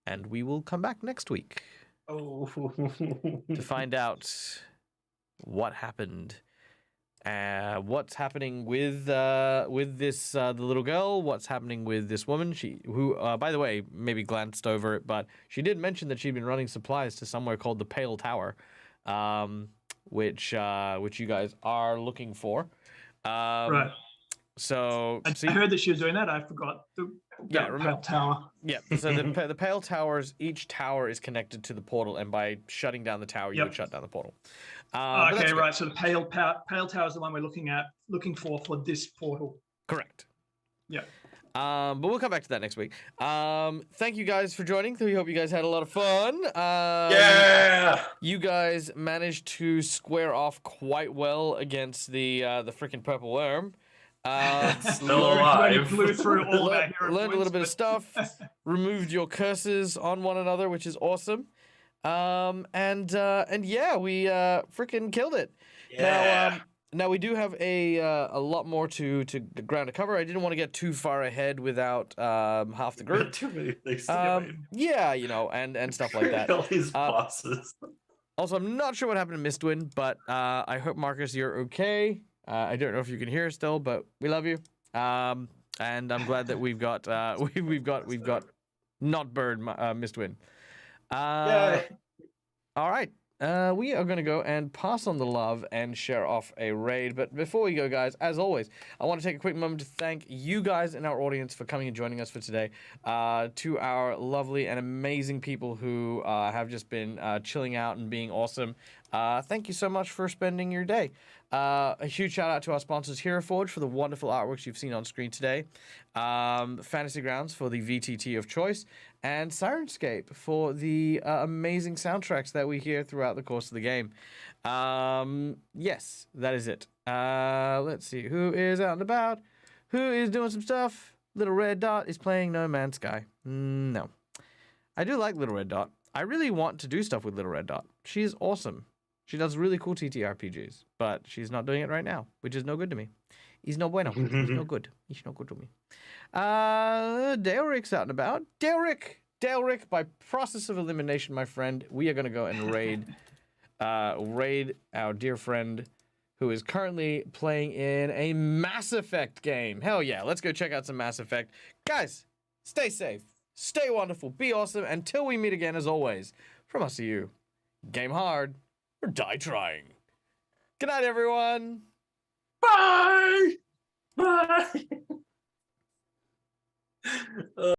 And we will come back next week to find out what happened, what's happening with this the little girl, what's happening with this woman. Who by the way, maybe glanced over it, but she did mention that she'd been running supplies to somewhere called the Pale Tower, which you guys are looking for. Right. So I heard that she was doing that. I forgot. Pale Tower. Yeah. So the Pale Towers, each tower is connected to the portal, and by shutting down the tower, you would shut down the portal. Okay, right. So the Pale Tower is the one we're looking for this portal. Correct. Yeah. But we'll come back to that next week. Thank you guys for joining. We hope you guys had a lot of fun. Yeah. You guys managed to square off quite well against the freaking purple worm. Still alive. Blew through all of our hero learned a little points, bit of stuff. Removed your curses on one another, which is awesome. And yeah, we freaking killed it. Yeah. Now we do have a lot more to ground to cover. I didn't want to get too far ahead without half the group. Too many things to get Yeah, you know, and stuff like that. All these bosses. Also, I'm not sure what happened to Mistwin, but I hope, Marcus, you're okay. I don't know if you can hear us still, but we love you. And I'm glad that we've got not bird Mistwin. Yeah. All right. We are going to go and pass on the love and share off a raid. But before we go, guys, as always, I want to take a quick moment to thank you guys in our audience for coming and joining us for today. To our lovely and amazing people who have just been chilling out and being awesome. Thank you so much for spending your day. A huge shout out to our sponsors, Hero Forge, for the wonderful artworks you've seen on screen today. Fantasy Grounds for the VTT of choice. And Sirenscape for the amazing soundtracks that we hear throughout the course of the game. Yes, that is it. Let's see. Who is out and about? Who is doing some stuff? Little Red Dot is playing No Man's Sky. No. I do like Little Red Dot. I really want to do stuff with Little Red Dot. She's awesome. She does really cool TTRPGs, but she's not doing it right now, which is no good to me. He's no bueno. He's no good. He's no good to me. Dalric's out and about. Dalric, by process of elimination, my friend, we are going to go and raid our dear friend who is currently playing in a Mass Effect game. Hell yeah, let's go check out some Mass Effect. Guys, stay safe, stay wonderful, be awesome. Until we meet again, as always, from us to you, game hard or die trying. Good night, everyone. Bye. Bye.